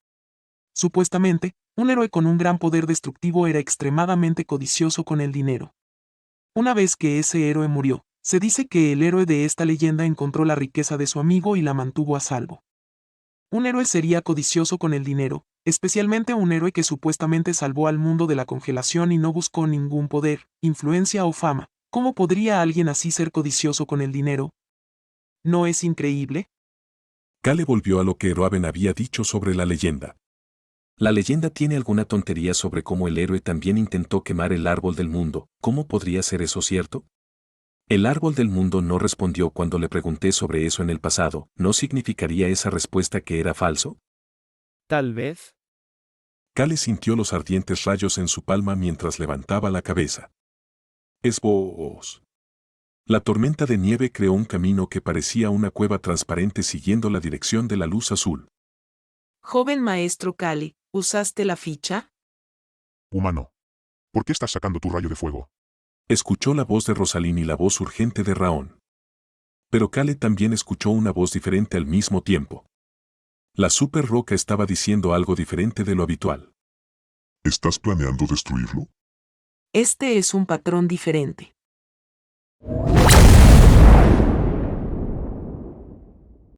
Speaker 18: Supuestamente, un héroe con un gran poder destructivo era extremadamente codicioso con el dinero. Una vez que ese héroe murió, se dice que el héroe de esta leyenda encontró la riqueza de su amigo y la mantuvo a salvo. Un héroe sería codicioso con el dinero, especialmente un héroe que supuestamente salvó al mundo de la congelación y no buscó ningún poder, influencia o fama. ¿Cómo podría alguien así ser codicioso con el dinero? ¿No es increíble?
Speaker 1: Kale volvió a lo que Eroaben había dicho sobre la leyenda.
Speaker 2: La leyenda tiene alguna tontería sobre cómo el héroe también intentó quemar el árbol del mundo. ¿Cómo podría ser eso cierto? El árbol del mundo no respondió cuando le pregunté sobre eso en el pasado. ¿No significaría esa respuesta que era falso?
Speaker 3: Tal vez.
Speaker 1: Kale sintió los ardientes rayos en su palma mientras levantaba la cabeza. Es vos. La tormenta de nieve creó un camino que parecía una cueva transparente siguiendo la dirección de la luz azul.
Speaker 14: Joven maestro Kale, ¿usaste la ficha?
Speaker 11: Humano. ¿Por qué estás sacando tu rayo de fuego?
Speaker 1: Escuchó la voz de Rosalín y la voz urgente de Raón. Pero Kale también escuchó una voz diferente al mismo tiempo. La super roca estaba diciendo algo diferente de lo habitual.
Speaker 6: ¿Estás planeando destruirlo?
Speaker 14: Este es un patrón diferente.